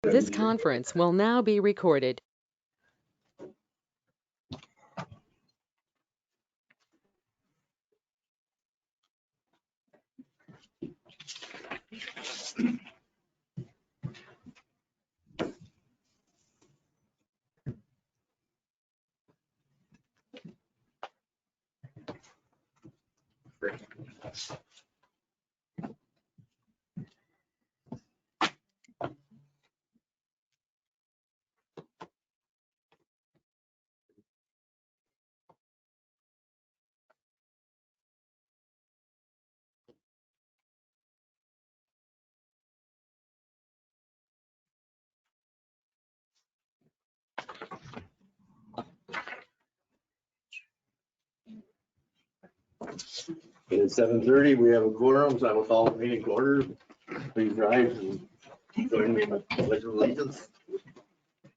This conference will now be recorded. It's 7:30, we have a quorum, so I will call the meeting to order. Please rise and join me in the pledge of allegiance.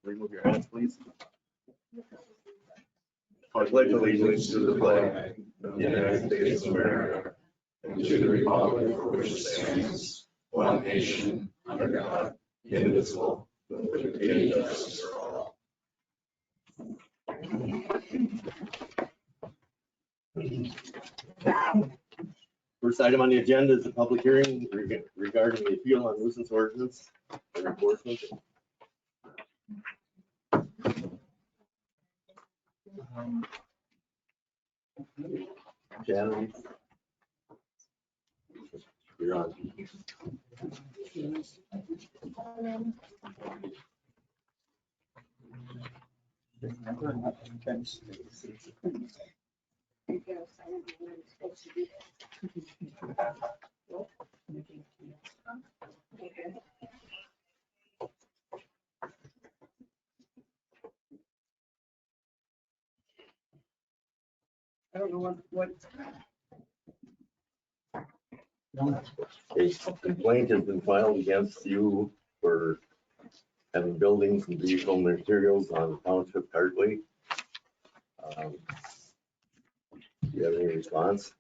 Remove your hats, please. I pledge allegiance to the flag of the United States of America and to the republic for which it stands, one nation, under God, indivisible, with liberty and justice for all. First item on the agenda is a public hearing regarding the appeal on nuisance ordinance and enforcement. Shannon, you're on. I don't know what. A complaint has been filed against you for having buildings and vehicle materials on Township Cartway. Do you have any response?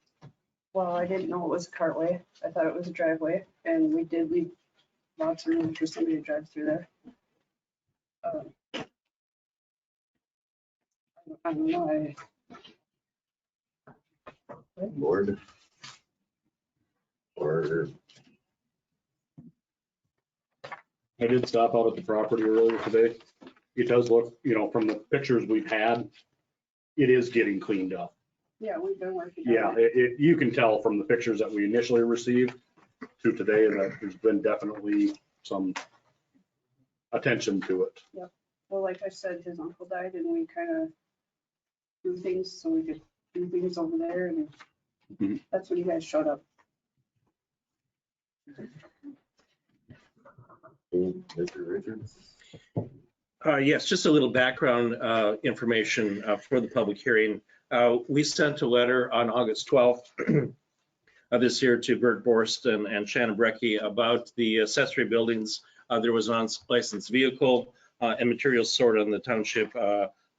Well, I didn't know it was a cartway. I thought it was a driveway, and we did leave lots of room for somebody to drive through there. I don't know. Board? Or I did stop out at the property earlier today. It does look, from the pictures we've had, it is getting cleaned up. Yeah, we've been working. Yeah, you can tell from the pictures that we initially received to today that there's been definitely some attention to it. Yep. Well, like I said, his uncle died, and we kind of do things so we could do things over there, and that's when you guys showed up. Mr. Richards? Yes, just a little background information for the public hearing. We sent a letter on August 12th of this year to Bert Borst and Shannon Brekke about the accessory buildings. There was an unlicensed vehicle and materials stored on the township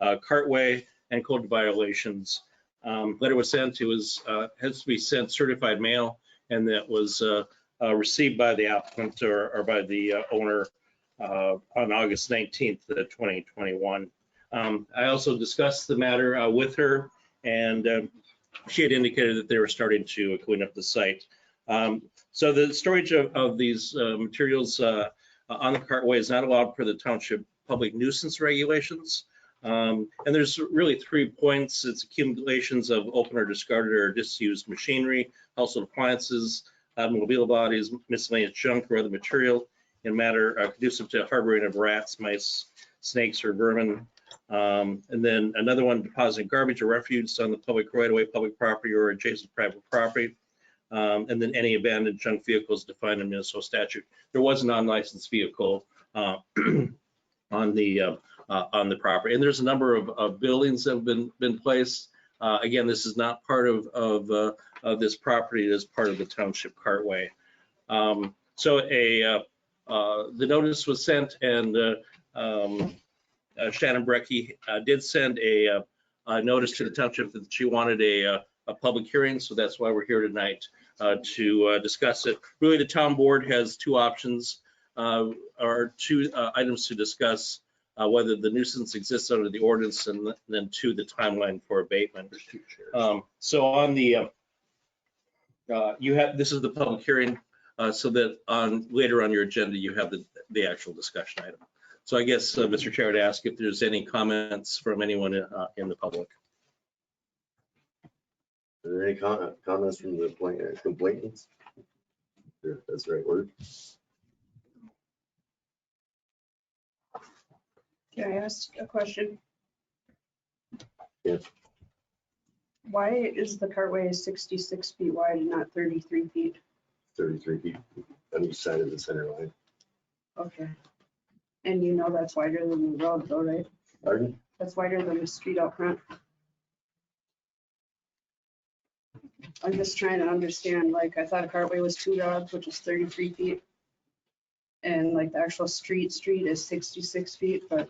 cartway and code violations. Letter was sent. It has to be sent certified mail, and that was received by the applicant or by the owner on August 19th, 2021. I also discussed the matter with her, and she had indicated that they were starting to clean up the site. So the storage of these materials on the cartway is not allowed per the township public nuisance regulations. And there's really 3 points. It's accumulations of open or discarded or disused machinery, household appliances, automobile bodies, miscellaneous junk or other material in matter conducive to harboring of rats, mice, snakes, or vermin. And then another one, depositing garbage or refuse on the public right-of-way, public property, or adjacent private property. And then any abandoned junk vehicles defined in Minnesota statute. There was an unlicensed vehicle on the property, and there's a number of buildings that have been placed. Again, this is not part of this property. It is part of the township cartway. So the notice was sent, and Shannon Brekke did send a notice to the township that she wanted a public hearing. So that's why we're here tonight to discuss it. Really, the town board has 2 options. are two items to discuss, whether the nuisance exists under the ordinance, and then two, the timeline for abatement. So on the, this is the public hearing, so that later on your agenda, you have the actual discussion item. So I guess, Mr. Chair, would ask if there's any comments from anyone in the public. Are there any comments from the complainants? If that's the right word. Can I ask a question? Yes. Why is the cartway 66 feet wide and not 33 feet? 33 feet on each side of the center line. Okay. And you know that's wider than the road though, right? Pardon? That's wider than the street out front. I'm just trying to understand, like, I thought a cartway was 2 rods, which is 33 feet. And like the actual street is 66 feet, but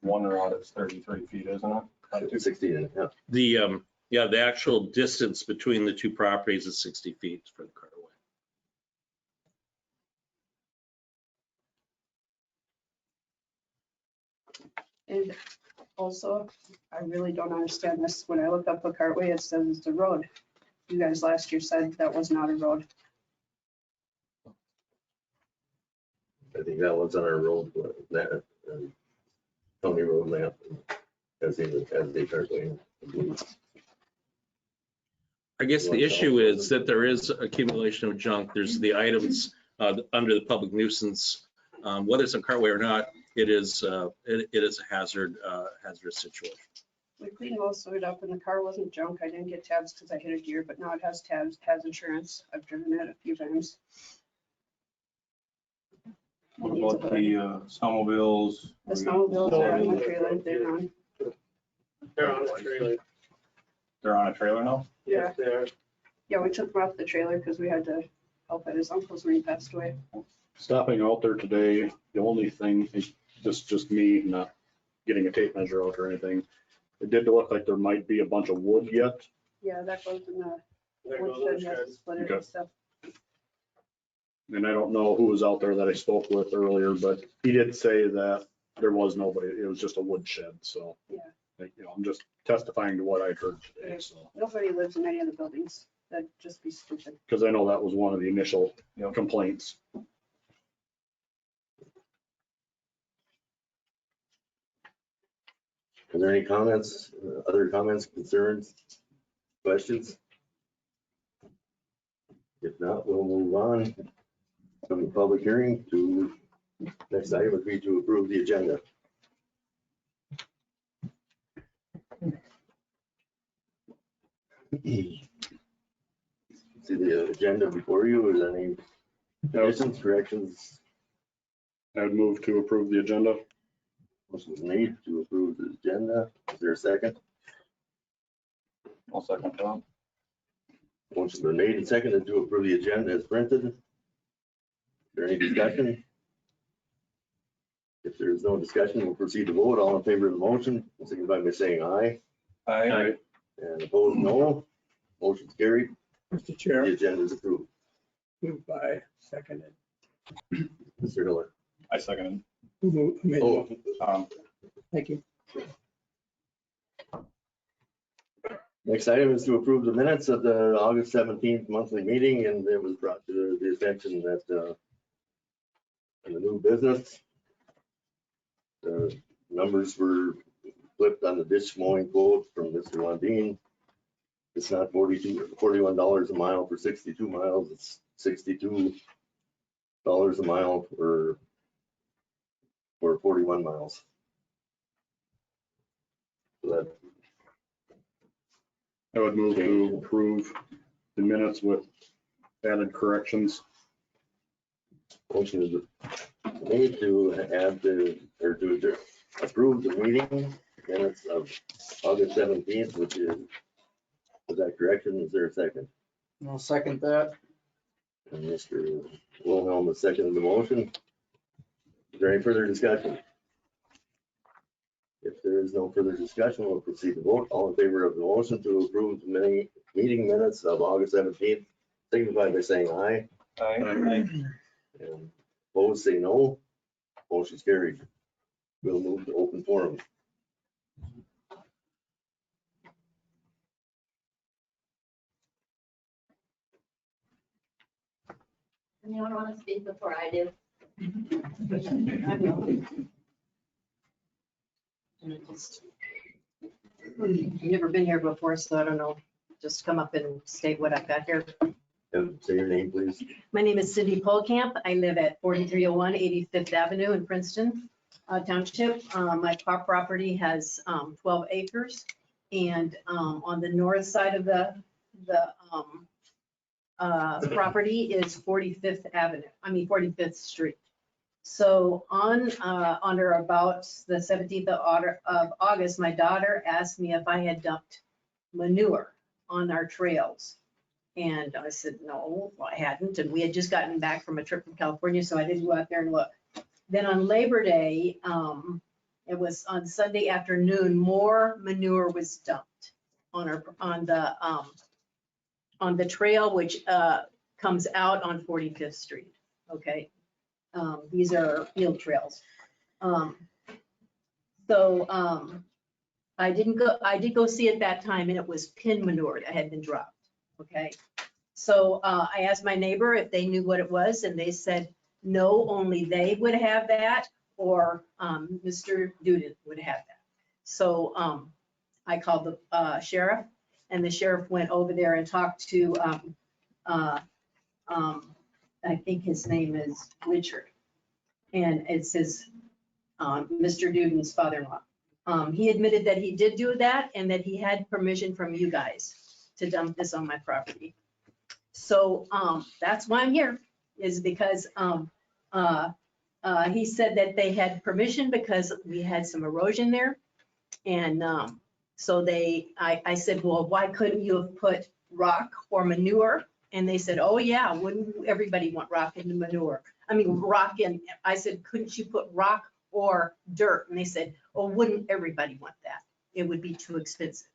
One rod is 33 feet, isn't it? 16 and a half. The actual distance between the two properties is 60 feet for the cartway. and also, I really don't understand this. When I look up a cartway, it says it's a road. You guys last year said that was not a road. I think that was on our road, that county road map as they cartway. I guess the issue is that there is accumulation of junk. There's the items under the public nuisance. Whether it's a cartway or not, it is a hazardous situation. We cleaned most of it up and the car wasn't junk. I didn't get tabs because I hit a deer, but now it has tabs, has insurance. I've driven it a few times. What about the snowmobiles? The snowmobiles are on the trailer, they're on. They're on the trailer. They're on a trailer now? Yeah. They're, Yeah, we took them off the trailer because we had to help at his uncle's when he passed away. Stopping out there today, the only thing is just me not getting a tape measure out or anything. It did look like there might be a bunch of wood yet. Yeah, that goes in the they're going woodshed, to you have to split it Okay. and stuff. And I don't know who was out there that I spoke with earlier, but he did say that there was nobody. It was just a woodshed. So, Yeah. I'm just testifying to what I heard today. So, Nobody lives in any of the buildings. That'd just be stupid. because I know that was one of the initial complaints. Are there any comments, other comments, concerns, questions? If not, we'll move on from the public hearing to next item would be to approve the agenda. See the agenda before you, is there any additions, corrections? I would move to approve the agenda. Motion was made to approve the agenda. Is there a second? I'll second that. Motion's been made and seconded to approve the agenda as printed. Is there any discussion? If there is no discussion, we'll proceed to vote. All in favor of the motion, signify by saying aye. Aye. And opposed, no. Motion's carried. Mr. The Chair, agenda is approved. moved by, seconded. Mr. Hiller. I second Who made the Oh, motion? it. Thank you. next item is to approve the minutes of the August 17th monthly meeting, and it was brought to the attention that in the new business, the numbers were flipped on the ditch mowing quote from Mr. Lundin. It's not $41 a mile for 62 miles, it's $62 a mile for 41 miles. So that I would move to approve the minutes with added corrections. motion is made to add to approve the meeting minutes of August 17th, which is that correction? Is there a second? I'll second that. And Mr. Wilhelm has seconded the motion. Is there any further discussion? If there is no further discussion, we'll proceed to vote. All in favor of the motion to approve the meeting minutes of August 17th, signify by saying aye. Aye. And Opposed, say no. Motion's carried. We'll move to open forum. Anyone want to speak before I do? I've never been here before, so I don't know. Just come up and state what I've got here. And say your name, please. My name is Cindy Polkamp. I live at 4301 85th Avenue in Princeton Township. My property has 12 acres. And on the north side of the property is 45th Street. So on or about the 17th of August, my daughter asked me if I had dumped manure on our trails. And I said, no, I hadn't. And we had just gotten back from a trip from California, so I didn't go out there and look. Then on Labor Day, it was on Sunday afternoon, more manure was dumped on the trail, which comes out on 45th Street. Okay. These are field trails. I did go see it that time, and it was pin manure that had been dropped. Okay. So I asked my neighbor if they knew what it was, and they said, no, only they would have that, or Mr. Duden would have that. So I called the sheriff, and the sheriff went over there and talked to, I think his name is Richard, and it's his, Mr. Duden's father-in-law. He admitted that he did do that and that he had permission from you guys to dump this on my property. So that's why I'm here, is because he said that they had permission because we had some erosion there. And so I said, well, why couldn't you have put rock or manure? And they said, oh yeah, wouldn't everybody want rock and manure? I mean, rock and, I said, couldn't you put rock or dirt? And they said, oh, wouldn't everybody want that? It would be too expensive.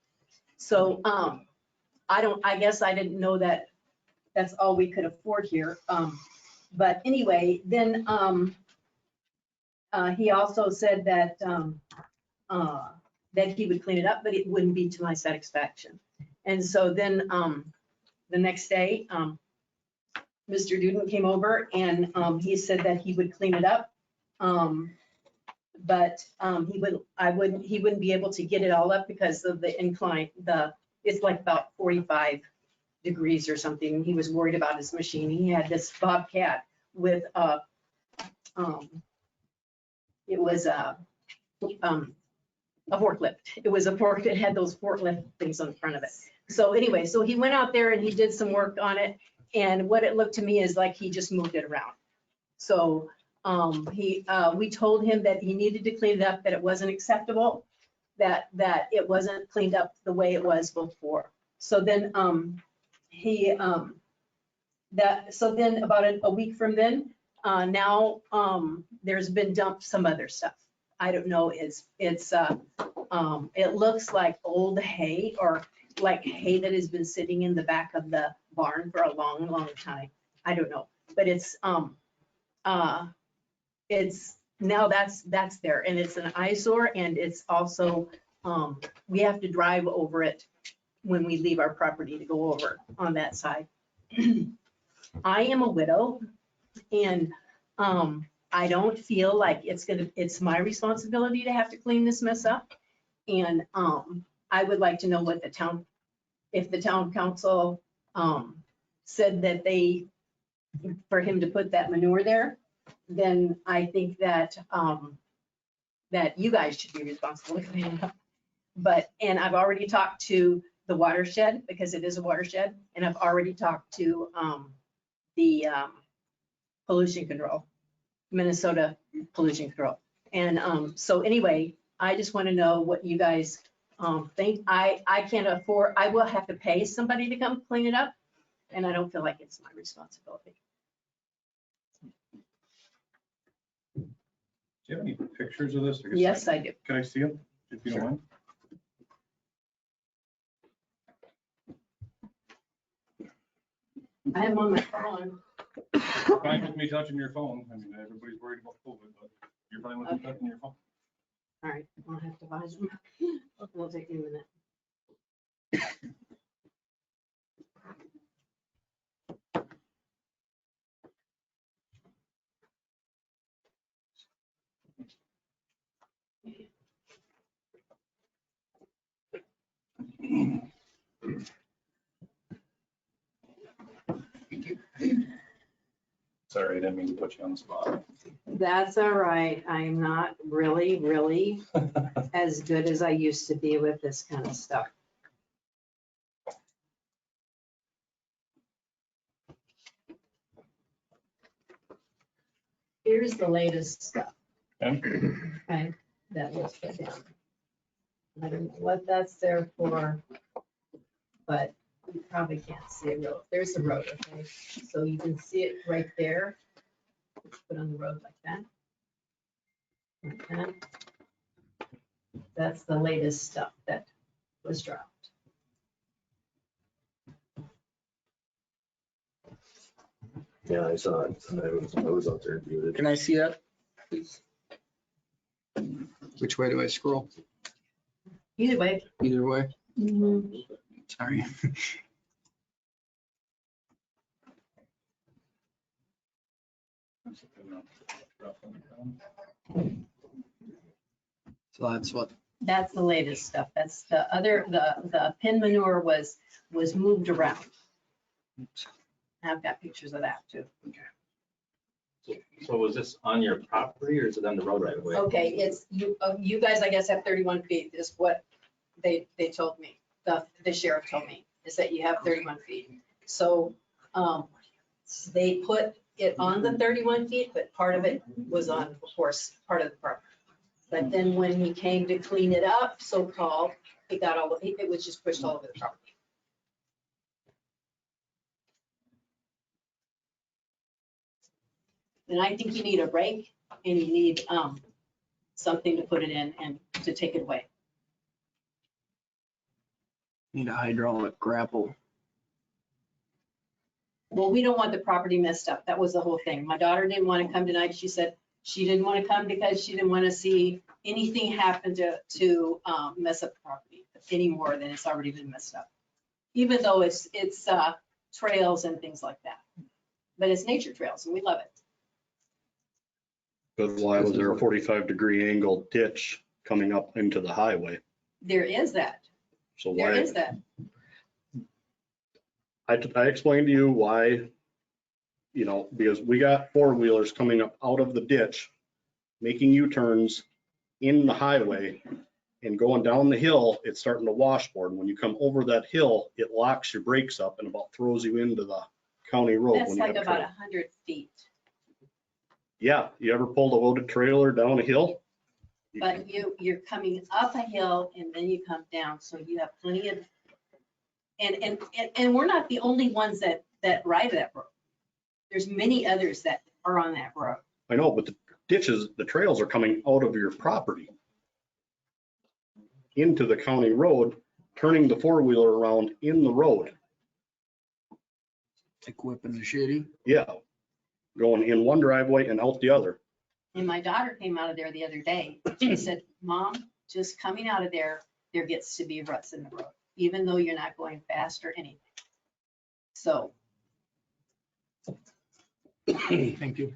So I guess I didn't know that that's all we could afford here. But anyway, then he also said that that he would clean it up, but it wouldn't be to my satisfaction. And so then the next day, Mr. Duden came over and he said that he would clean it up. But he wouldn't be able to get it all up because of the incline. It's like about 45 degrees or something. And he was worried about his machine. He had this Bobcat with it was a forklift. It was a fork that had those forklift things on the front of it. So anyway, so he went out there and he did some work on it. And what it looked to me is like he just moved it around. So we told him that he needed to clean it up, that it wasn't acceptable, that it wasn't cleaned up the way it was before. So then so then about a week from then, now there's been dumped some other stuff. I don't know, it looks like old hay, or like hay that has been sitting in the back of the barn for a long, long time. I don't know, but it's now that's there, and it's an eyesore, and it's also we have to drive over it when we leave our property to go over on that side. I am a widow, and I don't feel like it's my responsibility to have to clean this mess up. And I would like to know what if the town council said that for him to put that manure there, then I think that that you guys should be responsible to clean it up. And I've already talked to the watershed, because it is a watershed, and I've already talked to the pollution control, Minnesota pollution control. And so anyway, I just want to know what you guys think. I can't afford, I will have to pay somebody to come clean it up, and I don't feel like it's my responsibility. Do you have any pictures of this? Yes, I do. Can I see them, if you don't mind? I have on my phone. Fine with me touching your phone. I mean, everybody's worried about COVID, but you're fine with me touching your phone. All right, I'll have to buy them. It'll take me a minute. Sorry, I didn't mean to put you on the spot. That's all right. I'm not really as good as I used to be with this kind of stuff. Here's the latest stuff. Okay, that was put down. I don't know what that's there for, but you probably can't see a road. There's a road, okay? So you can see it right there. Put on the road like that. Like that. That's the latest stuff that was dropped. Yeah, I saw it. I was out there and viewed it. Can I see that, please? Which way do I scroll? Either way. Either way? Sorry. So that's what, That's the latest stuff. That's the other, the pin manure was moved around. I've got pictures of that too. So was this on your property or is it on the road right away? Okay, it's, you guys, I guess, have 31 feet is what they told me. The sheriff told me, is that you have 31 feet. So they put it on the 31 feet, but part of it was on, of course, part of the property. But then when he came to clean it up, so-called, it got all, it was just pushed all over the property. And I think you need a rake and you need something to put it in and to take it away. need a hydraulic grapple. Well, we don't want the property messed up. That was the whole thing. My daughter didn't want to come tonight. She said she didn't want to come because she didn't want to see anything happen to mess up the property any more than it's already been messed up. Even though it's trails and things like that. But it's nature trails and we love it. But why was there a 45-degree angle ditch coming up into the highway? There is that. So There why, is that. I explained to you why, because we got four-wheelers coming up out of the ditch, making U-turns in the highway and going down the hill, it's starting to washboard. When you come over that hill, it locks your brakes up and about throws you into the county road. That's when you like have about trouble. 100 feet. Yeah, you ever pulled a loaded trailer down a hill? But you're coming up a hill and then you come down, so you have plenty of, and we're not the only ones that ride that road. There's many others that are on that road. I know, but the ditches, the trails are coming out of your property into the county road, turning the four-wheeler around in the road. Like whipping the shitty. Yeah, going in one driveway and out the other. And my daughter came out of there the other day. She said, Mom, just coming out of there, there gets to be ruts in the road, even though you're not going fast or anything. So. Thank you.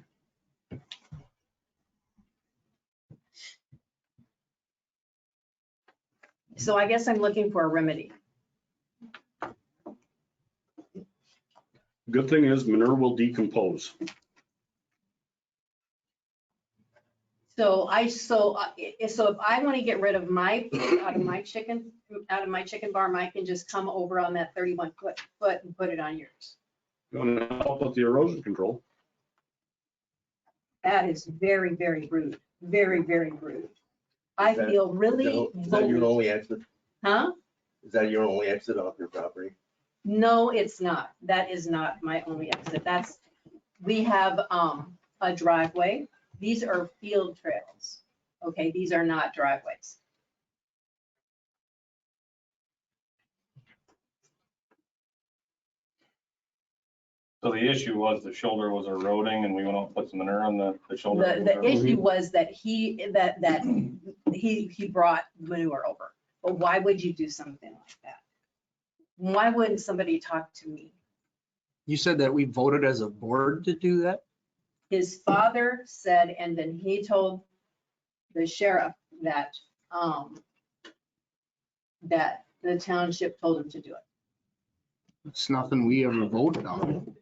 So I guess I'm looking for a remedy. Good thing is manure will decompose. So if I want to get rid of out of my chicken farm, I can just come over on that 31 foot and put it on yours. You want to help with the erosion control? That is very, very rude. Very, very rude. I feel really. Is that your only exit? Huh? Is that your only exit off your property? No, it's not. That is not my only exit. We have a driveway. These are field trails. Okay, these are not driveways. So the issue was the shoulder was eroding and we went out and put some manure on the shoulder. The issue was that he brought manure over. But why would you do something like that? Why wouldn't somebody talk to me? You said that we voted as a board to do that? His father said, and then he told the sheriff that, that the township told him to do it. It's nothing we ever voted on.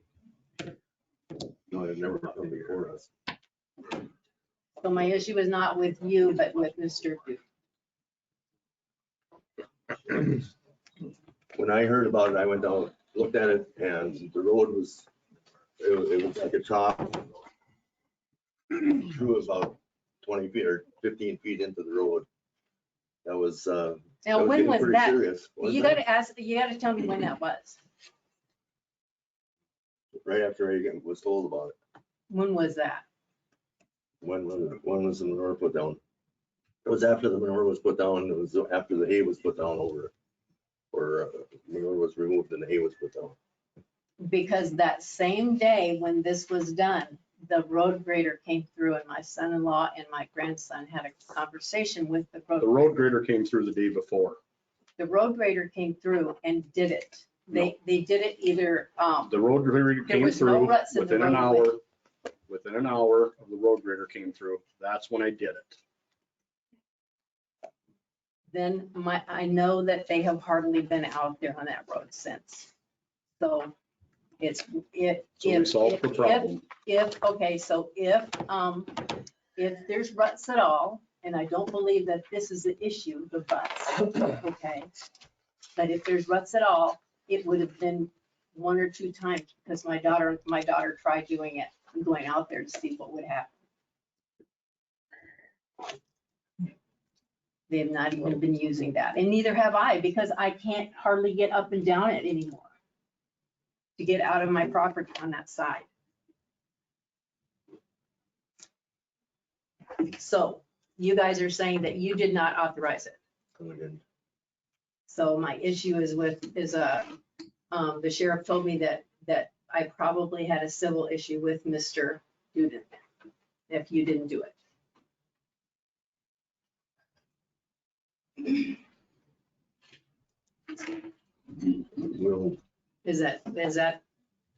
No, I've never come before us. So my issue is not with you, but with Mr. Duke. When I heard about it, I went down, looked at it, and the road was, it was like a chop through about 20 feet or 15 feet into the road. That was, Now, when was pretty that? serious. You gotta ask, you gotta tell me when that was. Right after I was told about it. When was that? When was the manure put down? It was after the manure was put down. It was after the hay was put down over it. Or manure was removed and the hay was put down. Because that same day when this was done, the road grader came through and my son-in-law and my grandson had a conversation with the The road. road grader came through the day before. The road grader came through and did it. They did it either, The road grader There came was no through ruts in the within an roadway. hour. Within an hour of the road grader came through. That's when I did it. then I know that they have hardly been out there on that road since. So it's, So we solved the problem. okay, so if there's ruts at all, and I don't believe that this is the issue, the ruts, okay? But if there's ruts at all, it would have been 1 or 2 times because my daughter tried doing it and going out there to see what would happen. They have not even been using that, and neither have I, because I can't hardly get up and down it anymore to get out of my property on that side. So you guys are saying that you did not authorize it. So my issue is the sheriff told me that I probably had a civil issue with Mr. Duden if you didn't do it. Well, Is that,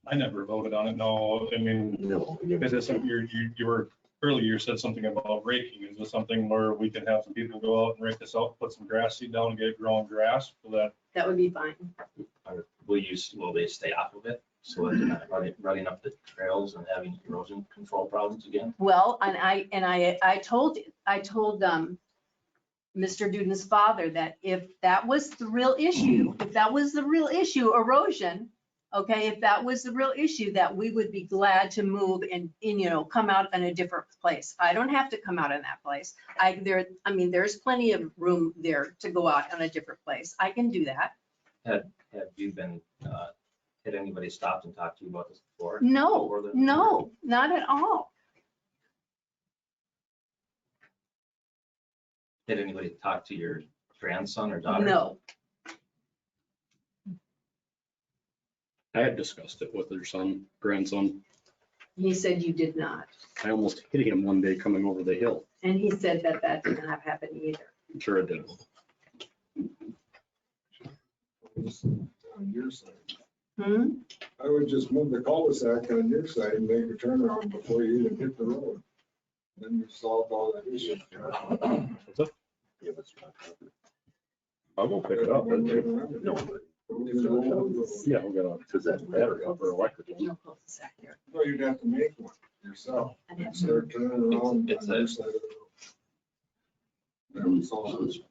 I never voted on it, no. I mean, no. is this, you were, earlier you said something about raking. Is this something where we can have some people go out and rake this out, put some grass seed down and get it growing grass so that? that would be fine. Will they stay off of it so that they're not running up the trails and having erosion control problems again? Well, and I told Mr. Duden's father that if that was the real issue, erosion, okay, if that was the real issue, that we would be glad to move and come out in a different place. I don't have to come out in that place. There's plenty of room there to go out on a different place. I can do that. Have you been, had anybody stopped and talked to you about this before? No, not at all. Did anybody talk to your grandson or daughter? No. I had discussed it with her grandson. He said you did not. I almost hit him one day coming over the hill. And he said that did not happen either. I'm sure it did. On your side. Hmm? I would just move the cul-de-sac on your side and make a turnaround before you even hit the road. Then you solved all that issue. Yeah, but it's not covered. I'll go pick it up. No, but Yeah, we'll get a because that battery up or electric. There's no cul-de-sac here. No, you'd have to make one yourself. I'd have And to- start turning around on It's your side of the road. That would solve this thing.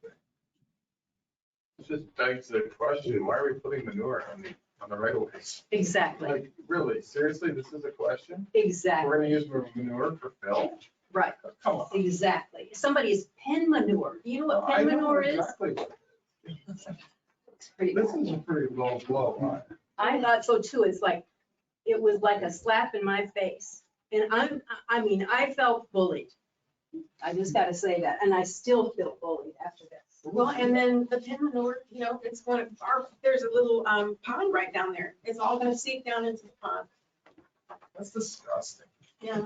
It just begs the question, why are we putting manure on the right of ways? Exactly, Like, really, seriously, this is a question? exactly, We're gonna use manure for fill? right, Come on. exactly. Somebody's pen manure. Do you know what I pen know manure is? exactly what it is. It's pretty This cool. is a pretty low blow. Huh? I thought so too. It's like, it was like a slap in my face. And I felt bullied. I just gotta say that. And I still feel bullied after this. Well, and then the pen manure, it's going to, there's a little pond right down there. It's all going to seep down into the pond. That's disgusting. Yeah.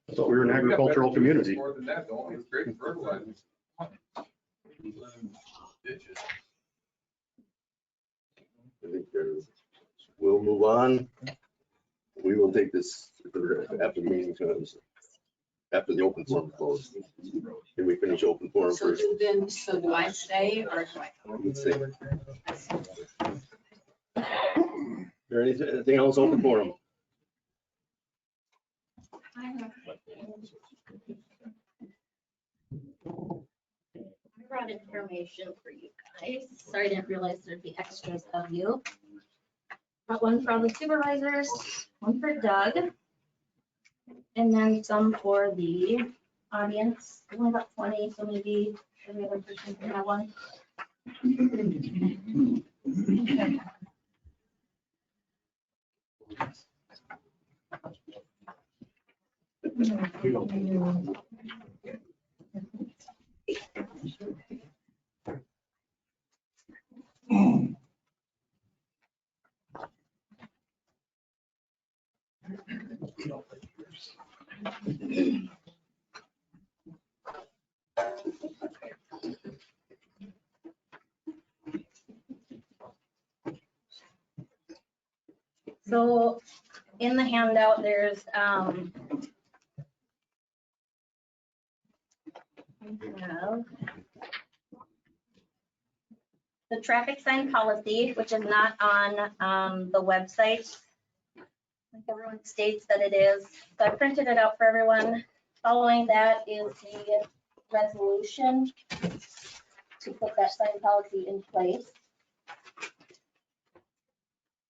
I thought we were an agricultural community. More than that, don't we? It's great fertilizer. Ditches. I think we'll move on. We will take this after the meeting goes, after the open forum closed. Can we finish open forum So first? do I stay or do I? Let's see. There anything else open forum? I brought information for you guys. Sorry, I didn't realize there'd be extras of you. Got one from the supervisors, one for Doug, and then some for the audience. We only got 20, so maybe every other person can have one. So in the handout, there's we have the traffic sign policy, which is not on the website. Like everyone states that it is. So I printed it out for everyone. Following that is the resolution to put that sign policy in place.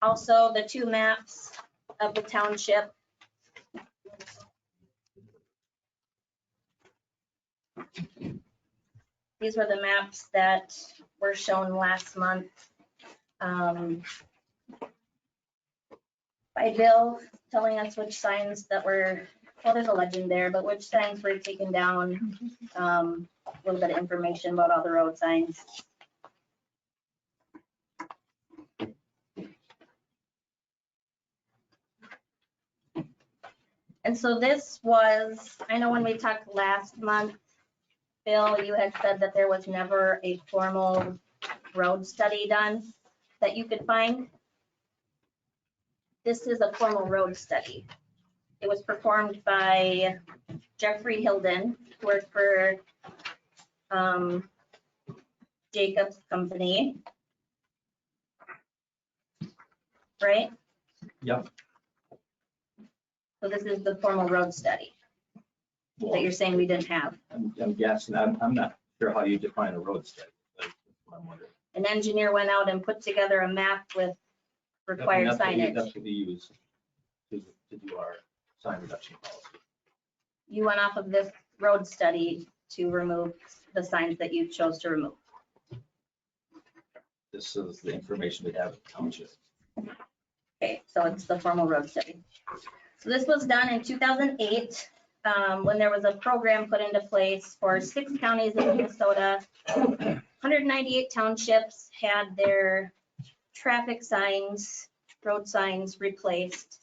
Also, the 2 maps of the township. These were the maps that were shown last month by Bill, telling us which signs that were, well, there's a legend there, but which signs were taken down. A little bit of information about all the road signs. And so this was, I know when we talked last month, Bill, you had said that there was never a formal road study done that you could find. This is a formal road study. It was performed by Jeffrey Hilden, who worked for Jacob's company. Right? Yep. So this is the formal road study that you're saying we didn't have. I'm guessing, I'm not sure how you define a road study. That's what I'm wondering. An engineer went out and put together a map with required That's what we- signage. That's what we use to do our sign reduction policy. You went off of this road study to remove the signs that you chose to remove. This is the information we have at the township. Okay, so it's the formal road study. So this was done in 2008, when there was a program put into place for 6 counties in Minnesota. 198 townships had their traffic signs, road signs replaced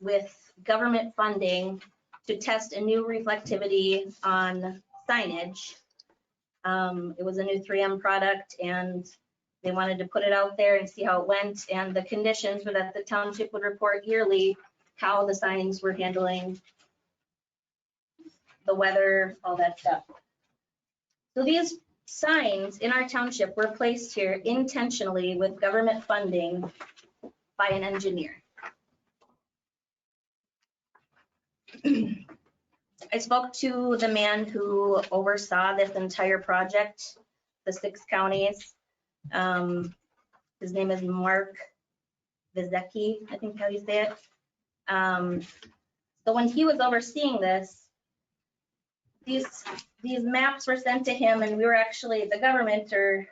with government funding to test a new reflectivity on signage. It was a new 3M product, and they wanted to put it out there and see how it went. And the conditions were that the township would report yearly how the signs were handling the weather, all that stuff. So these signs in our township were placed here intentionally with government funding by an engineer. I spoke to the man who oversaw this entire project, the 6 counties. His name is Mark Vizecki, I think how you say it. So when he was overseeing this, these maps were sent to him, and we were actually, the government or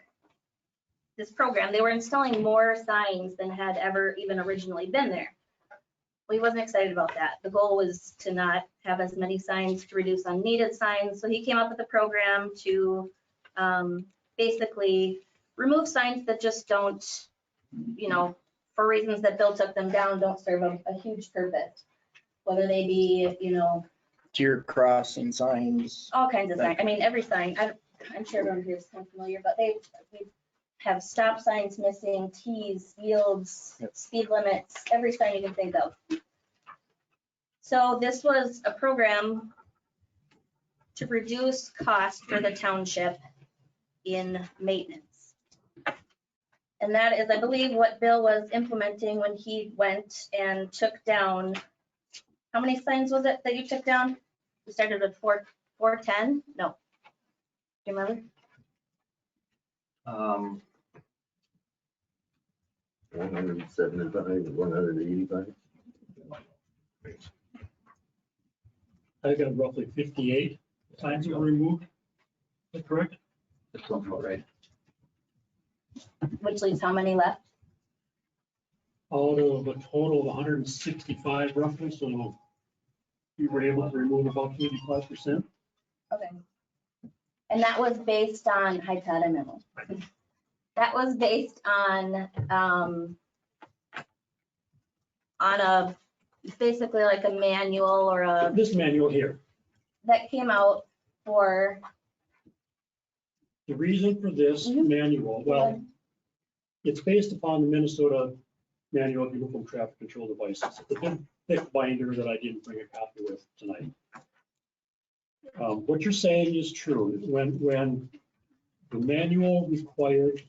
this program, they were installing more signs than had ever even originally been there. Well, he wasn't excited about that. The goal was to not have as many signs, to reduce unneeded signs. So he came up with a program to basically remove signs that just don't, for reasons that Bill took them down, don't serve a huge purpose. Whether they be, you know, Deer crossing signs. all kinds of signs. I mean, every sign, I'm sure everyone here is kind of familiar, but we have stop signs missing, T's, yields, speed limits, every sign you can think of. So this was a program to reduce cost for the township in maintenance. And that is, I believe, what Bill was implementing when he went and took down, how many signs was it that you took down? You started with 410? No. Do you remember? 175, 185. I got roughly 58 signs that were removed. Is that correct? That's about right. Which leaves how many left? Out of a total of 165 roughly, so you were able to remove about 85%. Okay. And that was based on, hi Todd, I know. That was based on a, basically like a manual or a, This manual here, that came out for, the reason for this manual, well, it's based upon the Minnesota Manual of Uniform Traffic Control Devices. It's a big, thick binder that I didn't bring a copy with tonight. What you're saying is true. When the manual required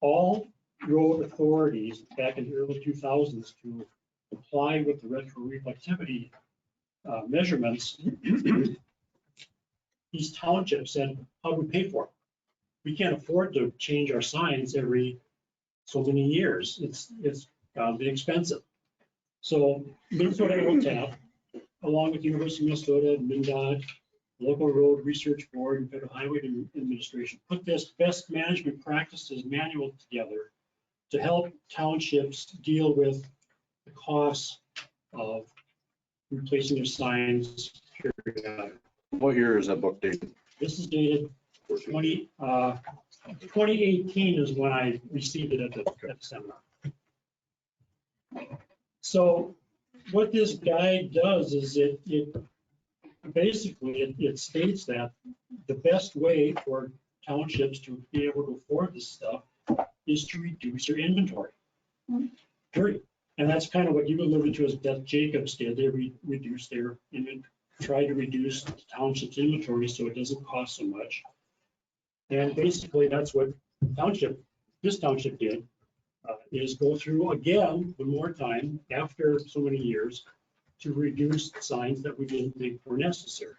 all road authorities back in the early 2000s to comply with the retroreflectivity measurements, these townships said, how do we pay for it? We can't afford to change our signs every so many years. It's gotta be expensive. So Minnesota LTAP, along with the University of Minnesota, MnDOT, Local Road Research Board, and Federal Highway Administration, put this best management practices manual together to help townships deal with the costs of replacing their signs periodically. What year is that book dated? This is dated 2018 is when I received it at the seminar. So what this guide does is it basically states that the best way for townships to be able to afford this stuff is to reduce their inventory. Period. And that's kind of what you alluded to as Beth Jacobs did. They reduced their inventory, tried to reduce the township's inventory so it doesn't cost so much. And basically that's what this township did, is go through again one more time after so many years to reduce signs that we didn't think were necessary.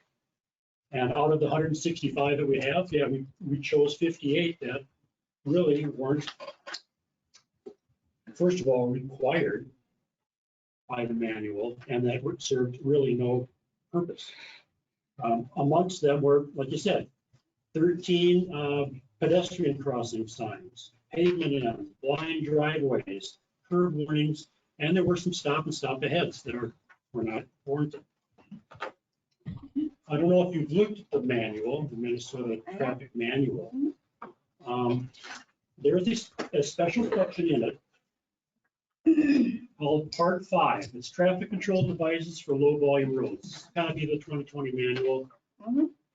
And out of the 165 that we have, yeah, we chose 58 that really weren't, first of all, required by the manual and that served really no purpose. Amongst them were, like you said, 13 pedestrian crossing signs, pavement ends, blind driveways, curb warnings, and there were some stop and stop aheads that were not warranted. I don't know if you've looked at the manual, the Minnesota Traffic Manual. There's a special section in it called Part 5. It's traffic control devices for low volume roads. It's kind of be the 2020 manual,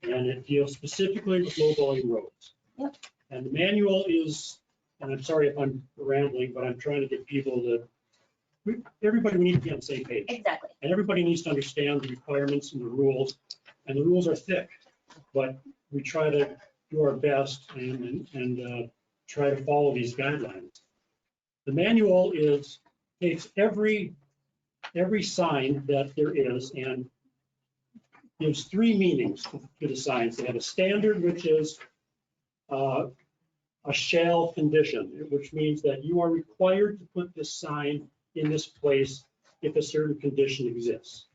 and it deals specifically with low volume roads. Yep. And the manual is, and I'm sorry if I'm rambling, but I'm trying to get people to, everybody needs to be on the same page. Exactly. And everybody needs to understand the requirements and the rules. And the rules are thick, but we try to do our best and try to follow these guidelines. The manual takes every sign that there is and gives three meanings to the signs. They have a standard, which is a shall condition, which means that you are required to put this sign in this place if a certain condition exists.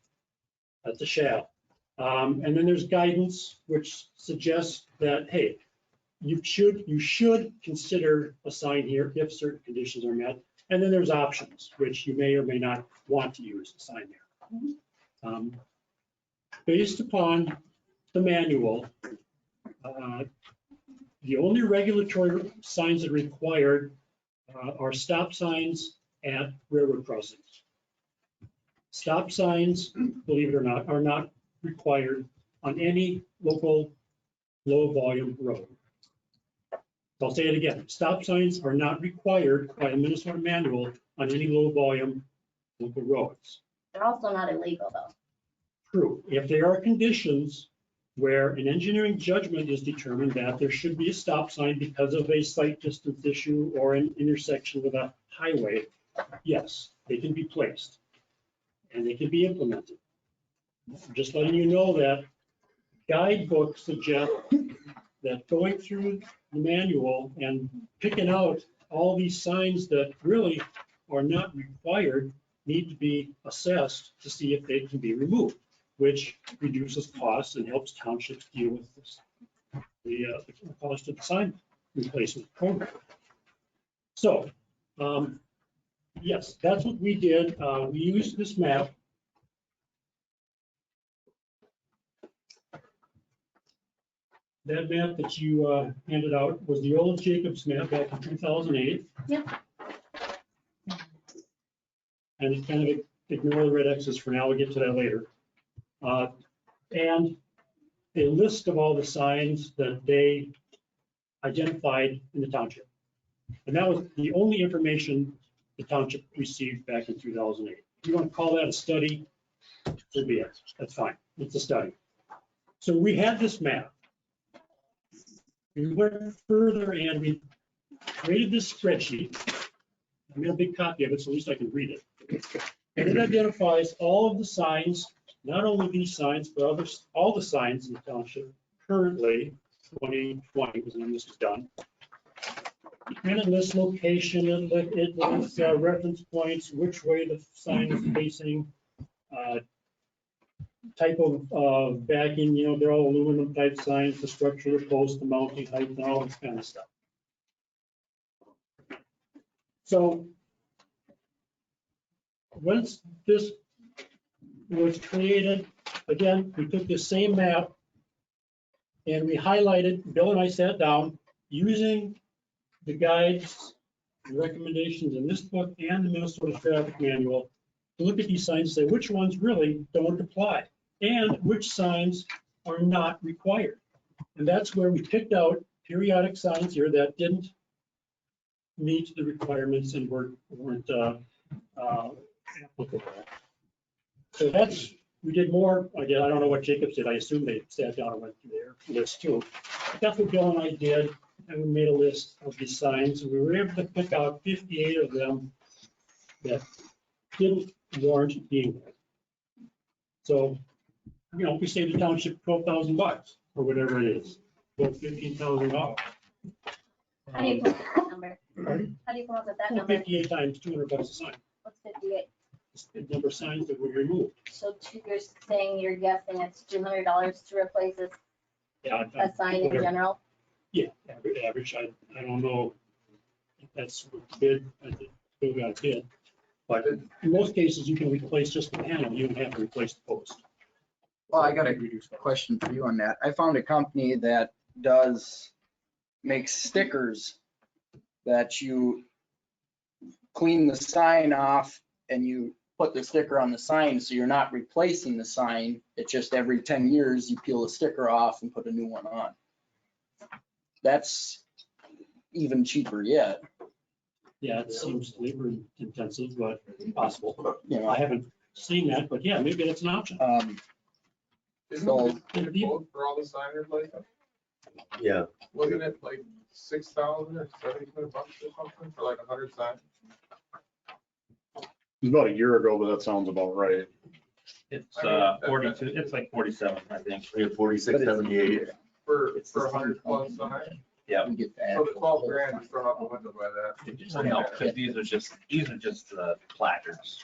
That's a shall. And then there's guidance, which suggests that, hey, you should consider a sign here if certain conditions are met. And then there's options, which you may or may not want to use a sign there. Based upon the manual, the only regulatory signs that are required are stop signs at railroad crossings. Stop signs, believe it or not, are not required on any local low-volume road. I'll say it again. Stop signs are not required by the Minnesota manual on any low-volume local roads. They're also not illegal though. True. If there are conditions where an engineering judgment is determined that there should be a stop sign because of a sight distance issue or an intersection with a highway, yes, they can be placed and they can be implemented. I'm just letting you know that guidebooks suggest that going through the manual and picking out all these signs that really are not required need to be assessed to see if they can be removed, which reduces costs and helps townships deal with this, the cost of the sign replacement program. So, yes, that's what we did. We used this map. That map that you handed out was the old Jacobs map back in 2008. Yep. And it kind of ignore the red X's for now. We'll get to that later. And a list of all the signs that they identified in the township. And that was the only information the township received back in 2008. If you want to call that a study, so be it. That's fine. It's a study. So we had this map. We went further and we created this spreadsheet. I made a big copy of it, so at least I can read it. And it identifies all of the signs, not only these signs, but others, all the signs in the township currently, 2020 was when this was done. And it lists location, it lists reference points, which way the sign is facing, type of backing, you know, they're all aluminum type signs, the structure, the post, the mounting height, and all this kind of stuff. So once this was created, again, we took this same map and we highlighted, Bill and I sat down using the guides, the recommendations in this book and the Minnesota Traffic Manual to look at these signs and say which ones really don't apply and which signs are not required. And that's where we picked out periodic signs here that didn't meet the requirements and weren't applicable. So that's, we did more. Again, I don't know what Jacobs did. I assume they sat down and went through their list too. But that's what Bill and I did. And we made a list of these signs. And we were able to pick out 58 of them that didn't warrant being there. So, you know, we saved the township $12,000 or whatever it is, $15,000. How do you come up with that number? How do you come up with that number? 58 times $200 a sign. What's 58? It's the number of signs that were removed. So you're saying you're guessing it's $200 to replace a sign in general? Yeah, average. I don't know if that's bid. I still got a bid. But in most cases, you can replace just the panel. You don't have to replace the post. Well, I got a question for you on that. I found a company that makes stickers that you clean the sign off and you put the sticker on the sign, so you're not replacing the sign. It's just every 10 years you peel the sticker off and put a new one on. That's even cheaper yet. Yeah, it seems labor intensive, but possible. You know, I haven't seen that, but yeah, maybe that's an option. Isn't it quote for all the sign replacement? Yeah. Wasn't it like 6,000 or 7,000 bucks or something for like 100 signs? It was about a year ago, but that sounds about right. It's 42, it's like 47, I think. We have 4678. For 100 plus signs? Yeah. We get that. So the 12 grand is thrown out the window by that. No, because these are just placards.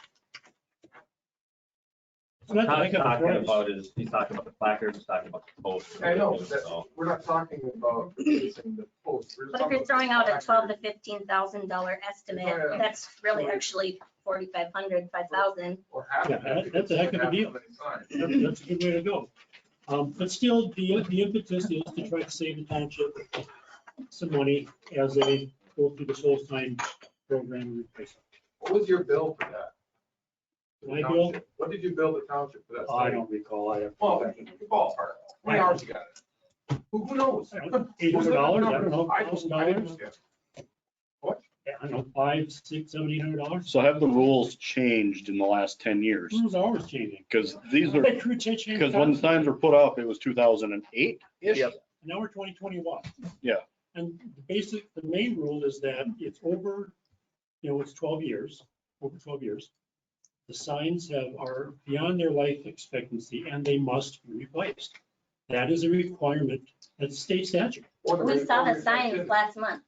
So that's What a he's heck of a talking price. about is, he's talking about the placards, he's talking about the posts. I know, So, we're not talking about replacing the post. We're But if talking you're about throwing out a placards. $12,000 to $15,000 estimate, Oh, yeah. that's really actually 4,500, 5,000. Or half Yeah, of it, that's a heck of a half deal. many signs. That's a good way to go. But still, the impetus is to try to save the township some money as they go through this whole time program and replace it. What was your bill for that? My bill? What did you bill the township for that? I don't recall. I have Well, ballpark. How many hours you got it? Who knows? $800, I don't know, $1,000. Yeah, I don't know, $500, $600, $700. So have the rules changed in the last 10 years? Rules are always changing. Because these are, But crew change because when the signs were put up, it was 2008-ish. Yep. Now we're 2021. Yeah. And the main rule is that it's over, it's 12 years, over 12 years. The signs are beyond their life expectancy and they must be replaced. That is a requirement. That's state statute. We saw the signs last month.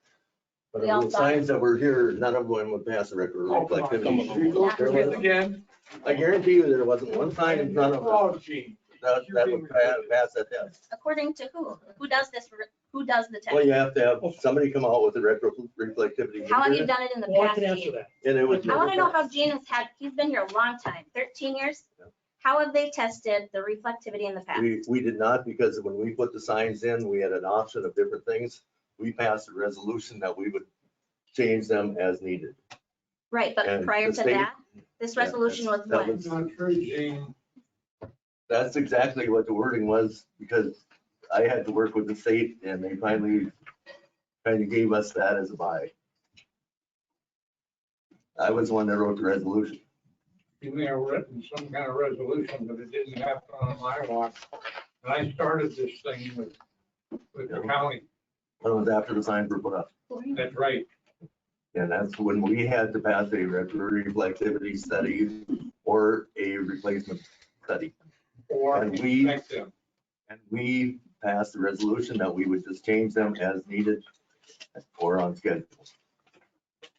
But We all of the saw it. signs that were here, none of them would pass the record of reflectivity. There was- Again. I guarantee you there wasn't one sign in front of them Oh, gee. that would pass that test. According to who? Who does this? Who does the Well, test? you have to have somebody come out with a reflectivity. How have you meter, done it in the Well, I past, can answer Gene? that. And it was. I want to know never how Gene he's been here a long time, 13 years? How have they tested the reflectivity in the past? We did not, because when we put the signs in, we had an option of different things. We passed a resolution that we would change them as needed. Right, but and prior the to state- that, this resolution was that when? was- Not true, Gene. That's exactly what the wording was, because I had to work with the state and they finally kind of gave us that as a buy. I was the one that wrote the resolution. You may have written some kind of resolution, but it didn't happen on my watch. And I started this thing with the county. That was after the signs were put up. That's right. And that's when we had to pass a reflectivity study or a replacement study. Or And we- inspect them. And we passed a resolution that we would just change them as needed or on schedule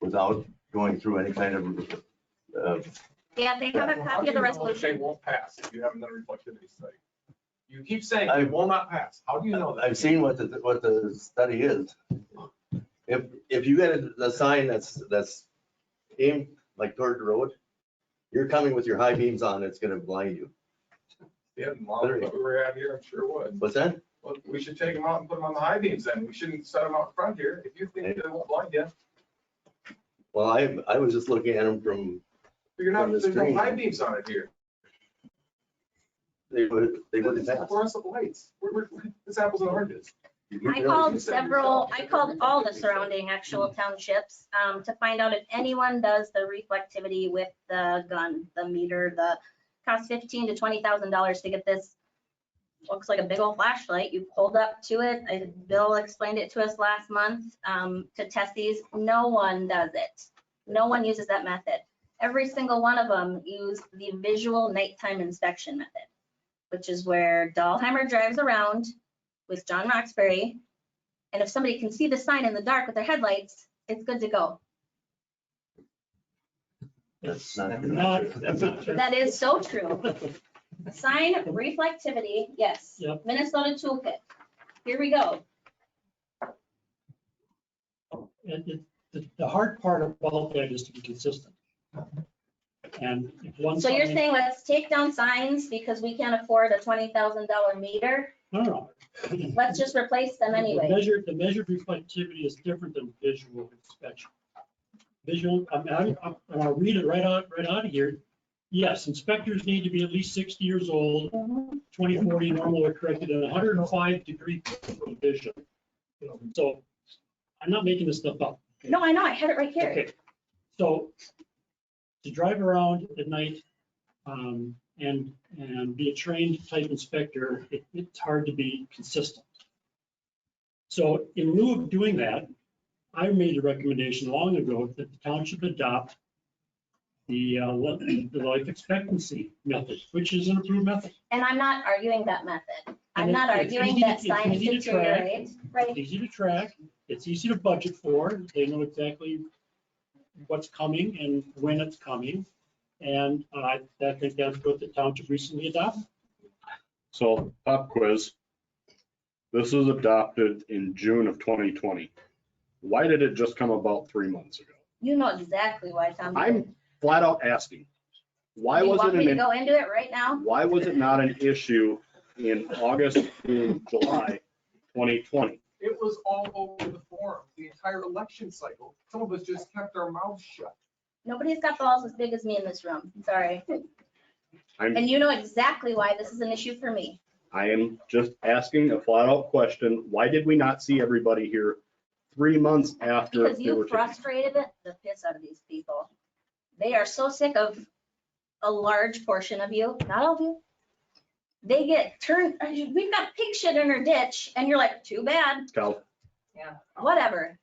without going through any kind of, Yeah, they have a copy of the Say resolution. won't pass if you haven't done a reflectivity study. You keep saying I- it will not pass. How do you know that? I've seen what the study is. If you get a sign that's aimed like toward the road, you're coming with your high beams on, it's gonna blind you. Yeah, well, if we were out here, I'm sure would. What's that? Well, we should take them out and put them on the high beams then. We shouldn't set them out front here. If you think they won't blind you, Well, I was just looking at them from, you're not, From the there's no screen. high beams on it here. they wouldn't pass. Fluorescent lights. It's apples and oranges. I called all the surrounding actual townships to find out if anyone does the reflectivity with the gun, the meter, cost $15,000 to $20,000 to get this. Looks like a big old flashlight. You pulled up to it. Bill explained it to us last month to test these. No one does it. No one uses that method. Every single one of them use the visual nighttime inspection method, which is where Dahlheimer drives around with John Roxbury. And if somebody can see the sign in the dark with their headlights, it's good to go. That's not. That's not true. That is so true. Sign reflectivity, yes. Yep. Minnesota toolkit. Here we go. The hard part about that is to be consistent. And if one. So you're sign- saying let's take down signs because we can't afford a $20,000 meter? No. Let's just replace them anyway. The measured reflectivity is different than visual inspection. Visual, I'll read it right out of here. Yes, inspectors need to be at least 60 years old, 20/40 normal or corrected, and 105-degree vision. So I'm not making this stuff up. No, I know, I had it right here. Okay, so to drive around at night and be a trained type inspector, it's hard to be consistent. So in lieu of doing that, I made a recommendation long ago that the township adopt the life expectancy method, which is an approved method. And I'm not arguing that method. I'm And not it's arguing easy- that it's signs easy to track. deteriorate, right? It's easy to track, it's easy to budget for, they know exactly what's coming and when it's coming. And I think that's what the township recently adopted. So pop quiz. This was adopted in June of 2020. Why did it just come about 3 months ago? You know exactly why, Tom. I'm flat out asking. Why You was want it me to an, go into it right now? why was it not an issue in August through July 2020? It was all over the forum, the entire election cycle. Some of us just kept our mouths shut. Nobody's got balls as big as me in this room. Sorry. I'm, And you know exactly why this is an issue for me. I am just asking a flat out question. Why did we not see everybody here 3 months after? Because they you were taken? frustrated the piss out of these people. They are so sick of a large portion of you, not all of you. They get turned, we've got pig shit in our ditch, and you're like, too bad, Cal, whatever.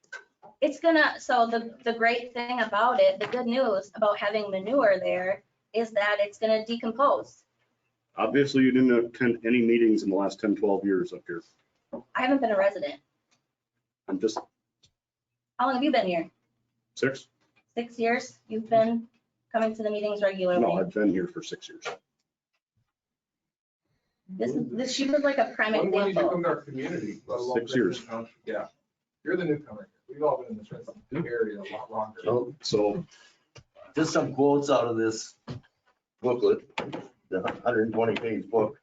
It's gonna, so the great thing about it, the good news about having manure there is that it's gonna decompose. obviously you didn't attend any meetings in the last 10, 12 years up here. I haven't been a resident. I'm just How long have you been here? 6. 6 years? You've been coming to the meetings regularly? No, I've been here for 6 years. This she was like a prime When did you example. come to our community? 6 years. Yeah, you're the newcomer. We've all been in this area a lot longer. So Just some quotes out of this booklet, the 120-page book.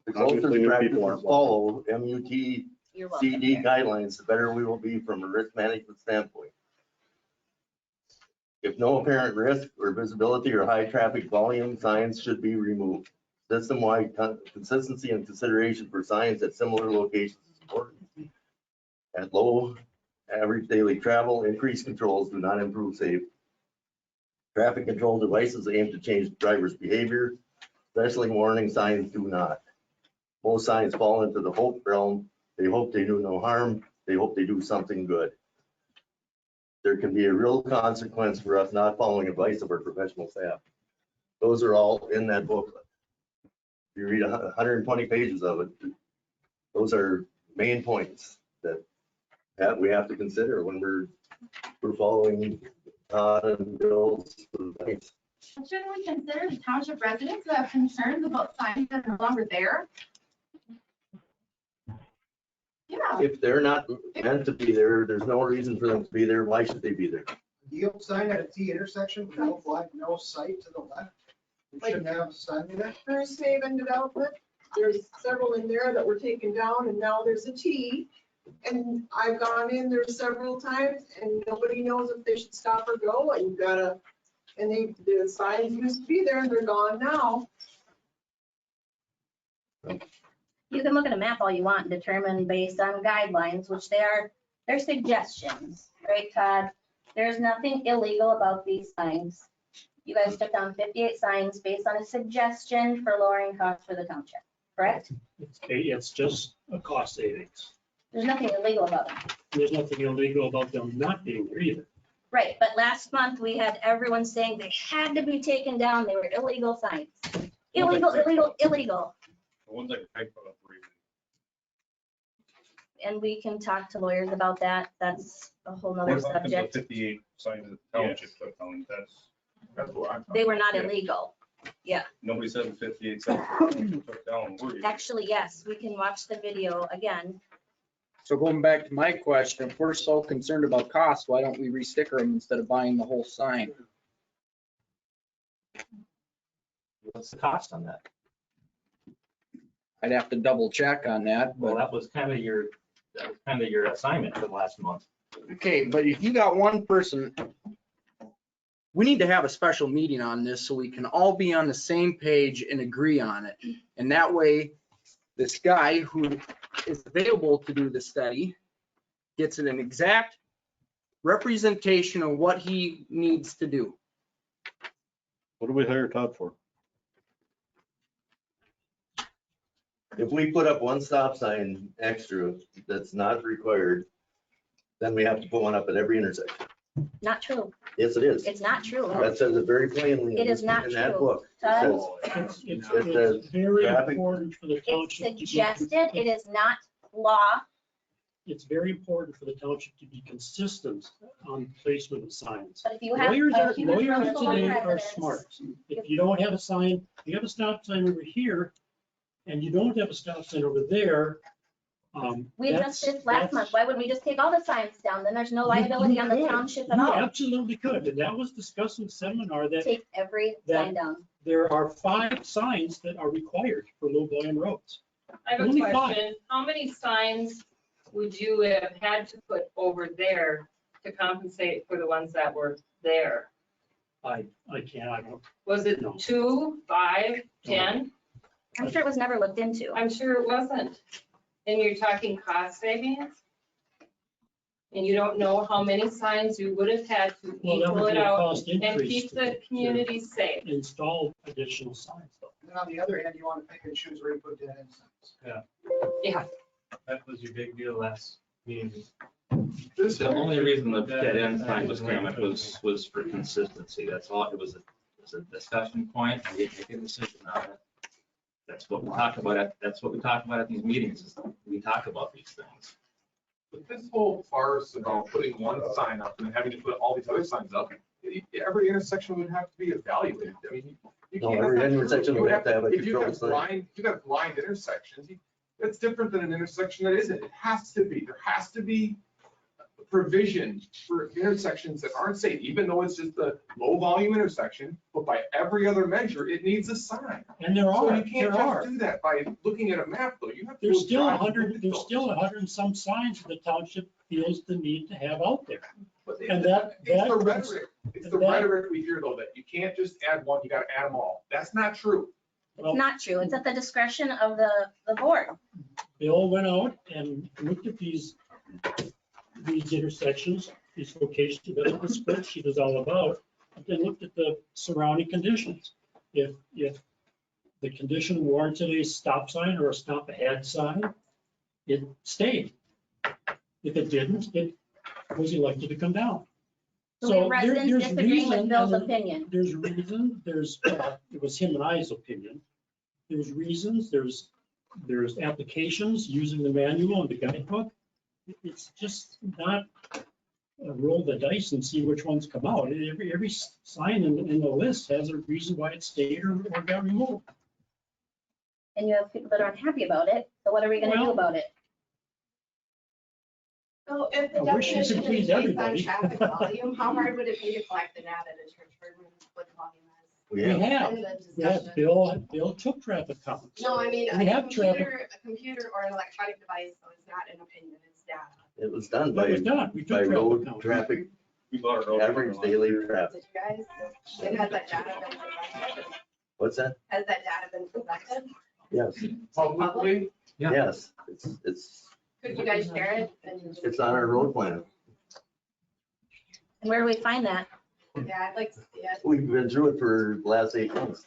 The Obviously, closer new practices people aren't follow MUT You're welcome. CD guidelines, the better we will be from a risk management standpoint. If no apparent risk or visibility or high traffic volume, signs should be removed. System-wide consistency and consideration for signs at similar locations is important. At low average daily travel, increased controls do not improve safety. Traffic control devices aim to change drivers' behavior, especially warning signs do not. Most signs fall into the hope realm. They hope they do no harm. They hope they do something good. There can be a real consequence for us not following advice of our professional staff. Those are all in that booklet. If you read 120 pages of it, those are main points that we have to consider when we're following and Bill's advice. Shouldn't we consider the township residents that have concerns about signs that are no longer there? Yeah. If they're not meant to be there, there's no reason for them to be there. Why should they be there? Yield sign at a T intersection, no flag, no sight to the left. We shouldn't have a sign there. First Haven Development, there's several in there that were taken down and now there's a T. And I've gone in there several times and nobody knows if they should stop or go, and you gotta, and the signs used to be there and they're gone now. You can look at a map all you want and determine based on guidelines, which they're suggestions, right, Todd? There's nothing illegal about these signs. You guys took down 58 signs based on a suggestion for lowering costs for the township, correct? It's just a cost savings. There's nothing illegal about them. There's nothing illegal about them not being there either. Right, but last month we had everyone saying they had to be taken down. They were illegal signs. Illegal. The ones that I put up were even. And we can talk to lawyers about that. That's a whole nother What about the subject. 58 signs that the township took down? That's what I'm. They were not Yeah. illegal. Yeah, Nobody said the 58 signs that the township took down were. illegal. actually, yes, we can watch the video again. So going back to my question, if we're so concerned about cost, why don't we re-sticker them instead of buying the whole sign? What's the cost on that? I'd have to double check on that, Well, but, that was kind of your assignment for the last month. okay, but if you got one person, we need to have a special meeting on this so we can all be on the same page and agree on it. And that way, this guy who is available to do the study gets an exact representation of what he needs to do. what do we hire Todd for? If we put up one stop sign extra that's not required, then we have to put one up at every intersection. Not true. Yes, it is. It's not true. That says it very plainly. It is not in that true. book. It Todd? says- It's very traffic- important for the It's township. to be- suggested. It is not law. It's very important for the township to be consistent on placement of signs. But if you have. Lawyers if you have today multiple are residents- smart. If you don't have a sign, you have a stop sign over here, and you don't have a stop sign over there. We addressed this last month. Why wouldn't we just take all the signs down? Then there's no liability on the township at You all. absolutely could, and that was discussed in the seminar that Take every that- sign down. there are 5 signs that are required for low volume roads. I have a Only 5. question. How many signs would you have had to put over there to compensate for the ones that were there? I can't, I don't. Was it No. 2, 5, 10? I'm sure it was never looked into. I'm sure it wasn't. And you're talking cost savings? And you don't know how many signs you would have had to Well, that equal would it be a out cost and increase keep to the community safe. install additional signs though. And then on the other hand, you want to pick and choose where you put dead end signs. Yeah. That was your big deal last meeting. The only reason the dead end sign was came up was for consistency. That's all. It was a discussion point. We didn't make a decision on it. That's what we talk about that's what we talk about at these meetings, is we talk about these things. But this whole farce about putting one sign up and having to put all these other signs up, every intersection would have to be evaluated. I mean, you No, can't. every that's not true. intersection You would have to have a If you control got sign. blind, if you got blind intersections, that's different than an intersection that isn't. It has to be. There has to be provision for intersections that aren't safe, even though it's just a low volume intersection, but by every other measure, it needs a sign. And there So are, you can't there are. just do that by looking at a map, though. You have to. There's go still drive 100, and there's look. still 100 and some signs the township feels the need to have out there. But And that, It's the that, rhetoric. It's the that- rhetoric we hear, though, that you can't just add one, you gotta add them all. That's not true. well, It's not true. It's at the discretion of the board. Bill went out and looked at these intersections, these locations, that the spreadsheet is all about, and then looked at the surrounding conditions. If the condition warranted a stop sign or a stop ahead sign, it stayed. If it didn't, it was elected to come down. So we have So residents there's disagreeing with reason, Bill's and opinion. there's reason, it was him and I's opinion. There's reasons, there's applications using the manual and the guidebook. It's just not roll the dice and see which ones come out. Every sign in the list has a reason why it stayed or got removed. And you have people that aren't happy about it. So what are we gonna do Well- about it? So if the I wish you could definition is please based on everybody. traffic volume, how hard would it be to collect the data to determine what the volume is? We We have, have, In the yeah, discussion? Bill took traffic counts. No, I mean, We a have computer or an electronic device, so it's not an opinion, it's data. it was done It was by done. We by took traffic road counts. traffic, We bought our. average daily traffic. Did you guys, and has that data been presented? What's that? Has that data been presented? Yes, Publicly, Yeah. yes, it's Could you guys share it? And- it's on our road plan. And where do we find that? Yeah, I'd like to see it. We've been through it for the last 8 months.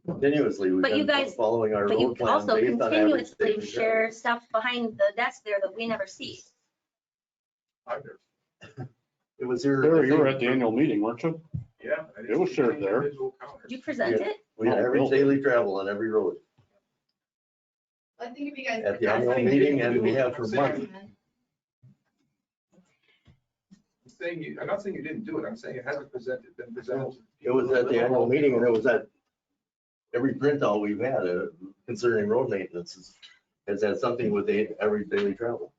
Continuously, we've But you been guys- following our But you road plan also based on average continuously daily traffic. share stuff behind the desk there that we never see. It was here. Barry, you were at the annual meeting, weren't you? yeah. It was shared there. Individual counters. Did you present Yeah. it? We had average daily travel on every road I think if you guys. at the annual meeting, and we have for months. I'm not saying you didn't do it, I'm saying it hasn't been presented. It was at the annual meeting, and it was at every printout we've had concerning road maintenance has had something with the average daily travel.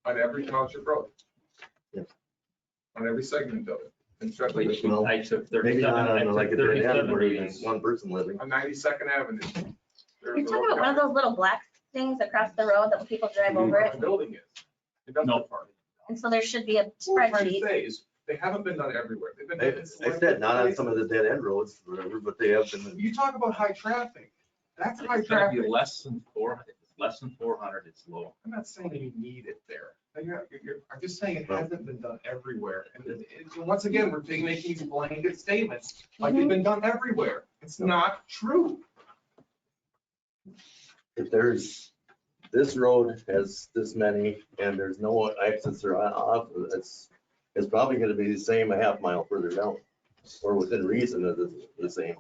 On every township road. Yes. On every segment of it. And Well, I took Maybe 37, not I on took like a dead end 37 where there's readings. one person living. On 92nd Avenue. You're talking about one of those little black things across the road that people drive over The it. building is. Industrial park. And so there should be a What I'm trying to spreadsheet. say is, they haven't been done everywhere. They've been. I done in I said not on selected some of the dead end roads, whatever, but they have been. places. You talk about high traffic. That's high It's gotta be traffic. less than 400, it's low. I'm not saying you need it there. I'm just saying it hasn't been done everywhere. And once again, we're making these blanket statements like they've been done everywhere. It's not true. If there's, this road has this many and there's no exits or off, it's probably gonna be the same a half mile further down. Or within reason of the same.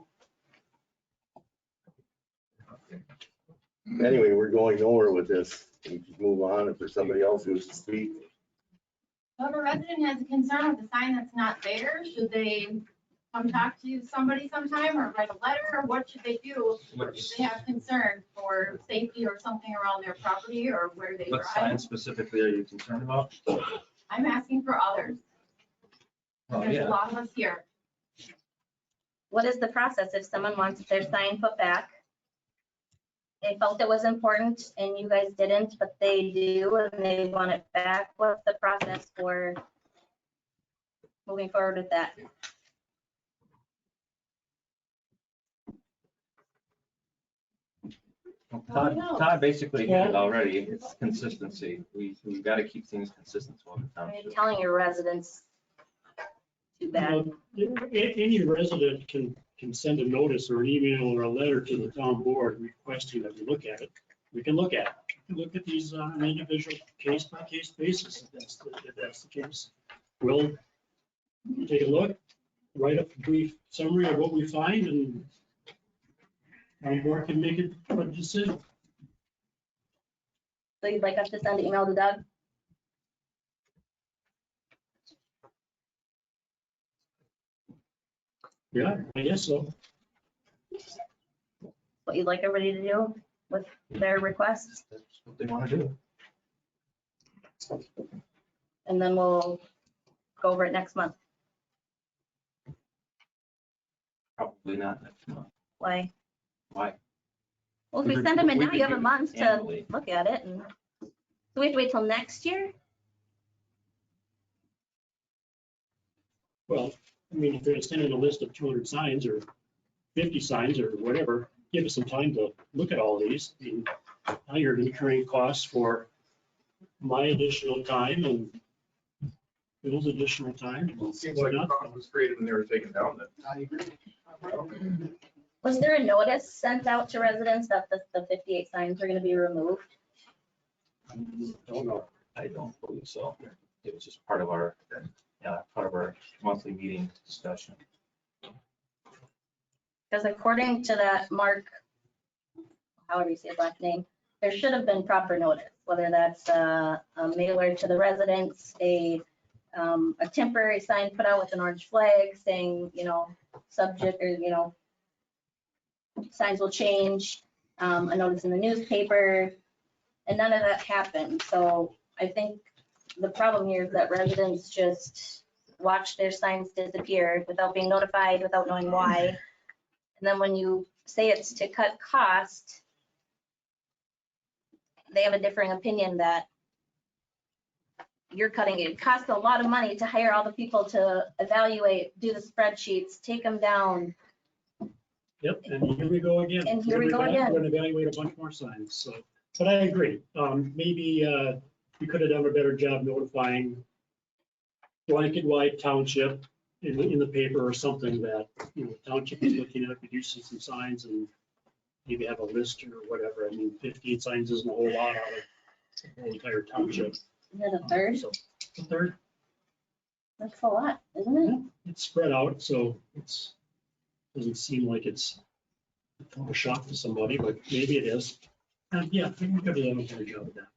Anyway, we're going nowhere with this. We can move on if there's somebody else who wants to speak. So if a resident has a concern with a sign that's not there, should they come talk to somebody sometime or write a letter, or what should they do if they have concern for safety or something around their property or where they What drive? sign specifically are you concerned about? I'm asking for others. Oh, There's a yeah. lot of us here. What is the process if someone wants their sign put back? They felt it was important and you guys didn't, but they do and they want it back. What's the process for moving forward with that. Todd basically hit it already. It's consistency. We've got to keep things consistent throughout the I mean, township. telling your residents, too bad. Any resident can send a notice or an email or a letter to the town board requesting that we look at it. We can look at it. We can look at these on an individual case by case basis if that's the case. We'll take a look, write up a brief summary of what we find, and our board can make a decision. So you'd like us to send an email to Doug? Yeah, I guess so. What you'd like everybody to do with their requests? That's what they want to do. And then we'll go over it next month. Probably not next month. Why? Why? Well, if we send them in We now, could you have a do month to annually. look at it, and so we have to wait till next year? Well, I mean, if they're sending a list of 200 signs or 50 signs or whatever, give us some time to look at all these. I mean, now you're incurring costs for my additional time and Bill's additional time. It seems like the problem was created when they were taken down then. I agree. Was there a notice sent out to residents that the 58 signs are gonna be removed? Don't know. I don't believe so. It was just part of our monthly meeting discussion. Because according to that Mark, however you say his last name, there should have been proper notice, whether that's a mailer to the residents, a temporary sign put out with an orange flag saying, subject or, signs will change, a notice in the newspaper, and none of that happened. So I think the problem here is that residents just watch their signs disappear without being notified, without knowing why. And then when you say it's to cut cost, they have a differing opinion that you're cutting it. It costs a lot of money to hire all the people to evaluate, do the spreadsheets, take them down. Yep, and here we go again. And here we go again. We're gonna evaluate a bunch more signs, so, but I agree. Maybe we could have done a better job notifying blanket-wide township in the paper or something that, township is looking at reducing some signs and maybe have a list or whatever. I mean, 15 signs isn't a whole lot out of the whole entire township. Is it a third? So, a third, That's a lot, isn't it? it's spread out, so doesn't seem like it's a shock to somebody, but maybe it is. And yeah, we could have done a better job of that.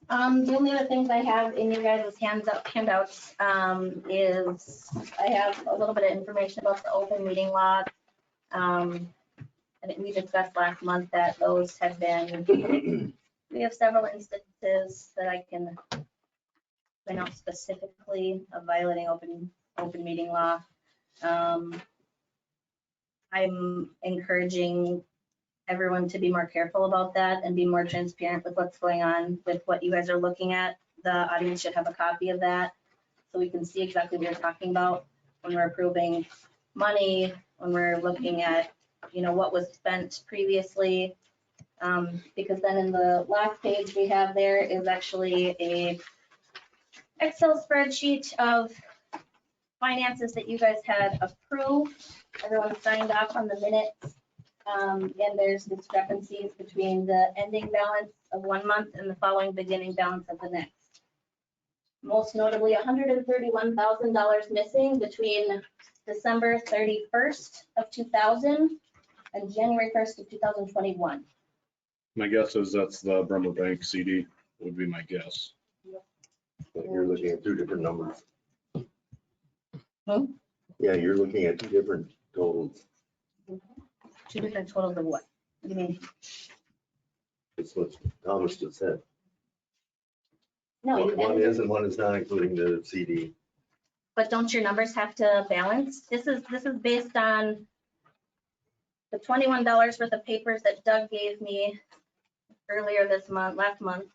The only other things I have in your guys' handouts is I have a little bit of information about the open meeting law. I think we discussed last month that those have been, we have several instances that I can point out specifically of violating open meeting law. I'm encouraging everyone to be more careful about that and be more transparent with what's going on with what you guys are looking at. The audience should have a copy of that so we can see exactly what you're talking about when we're approving money, when we're looking at, what was spent previously. Because then in the last page we have there is actually a Excel spreadsheet of finances that you guys had approved. Everyone signed off on the minutes. And there's discrepancies between the ending balance of 1 month and the following beginning balance of the next. Most notably, $131,000 missing between December 31st of 2000 and January 1st of 2021. My guess is that's the Bremer Bank CD would be my guess. But you're looking at two different numbers. Hmm? Yeah, you're looking at two different totals. Two different totals of what? What do you mean? It's what Thomas just said. No, you One ended- is and one is not including the CD. But don't your numbers have to balance? This is based on the $21 worth of papers that Doug gave me earlier this month, last month.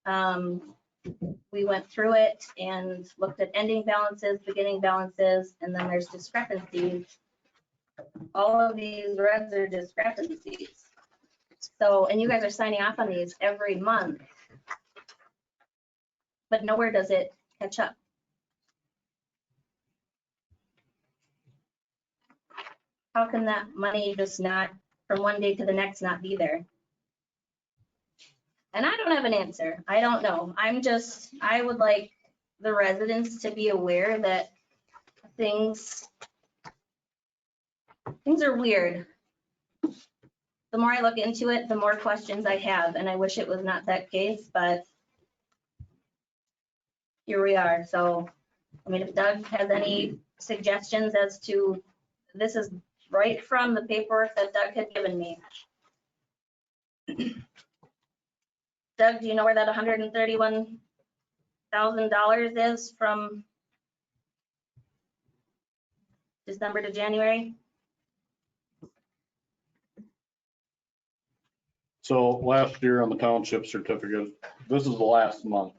We went through it and looked at ending balances, beginning balances, and then there's discrepancies. All of these reds are discrepancies. So, and you guys are signing off on these every month. But nowhere does it catch up. How can that money just not, from one day to the next, not be there? And I don't have an answer. I don't know. I would like the residents to be aware that things are weird. The more I look into it, the more questions I have, and I wish it was not that case, but here we are. So, I mean, if Doug has any suggestions as to, this is right from the paperwork that Doug had given me. Doug, do you know where that $131,000 is from December to January? So last year on the township certificate, this is the last month.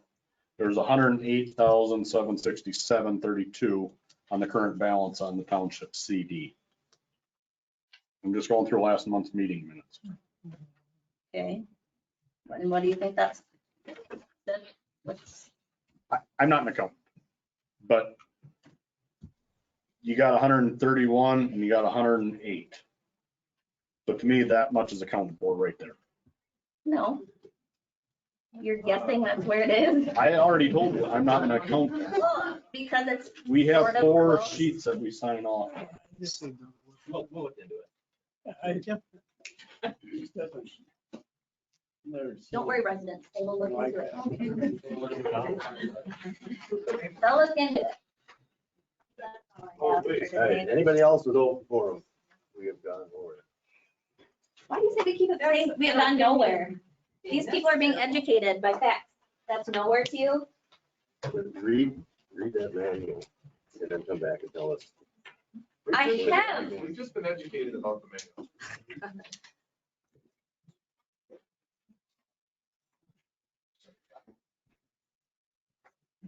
There's 108,767.32 on the current balance on the township CD. I'm just going through last month's meeting minutes. Okay. And what do you think that's? I'm not an accountant, but you got 131 and you got 108. So to me, that much is accounted for right there. No. You're guessing that's where it is? I already told you, I'm not an accountant. Because it's. We have sort of 4 close. sheets that we sign off. We'll look into it. Don't worry, residents. They will look into it. They'll look into it. That's all I have for today. Anybody else with open forum? We have gone over it. Why do you say we keep it vague? We have gone nowhere. These people are being educated by facts. That's nowhere to you. Read that manual and then come back and tell us. I have. We've just been educated about the manual.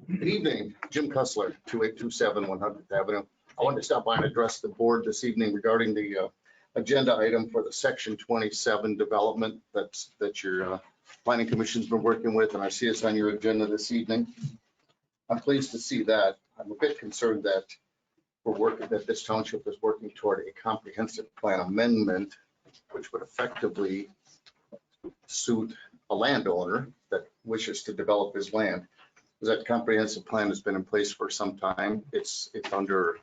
Good evening, Jim Cussler, 2827 100th Avenue. I wanted to stop by and address the board this evening regarding the agenda item for the Section 27 development that your planning commission's been working with, and I see it's on your agenda this evening. I'm pleased to see that. I'm a bit concerned that that this township is working toward a comprehensive plan amendment, which would effectively suit a landowner that wishes to develop his land. That comprehensive plan has been in place for some time. It's under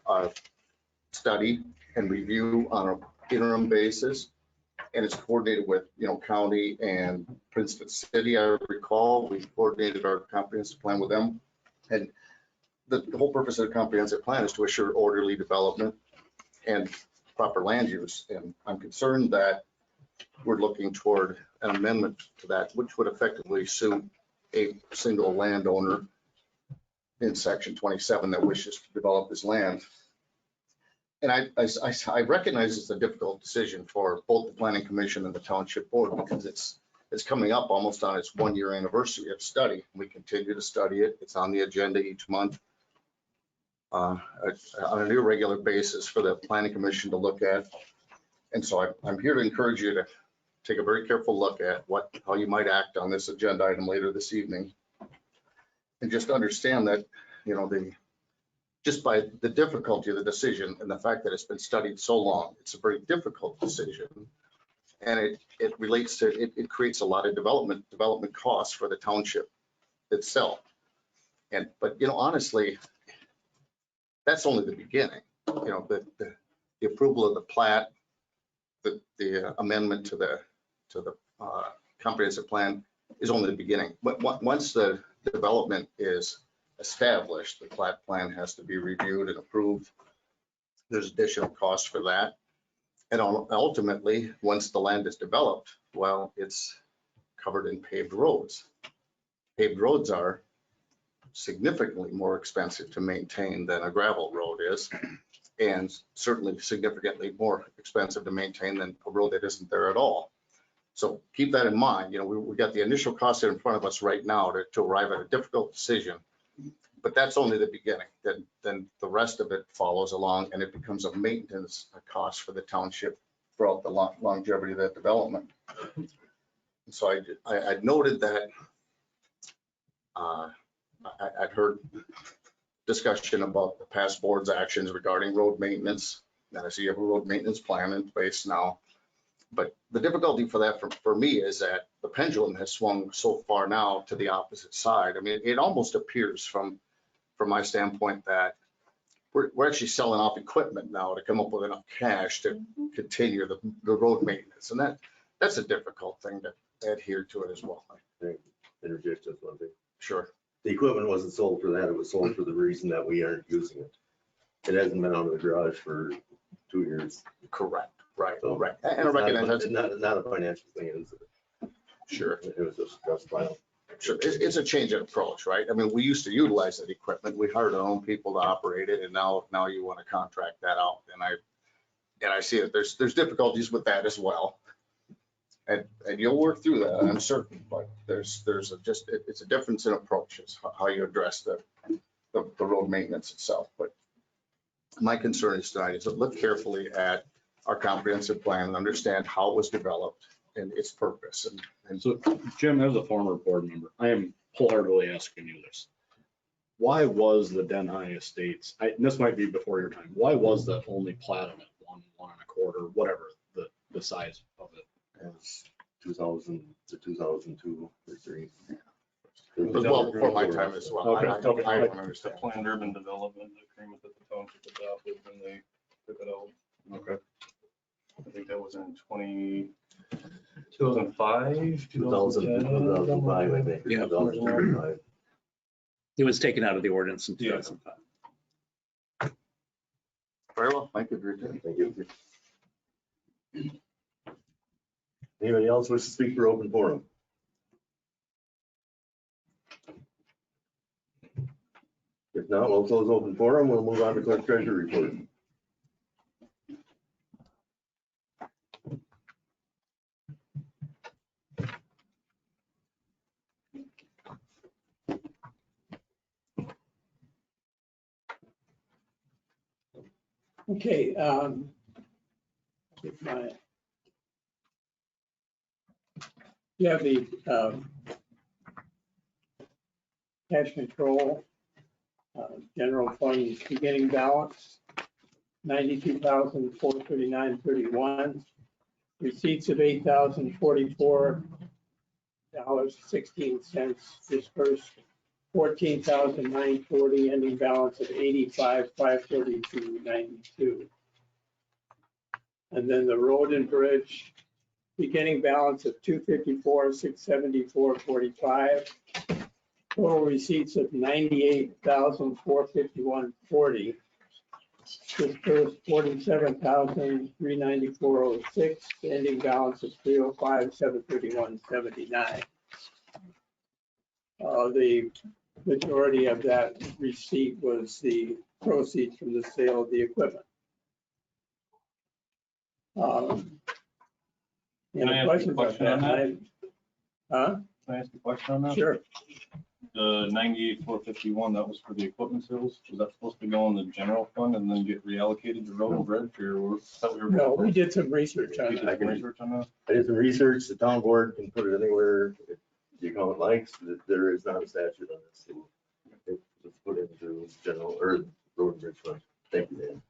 study and review on an interim basis, and it's coordinated with, county and Princeton City. I recall we coordinated our comprehensive plan with them, and the whole purpose of the comprehensive plan is to assure orderly development and proper land use. And I'm concerned that we're looking toward an amendment to that, which would effectively suit a single landowner in Section 27 that wishes to develop his land. And I recognize it's a difficult decision for both the Planning Commission and the Township Board, because it's coming up almost on its 1-year anniversary of study. We continue to study it. It's on the agenda each month on an irregular basis for the Planning Commission to look at. And so I'm here to encourage you to take a very careful look at how you might act on this agenda item later this evening. And just understand that, just by the difficulty of the decision and the fact that it's been studied so long, it's a very difficult decision. And it relates to, it creates a lot of development costs for the township itself. But honestly, that's only the beginning. The approval of the plat, the amendment to the comprehensive plan is only the beginning. But once the development is established, the plat plan has to be reviewed and approved. There's additional costs for that. And ultimately, once the land is developed, well, it's covered in paved roads. Paved roads are significantly more expensive to maintain than a gravel road is, and certainly significantly more expensive to maintain than a road that isn't there at all. So keep that in mind. We got the initial cost in front of us right now to arrive at a difficult decision. But that's only the beginning. Then the rest of it follows along and it becomes a maintenance cost for the township throughout the longevity of that development. So I noted that I'd heard discussion about the past board's actions regarding road maintenance. And I see you have a road maintenance plan in place now. But the difficulty for that for me is that the pendulum has swung so far now to the opposite side. I mean, it almost appears from my standpoint that we're actually selling off equipment now to come up with enough cash to continue the road maintenance. And that's a difficult thing to adhere to it as well. Interject just one thing. Sure. The equipment wasn't sold for that. It was sold for the reason that we aren't using it. It hasn't been out of the garage for 2 years. Correct. Right. So Right. And I recognize that's not a financial thing, is it? Sure. It was just final. Sure. It's a change in approach, right? I mean, we used to utilize that equipment. We hired our own people to operate it, and now you want to contract that out. And I see that there's difficulties with that as well. And you'll work through that, I'm certain, but there's it's a difference in approaches, how you address the road maintenance itself. But my concern is tonight is to look carefully at our comprehensive plan and understand how it was developed and its purpose. And So Jim, as a former board member, I am wholeheartedly asking you this. Why was the Denhigh Estates, and this might be before your time, why was that only platted at 1.25, whatever the size of it? As 2000 to 2002 or 3. it was well before my time as well. Okay. I don't The understand. planned urban development agreement that the township adopted when they took it out. Okay. I think that was in 2005, 2005, I think. Yeah. 2005. It was taken out of the ordinance in Yeah. 2005. Very well. Thank you for your time. Thank you. Anybody else wish to speak for open forum? If not, we'll close open forum. We'll move on to Clerk-Treasurer Report. Okay, you have the cash control, general fund beginning balance, $92,439.31. Receipts of $8,044.16. Dispersed $14,940, ending balance of $85,542.92. And then the road and bridge, beginning balance of $254,674.45. Total receipts of $98,451.40. Dispersed $47,394.06, ending balance of $305,731.79. The majority of that receipt was the proceeds from the sale of the equipment. Can I ask a question on that? Huh? Can I ask a question on that? Sure. The 98,451, that was for the equipment sales. Was that supposed to go in the general fund and then get reallocated to road and bridge, or thought we were? No, we did some research on We did that. some research on that? I did some research. The town board can put it anywhere the account likes. There is not a statute on this. So it's put into general or road and bridge fund. Thank you, Dan.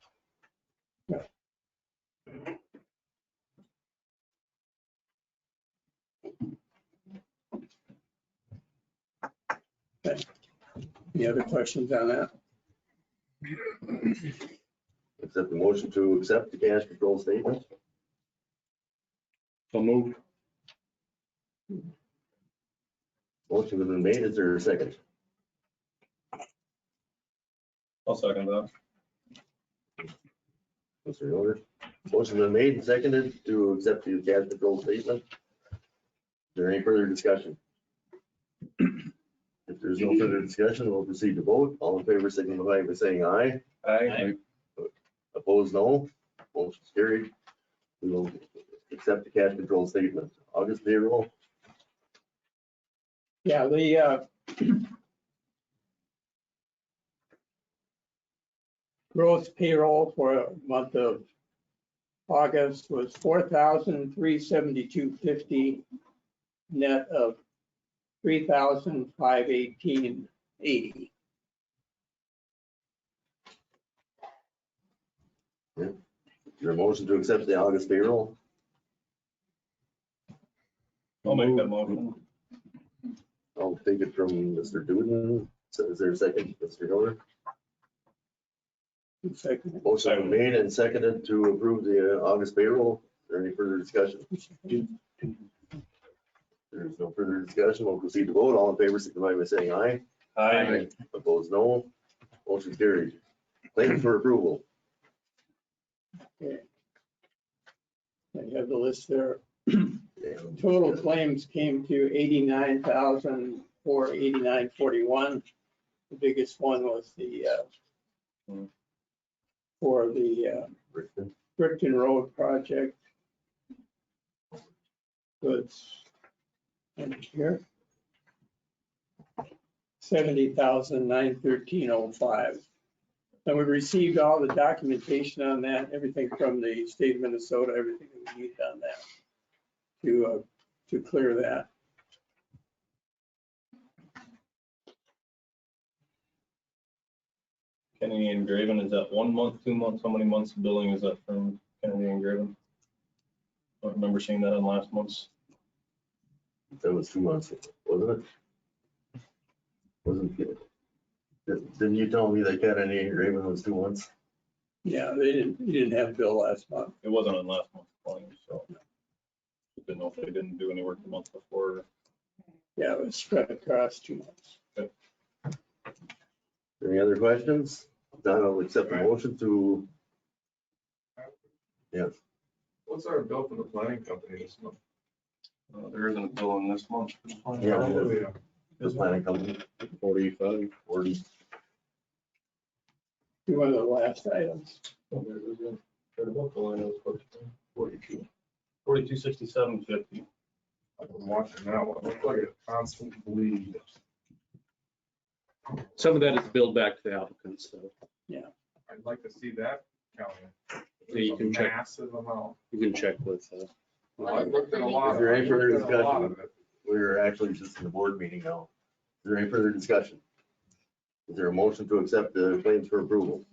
Any other questions on that? Accept the motion to accept the cash control statement. So moved. Motion has been made. Is there a second? I'll second that. Mr. Yoder. Motion been made and seconded to accept the cash control statement. Is there any further discussion? If there's no further discussion, we'll proceed to vote. All in favor, signify by saying aye. Aye. Opposed, no. Motion's carried. We will accept the cash control statement. August payroll, Yeah, the gross payroll for month of August was 4,372.50, net of 3,518.80. is there a motion to accept the August payroll? I'll make that motion. I'll take it from Mr. Duden. So is there a second, Mr. Hiller? Second. Motion made and seconded to approve the August payroll. Is there any further discussion? There's no further discussion. We'll proceed to vote. All in favor, signify by saying aye. Aye. Opposed, no. Motion carried. Claims for approval. Okay. I have the list there. Total claims came to 89,489.41. The biggest one was the for the Princeton Road project. Goods in here. 70,913.05. And we received all the documentation on that, everything from the state of Minnesota, everything that we need on that to clear that. Kennedy and Graven, is that 1 month, 2 months? How many months of billing is that from Kennedy and Graven? I don't remember seeing that on last month's. That was 2 months, wasn't it? Wasn't it? Didn't you tell me that Kennedy and Graven was 2 months? Yeah, you didn't have a bill last month. It wasn't on last month's claim, so. Didn't know if they didn't do any work the month before. Yeah, it was spread across 2 months. Any other questions? Then I'll accept the motion to. Yes. What's our bill for the planning company this month? There isn't a bill in this month. Yeah, the planning company. 45, 40. One of the last items. Oh, there it is, yeah. Right about the line, it was 4267.50. I've been watching that one. It looks like a constant bleed. Some of that is billed back to the applicants, so I'd like to see that counting. Yeah, you can check. Massive amount. you can check with. Well, I looked at a lot. Is there any further I looked at a lot discussion? of it. We're actually just in the board meeting now. Is there any further discussion? Is there a motion to accept the claims for approval?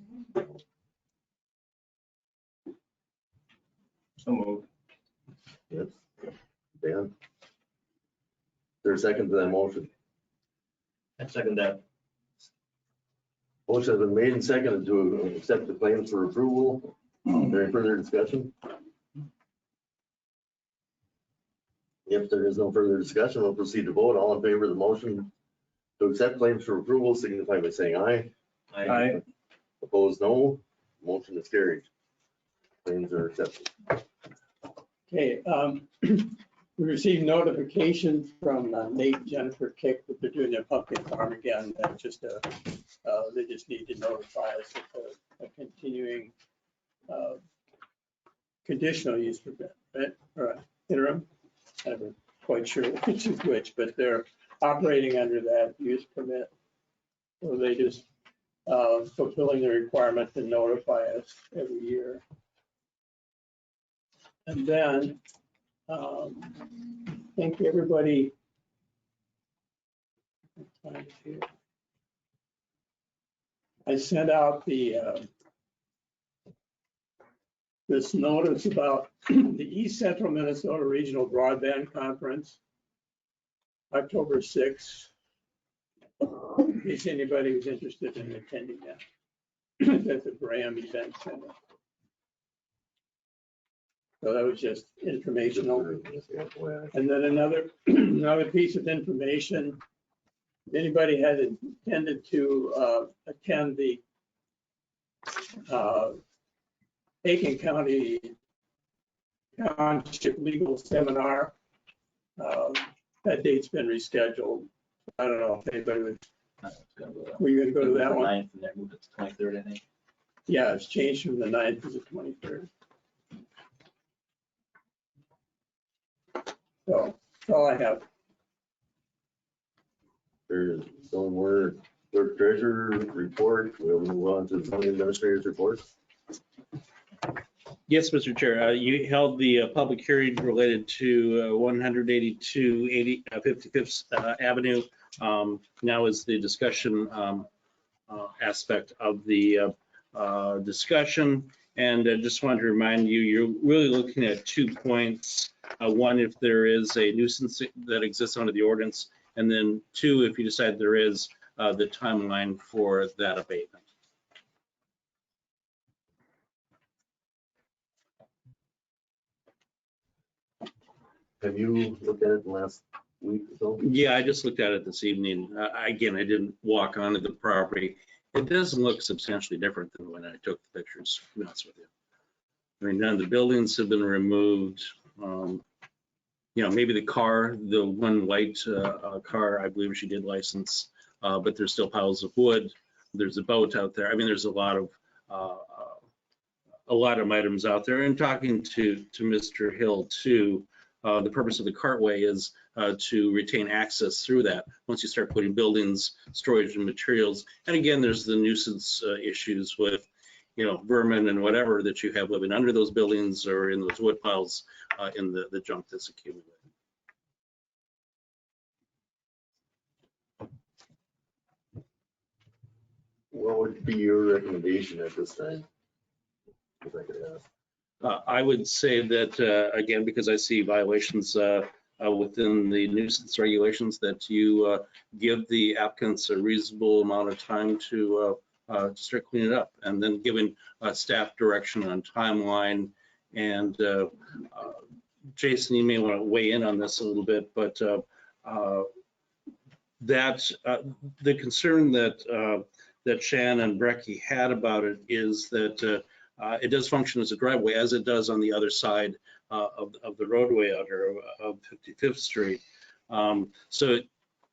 So moved. Yes. Dan? Is there a second to that motion? I second that. Motion has been made and seconded to accept the claims for approval. Is there any further discussion? If there is no further discussion, we'll proceed to vote. All in favor of the motion to accept claims for approval, signify by saying aye. Aye. Opposed, no. Motion is carried. Claims are accepted. Okay, we received notification from Nate and Jennifer Kick that they're doing their pumpkin farm again. That's just they just need to notify us of a continuing conditional use permit, right? Or interim. I'm never quite sure which is which, but they're operating under that use permit. So they just fulfilling the requirement to notify us every year. And then I think everybody. I sent out this notice about the East Central Minnesota Regional Broadband Conference, October 6th. In case anybody was interested in attending that. That's a Graham Event Center. So that was just informational. And then another piece of information. If anybody had intended to attend the Aiken County Township Legal Seminar, that date's been rescheduled. I don't know if anybody would. Were you gonna go to that one? 9th and then move it to 23rd, I think. Yeah, it's changed from the 9th to the 23rd. So that's all I have. There's no more Clerk-Treasurer Report. We'll move on to zoning administrator's report. Yes, Mr. Chair, you held the public hearing related to 182 55th Avenue. Now is the discussion aspect of the discussion. And I just wanted to remind you, you're really looking at 2 points. One, if there is a nuisance that exists under the ordinance, and then 2, if you decide there is, the timeline for that abatement. Have you looked at it the last week or so? Yeah, I just looked at it this evening. Again, I didn't walk onto the property. It doesn't look substantially different than when I took the pictures, to be honest with you. I mean, none of the buildings have been removed. You know, maybe the car, the one white car, I believe she did license, but there's still piles of wood. There's a boat out there. I mean, there's a lot of items out there. And talking to Mr. Hill too, the purpose of the cartway is to retain access through that. Once you start putting buildings, storage and materials, and again, there's the nuisance issues with, you know, vermin and whatever that you have living under those buildings or in those wood piles in the junk that's accumulated. What would be your recommendation at this time? If I could ask. I would say that, again, because I see violations within the nuisance regulations, that you give the applicants a reasonable amount of time to start cleaning it up, and then giving staff direction on timeline. And Jason, you may want to weigh in on this a little bit, but that the concern that Shannon Brekke had about it is that it does function as a driveway, as it does on the other side of the roadway out here of 55th Street. So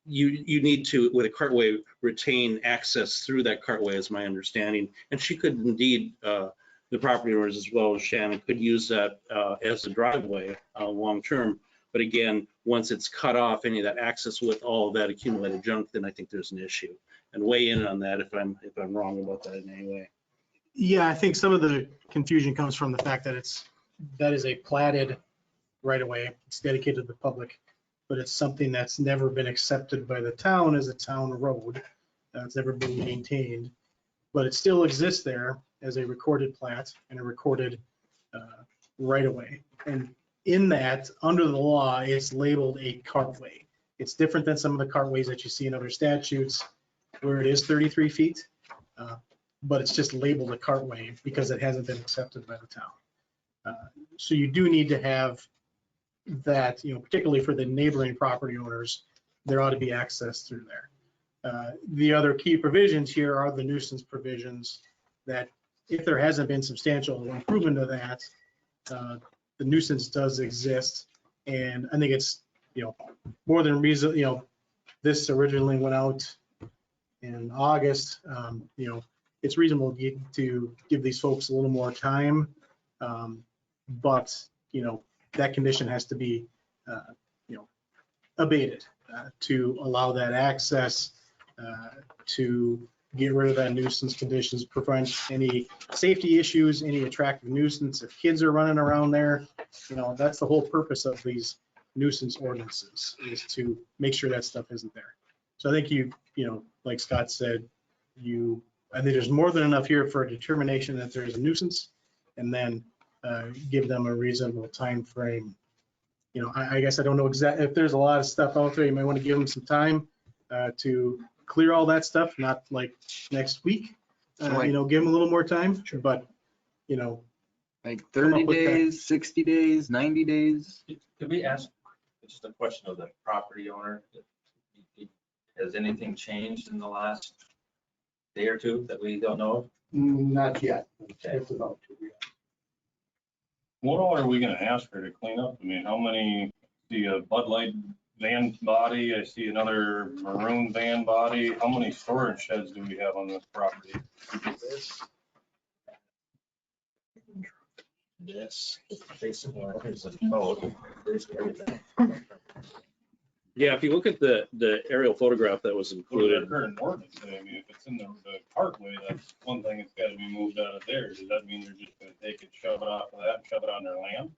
you need to, with a cartway, retain access through that cartway, is my understanding. And she could indeed, the property owners as well as Shannon could use that as a driveway long term. But again, once it's cut off any of that access with all of that accumulated junk, then I think there's an issue. And weigh in on that if I'm wrong about that in any way. Yeah, I think some of the confusion comes from the fact that that is a platted right of way. It's dedicated to the public, but it's something that's never been accepted by the town as a town road. It's never been maintained, but it still exists there as a recorded plat and a recorded right of way. And in that, under the law, it's labeled a cartway. It's different than some of the cartways that you see in other statutes where it is 33 feet. But it's just labeled a cartway because it hasn't been accepted by the town. So you do need to have that, you know, particularly for the neighboring property owners, there ought to be access through there. The other key provisions here are the nuisance provisions that if there hasn't been substantial improvement of that, the nuisance does exist. And I think it's, you know, more than reason, you know, this originally went out in August, you know, it's reasonable to give these folks a little more time, but you know that condition has to be, you know, abated to allow that access, to get rid of that nuisance conditions, prevent any safety issues, any attractive nuisance. If kids are running around there, you know, that's the whole purpose of these nuisance ordinances, is to make sure that stuff isn't there. So I think you know, like Scott said, I think there's more than enough here for a determination that there is a nuisance, and then give them a reasonable time frame. You know, I guess I don't know exactly if there's a lot of stuff out there. You might want to give them some time to clear all that stuff, not like next week. You know, give them a little more time. Sure. But you know, like 30 days, 60 days, 90 days. Could we ask just a question of the property owner? Has anything changed in the last day or two that we don't know of? Not yet. Okay. It's about to be. What all are we gonna ask her to clean up? I mean, how many, see a Bud Light van body, I see another maroon van body. How many storage sheds do we have on this property? this is basically, here's the code. There's everything. Yeah, if you look at the aerial photograph that was What included, does our current ordinance say? I mean, if it's in the parkway, that's one thing, it's gotta be moved out of there. Does that mean they're just gonna take it, shove it off of that, and shove it on their land?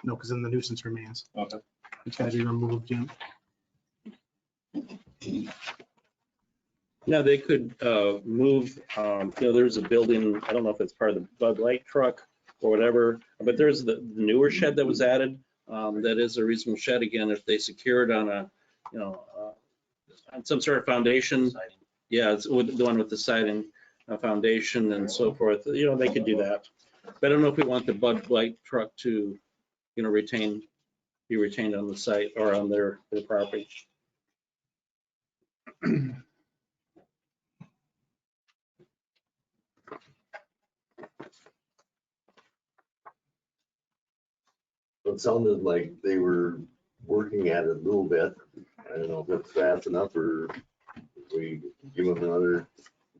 No, because then the nuisance remains. Okay. It's got to be removed, Jim. now they could move, there's a building, I don't know if it's part of the Bud Light truck or whatever, but there's the newer shed that was added. That is a reasonable shed, again, if they secure it on a, on some sort of foundation. Yeah, it's with the one with the siding, foundation and so forth, they could do that. But I don't know if we want the Bud Light truck to, be retained on the site or on their property. It sounded like they were working at it a little bit. I don't know if it's fast enough or if we give them another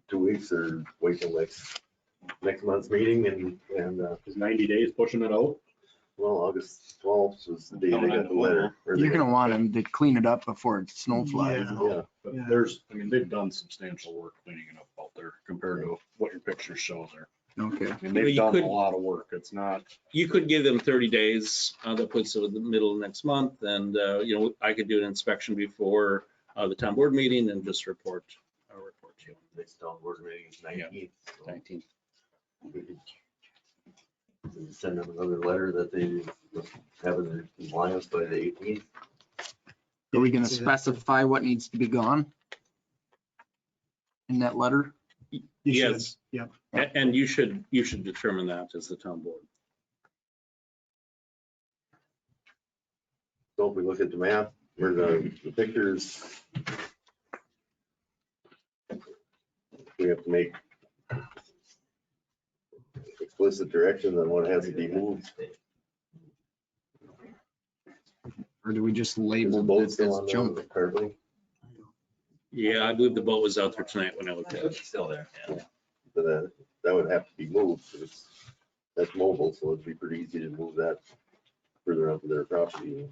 2 weeks or wait till next month's meeting and Is 90 days pushing it out? well, August 12th was the day they got the letter. You're gonna want them to clean it up before it snow flies. Yeah. But Yeah. they've done substantial work cleaning it up out there compared to what your picture shows there. Okay. I mean, Well, they've you done could- a lot of work. It's not, You could give them 30 days, that puts it in the middle of next month, and, I could do an inspection before the town board meeting and just report to you. Next town board meeting is 19th. so 19. we could send them another letter that they have in their compliance by the 18th. Are we gonna specify what needs to be gone in that letter? You Yes. should, yep. And you should determine that as the town board. So if we look at the map, where the pictures, we have to make explicit direction on what has to be moved. Or do we just Is the label boat this still as on junk? the currently? Yeah, I believe the boat was out there tonight when I looked at it. It's still there. Yeah. But that would have to be moved. So that's mobile, so it'd be pretty easy to move that further onto their property.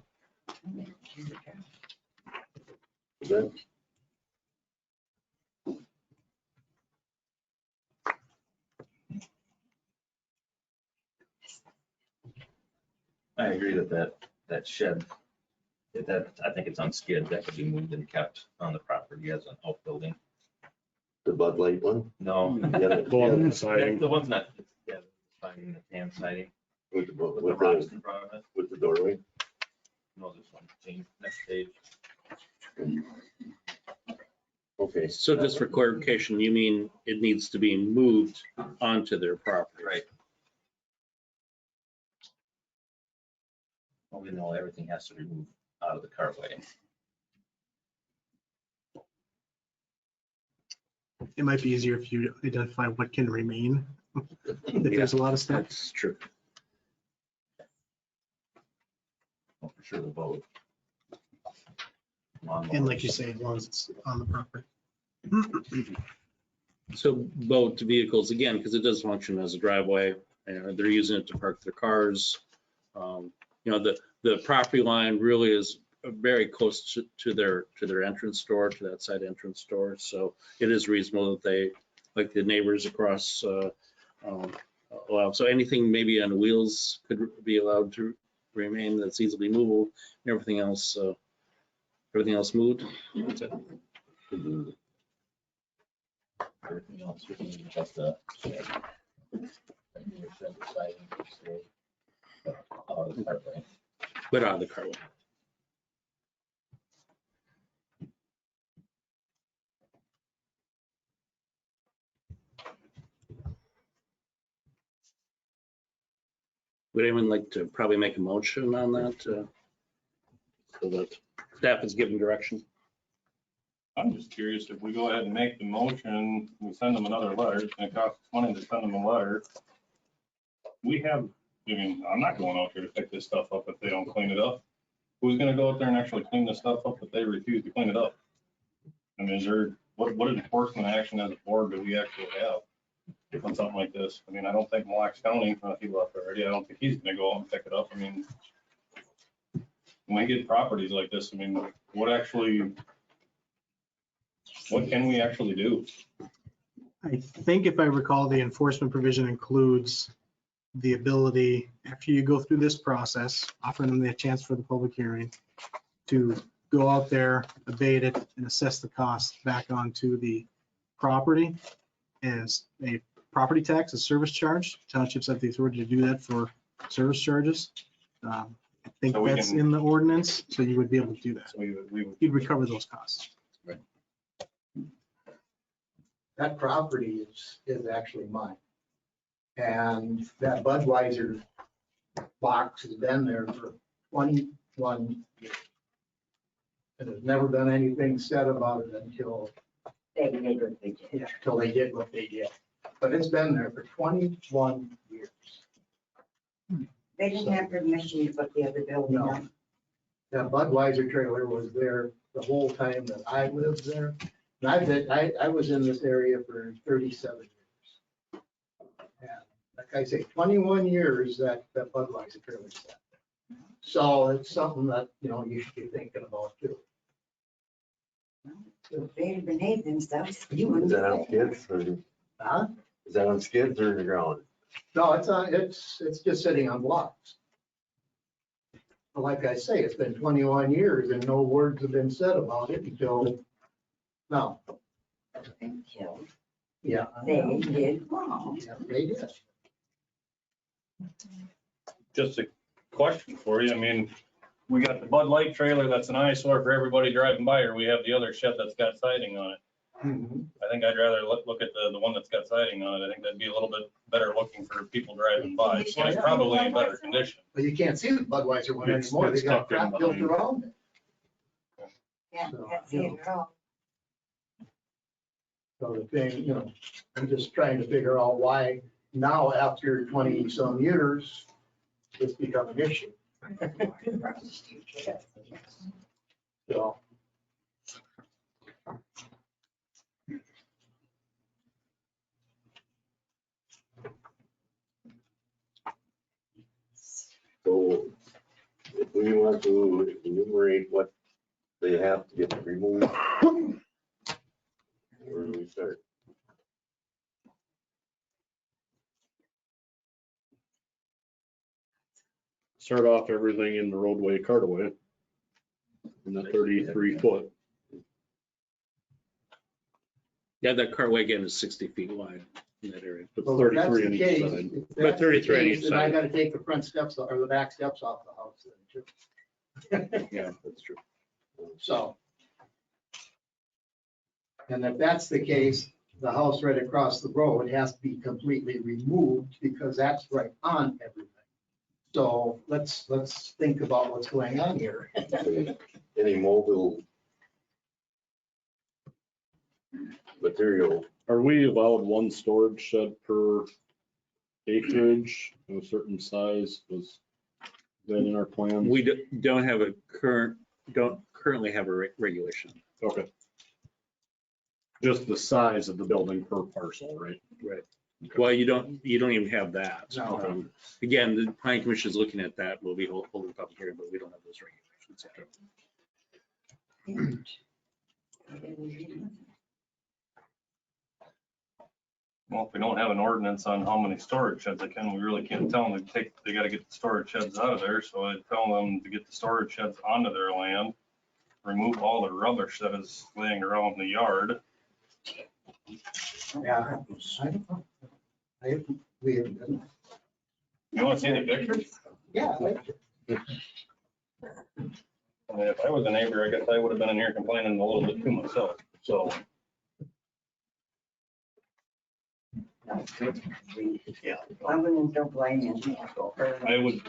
Then, I agree that shed, I think it's on skid, that could be moved and kept on the property as an outbuilding. the Bud Light one? No. the one on the siding. The one's not, yeah, siding, the tan siding, With the, with the rocks in front of it. with the doorway? No, this one, change, next page. Okay. So just for clarification, you mean it needs to be moved onto their property? Right. Well, we know everything has to be moved out of the carway. It might be easier if you identify what can remain. If there's a lot of stuff. That's true. Well, for sure the boat. And like you say, as long as it's on the property. So boat vehicles, again, because it does function as a driveway, and they're using it to park their cars. The property line really is very close to their entrance door, to that side entrance door. So it is reasonable that they, like the neighbors across, allow. So anything maybe on wheels could be allowed to remain that's easily movable, and everything else moved. That's it. Everything else, we can just, shed. Shed the siding, stay out of the carway. But out of the carway. Would anyone like to probably make a motion on that? So that staff is given direction. I'm just curious, if we go ahead and make the motion, we send them another letter, it's gonna cost us money to send them a letter. I'm not going out there to pick this stuff up if they don't clean it up. Who's gonna go out there and actually clean this stuff up if they refuse to clean it up? I mean, what enforcement action as a board do we actually have? on something like this. I mean, I don't think Mille Lacs County, he left already, I don't think he's gonna go out and pick it up. I mean, when we get properties like this, I mean, what can we actually do? I think if I recall, the enforcement provision includes the ability, after you go through this process, offering them the chance for the public hearing, to go out there, abate it, and assess the cost back onto the property as a property tax, a service charge. Townships have the authority to do that for service charges. I think So we that's can- in the ordinance, so you would be able to do that. So we would. You'd recover those costs. That property is actually mine. And that Budweiser box has been there for 21 years. And there's never been anything said about it until they did what they did. Until they did what they did. But it's been there for 21 years. They didn't have permission to put the other building No. on. That Budweiser trailer was there the whole time that I lived there. And I was in this area for 37 years. And like I say, 21 years that Budweiser trailer sat there. So it's something that, you should be thinking about too. If they had behaved themselves, you Is wouldn't. that on skids or, Huh? is that on skids or in the ground? No, it's just sitting on blocks. But like I say, it's been 21 years and no words have been said about it until now. Been killed. Yeah. They did wrong. Yeah, they did. Just a question for you. I mean, we got the Bud Light trailer that's an eyesore for everybody driving by, or we have the other shed that's got siding on it. Mhm. I think I'd rather look at the one that's got siding on it. I think that'd be a little bit better looking for people driving by. And it's probably in better condition. But you can't see the Budweiser one It's- anymore. They it's got tucked in crap built behind. around it. Yeah, So, that's it at all. So the thing, I'm just trying to figure out why now after 20 some years, it's become an issue. So. So if we want to enumerate what they have to get removed, where do we start? Start off everything in the roadway cartaway. In the 33 foot. Yeah, that cartway again is 60 feet wide in that area. But Well, if that's 33 the on each case, side. if But that's the 33 on case, each then I side. gotta take the front steps or the back steps off the house then too. Yeah, that's true. So. And if that's the case, the house right across the road has to be completely removed because that's right on everything. So let's think about what's going on here. Any mobile material? Are we allowed one storage shed per acreage of a certain size? Was that in our plans? We don't currently have a regulation. Okay. Just the size of the building per parcel, right? Right. Well, you don't even have that. No. Again, the planning commission is looking at that. We'll be holding a public hearing, but we don't have those regulations yet. Well, if we don't have an ordinance on how many storage sheds we really can't tell them they gotta get the storage sheds out of there. So I tell them to get the storage sheds onto their land, remove all the rubbish that is laying around the yard. Yeah, I don't know. We haven't done that. You wanna see the pictures? Yeah. I like it. I mean, if I was a neighbor, I guess I would have been in here complaining a little bit too myself, so. Yeah. I wouldn't don't blame you. I would.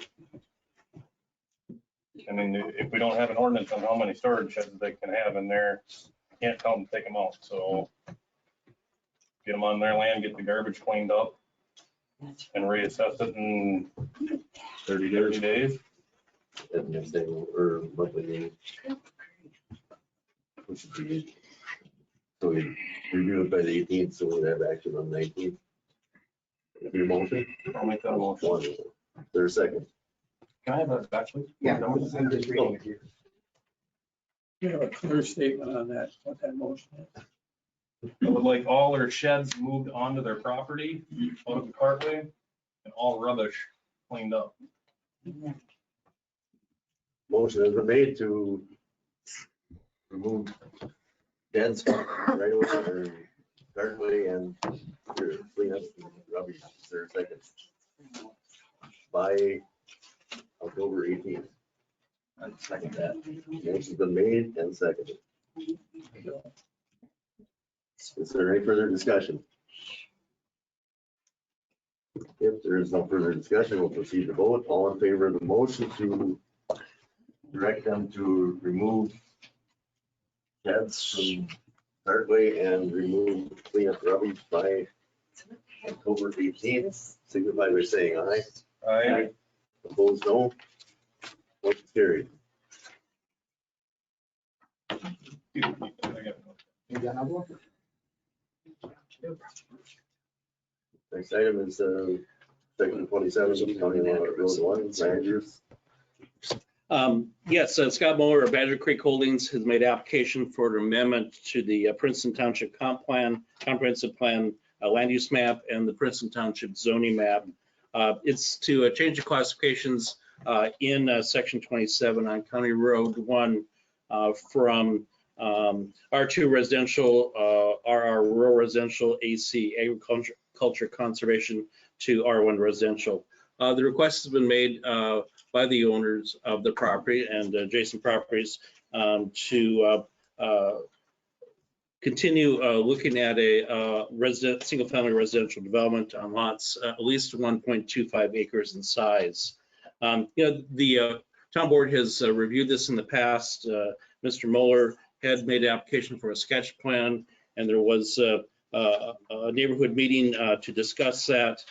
I mean, if we don't have an ordinance on how many storage sheds they can have in there, you can't tell them to take them out, so. Get them on their land, get the garbage cleaned up and reassess it in 30 days. And if they or monthly meeting. So we review it by the 18th, so we'll have action on the 19th. Your motion? I'll make that a motion. There's a second. Can I have that back, please? Yeah, I'm just reading it here. You have a clear statement on that, what that motion is. I would like all their sheds moved onto their property, out of the cartway, and all rubbish cleaned up. Motion has been made to remove Den's right away or Darkway and clean up rubbish. Is there a second? By October 18th. I'd second that. Motion's been made and seconded. Is there any further discussion? If there is no further discussion, we'll proceed to vote. All in favor of the motion to direct them to remove sheds from Darkway and remove clean up rubbish by October 18th, signify by saying aye. Aye. Opposed, no. Motion carried. You got another one? Next item is section 27, county road 1, land use. Yes, Scott Muller of Badger Creek Holdings has made application for an amendment to the Princeton Township comp plan, comprehensive plan, land use map, and the Princeton Township zoning map. It's to change the classifications in section 27 on County Road 1 from R2 residential, RR rural residential, AC agriculture conservation to R1 residential. The request has been made by the owners of the property and adjacent properties to continue looking at a single-family residential development on lots at least 1.25 acres in size. The town board has reviewed this in the past. Mr. Muller had made an application for a sketch plan, and there was a neighborhood meeting to discuss that.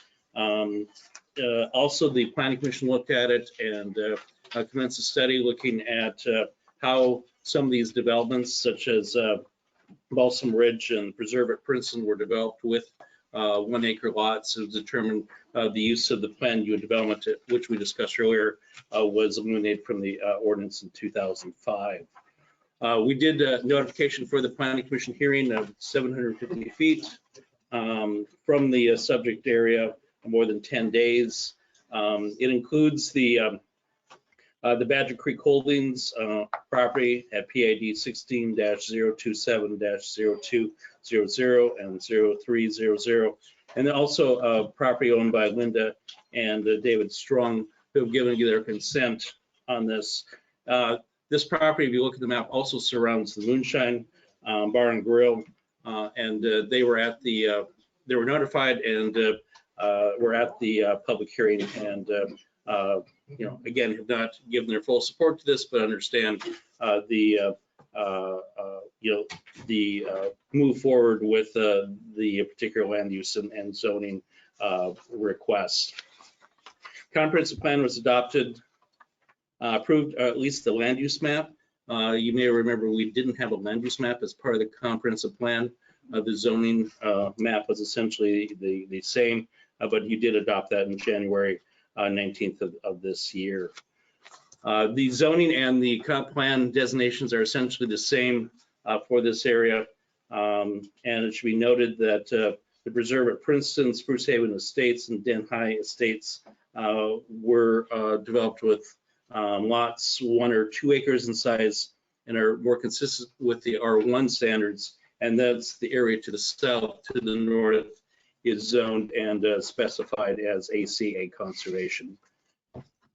Also, the planning commission looked at it and commenced a study looking at how some of these developments, such as Balsam Ridge and Preserve at Princeton, were developed with 1 acre lots to determine the use of the planned unit development, which we discussed earlier, was eliminated from the ordinance in 2005. We did a notification for the planning commission hearing of 750 feet from the subject area, more than 10 days. It includes the Badger Creek Holdings property at PID 16-027-0200 and 0300. And then also property owned by Linda and David Strong, who have given their consent on this. This property, if you look at the map, also surrounds the Moonshine Bar and Grill, and they were at the they were notified and were at the public hearing, and again, have not given their full support to this, but understand the move forward with the particular land use and zoning requests. Comprehensive plan was adopted, approved, at least the land use map. You may remember we didn't have a land use map as part of the comprehensive plan. The zoning map was essentially the same, but you did adopt that in January 19th of this year. The zoning and the comp plan designations are essentially the same for this area. And it should be noted that the Preserve at Princeton, Spruce Haven Estates, and Den High Estates were developed with lots 1 or 2 acres in size and are more consistent with the R1 standards. And that's the area to the south, to the north, is zoned and specified as ACA conservation.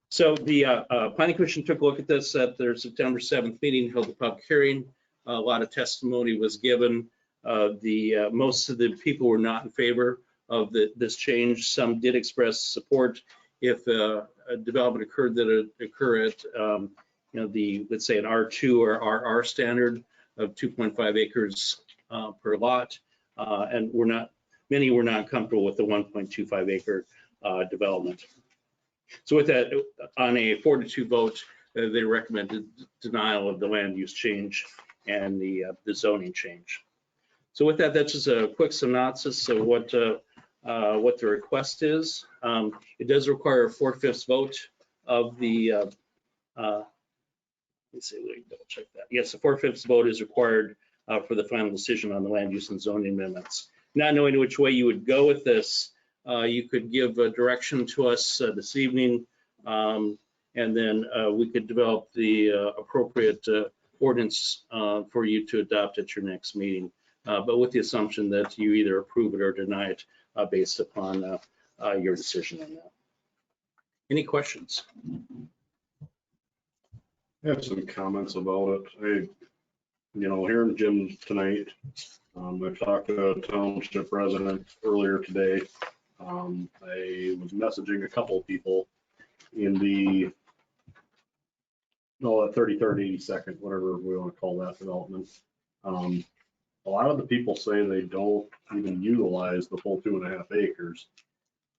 So the Planning Commission took a look at this at their September 7th meeting, held a public hearing. A lot of testimony was given. Most of the people were not in favor of this change. Some did express support if a development occurred that it occur at let's say an R2 or RR standard of 2.5 acres per lot, and many were not comfortable with the 1.25 acre development. So with that, on a 4-2 vote, they recommended denial of the land use change and the zoning change. So with that, that's just a quick synopsis of what what the request is. It does require a 4/5 vote of the, let's see, let me double check that. Yes, a 4/5 vote is required for the final decision on the land use and zoning amendments. Not knowing which way you would go with this, you could give a direction to us this evening, and then we could develop the appropriate ordinance for you to adopt at your next meeting, but with the assumption that you either approve it or deny it based upon your decision on that. Any questions? I have some comments about it. Hearing Jim tonight, I talked to a township resident earlier today. I was messaging a couple of people in the, that 33rd, 82nd, whatever we want to call that development. A lot of the people say they don't even utilize the full 2.5 acres,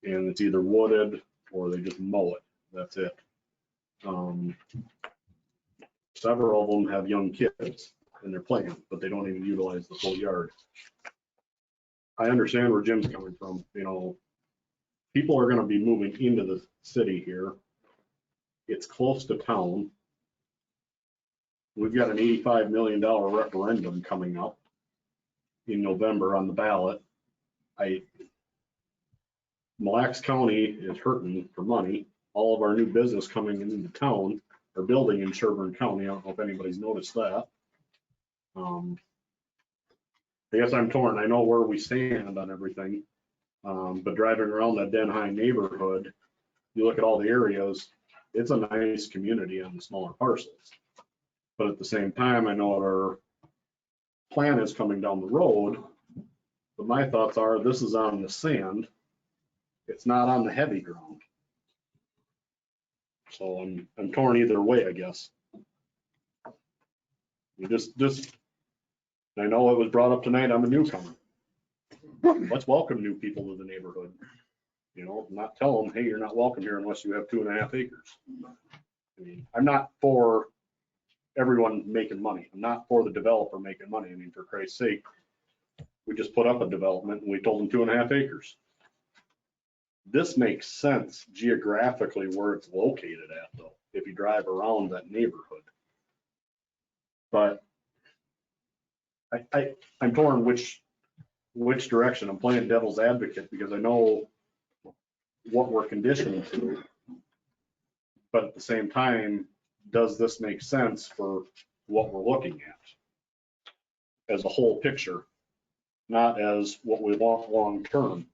and it's either wooded or they just mow it. That's it. Several of them have young kids and they're playing, but they don't even utilize the full yard. I understand where Jim's coming from. People are going to be moving into the city here. It's close to town. We've got an $85 million referendum coming up in November on the ballot. Mille Lacs County is hurting for money. All of our new business coming into town are building in Sherburne County. I don't know if anybody's noticed that. I guess I'm torn. I know where we stand on everything, but driving around that Denheim neighborhood, you look at all the areas, it's a nice community on the smaller parcels. But at the same time, I know our plan is coming down the road, but my thoughts are this is on the sand. It's not on the heavy ground. So I'm torn either way, I guess. You just, I know it was brought up tonight, I'm a newcomer. Let's welcome new people to the neighborhood. Not tell them, hey, you're not welcome here unless you have 2.5 acres. I mean, I'm not for everyone making money. I'm not for the developer making money. I mean, for Christ's sake, we just put up a development and we told them 2.5 acres. This makes sense geographically where it's located at, though, if you drive around that neighborhood. But I'm torn which direction. I'm playing devil's advocate because I know what we're conditioned to. But at the same time, does this make sense for what we're looking at as a whole picture, not as what we want long term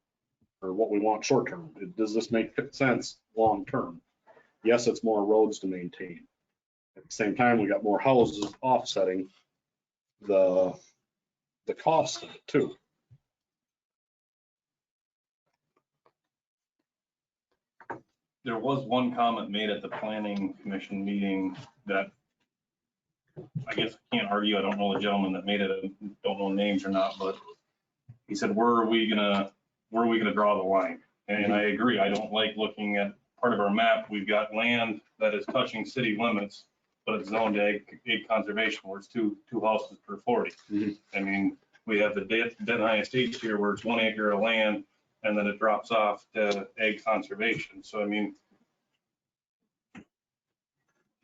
or what we want short term? Does this make sense long term? Yes, it's more roads to maintain. At the same time, we got more houses offsetting the cost of it too. There was one comment made at the planning commission meeting that I guess I can't argue. I don't know the gentleman that made it. I don't know names or not, but he said, where are we gonna draw the line? And I agree. I don't like looking at part of our map. We've got land that is touching city limits, but it's zoned ag conservation where it's two houses per 40. Mm-hmm. I mean, we have the Denheim Estates here where it's 1 acre of land and then it drops off to ag conservation. So, I mean,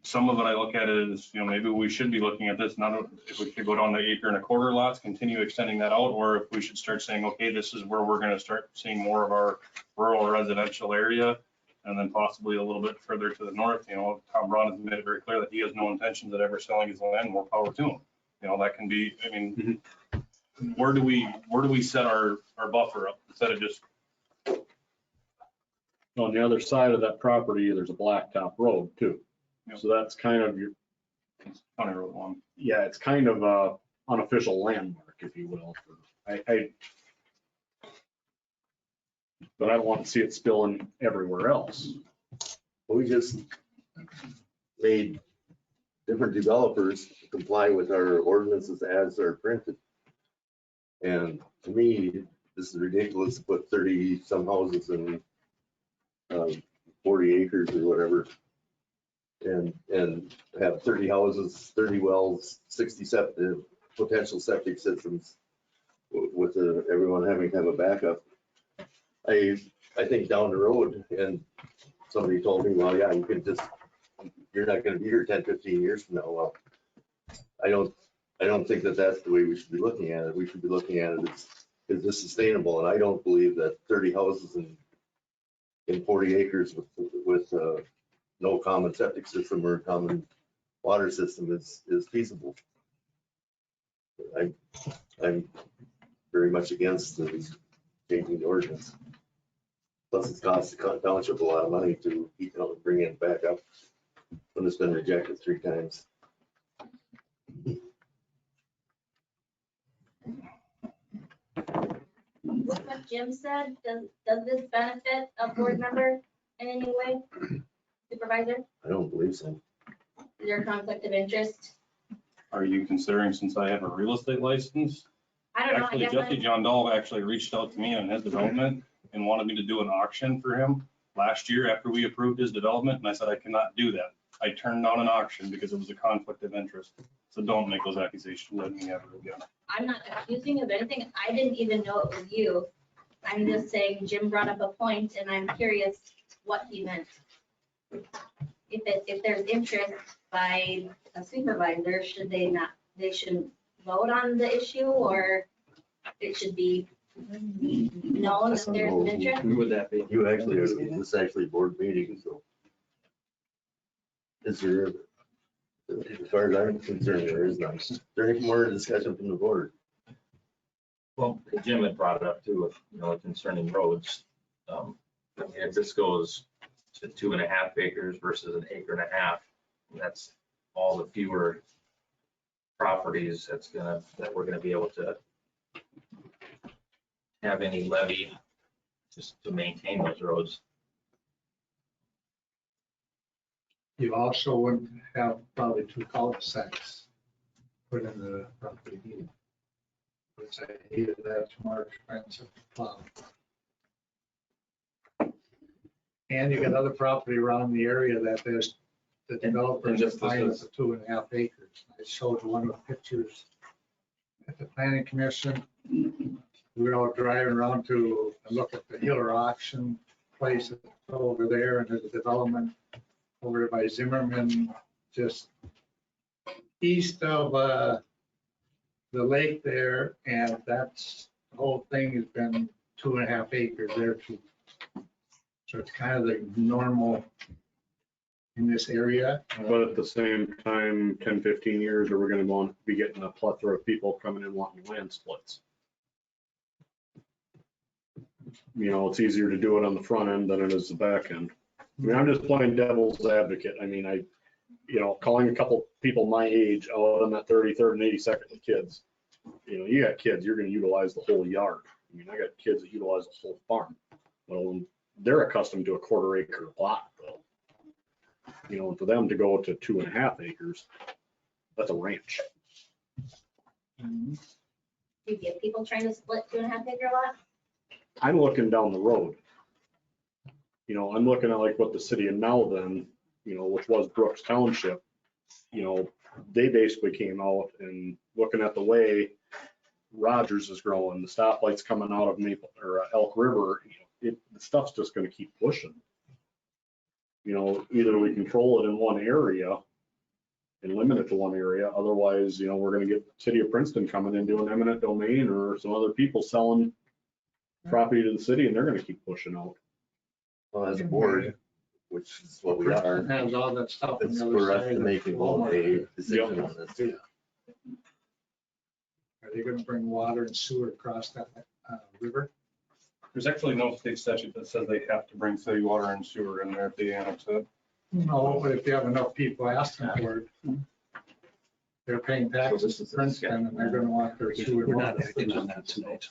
some of it I look at it as, maybe we should be looking at this, not if we should go down to 1.25 acre lots, continue extending that out, or if we should start saying, okay, this is where we're going to start seeing more of our rural residential area, and then possibly a little bit further to the north. Tom Braun has made it very clear that he has no intentions of ever selling his land. More power to him. That can be, I mean, where do we set our buffer up instead of just on the other side of that property? There's a blacktop road too. So that's kind of your County Road 1. Yeah, it's kind of a unofficial landmark, if you will. But I don't want to see it spilling everywhere else. We just made different developers comply with our ordinances as they're printed. And to me, this is ridiculous to put 30 some houses in 40 acres or whatever. And have 30 houses, 30 wells, 60 potential septic systems with everyone having to have a backup. I think down the road, and somebody told me, well, yeah, you could just, you're not gonna be here 10, 15 years from now. Well, I don't think that that's the way we should be looking at it. We should be looking at it as, is this sustainable? And I don't believe that 30 houses in 40 acres with no common septic system or common water system is feasible. I'm very much against the changing the ordinance. Plus it's cost the township a lot of money to bring it back up when it's been rejected 3 times. With what Jim said, does this benefit a board member in any way? Supervisor, I don't believe so. is there a conflict of interest? Are you considering, since I have a real estate license? I don't know, I Actually, guess Jesse John Dahl actually reached out to me on his development and wanted me to do an auction for him last year after we approved his development, and I said I cannot do that. I turned down an auction because it was a conflict of interest. So don't make those accusations at me ever again. I'm not accusing of anything. I didn't even know it was you. I'm just saying Jim brought up a point and I'm curious what he meant. If there's interest by a supervisor, should they shouldn't vote on the issue, or it should be known that there's an interest? Who would that be? This is actually a board meeting, so. Is there, as far as I'm concerned, there is none. Is there any more discussion from the board? Well, Jim had brought it up too, concerning roads. If this goes to 2.5 acres versus 1.5 acres, that's all the fewer properties that we're gonna be able to have any levy just to maintain those roads. You also wouldn't have probably 2 cul-de-sacs put in the property either. Which I hated, that's more expensive to plow. And you got other property around the area that there's, the developer just fined us 2.5 acres. I showed one of the pictures at the planning commission. We were all driving around to look at the Hiller auction place over there, and there's a development over by Zimmerman, just east of the lake there, and that's, the whole thing has been 2.5 acres there too. So it's kind of the normal in this area. But at the same time, 10, 15 years, are we gonna be getting a plethora of people coming in wanting land splits? It's easier to do it on the front end than it is the back end. I mean, I'm just playing devil's advocate. I mean, calling a couple people my age out on that 33rd and 82nd with kids. You got kids, you're gonna utilize the whole yard. I mean, I got kids that utilize the whole farm. Well, they're accustomed to a 1/4 acre lot though. For them to go to 2.5 acres, that's a ranch. Do you get people trying to split 2.5 acre lot? I'm looking down the road. I'm looking at like what the city of Malvern, which was Brooks Township, they basically came out and looking at the way Rogers is growing, the stoplights coming out of Maple or Elk River, the stuff's just gonna keep pushing. Either we control it in one area and limit it to one area, otherwise, we're gonna get city of Princeton coming in doing eminent domain or some other people selling property to the city, and they're gonna keep pushing out. Well, as a board, which is what we are, Has all that stuff. on it's the other for us side to of make a Walmart. decision on this. Are they gonna bring water and sewer across that river? There's actually no state statute that says they have to bring city water and sewer in there if they annex it. No, but if you have enough people asking for it, they're paying taxes to Princeton and they're gonna want their sewer. We're not acting on that tonight.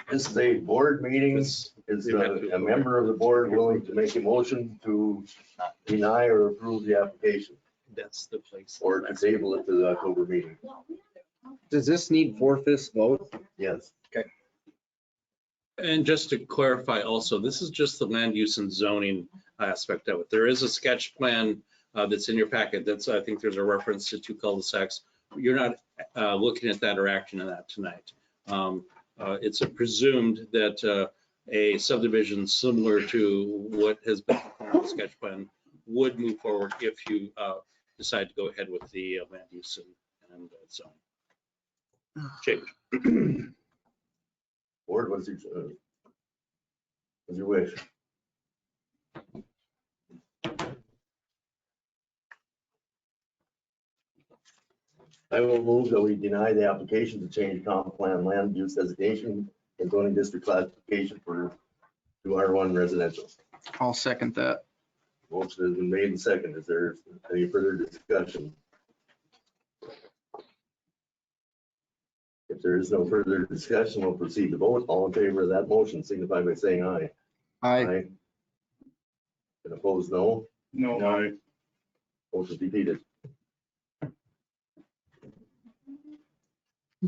This is a board meeting. Is a member of the board willing to make a motion to deny or approve the application? That's the place. Or to table it to the October meeting? Does this need 4/5 vote? Yes. And just to clarify also, this is just the land use and zoning aspect of it. There is a sketch plan that's in your packet. I think there's a reference to 2 cul-de-sacs. You're not looking at that or acting on that tonight. It's presumed that a subdivision similar to what has been on the sketch plan would move forward if you decide to go ahead with the land use and zone change. Board, what's your wish? I will move that we deny the application to change comp plan land use designation and zoning district classification to R1 residential. I'll second that. Motion has been made and second. Is there any further discussion? If there is no further discussion, we'll proceed to vote. All in favor of that motion signify by saying aye. Aye. And opposed, no. No. Motion defeated.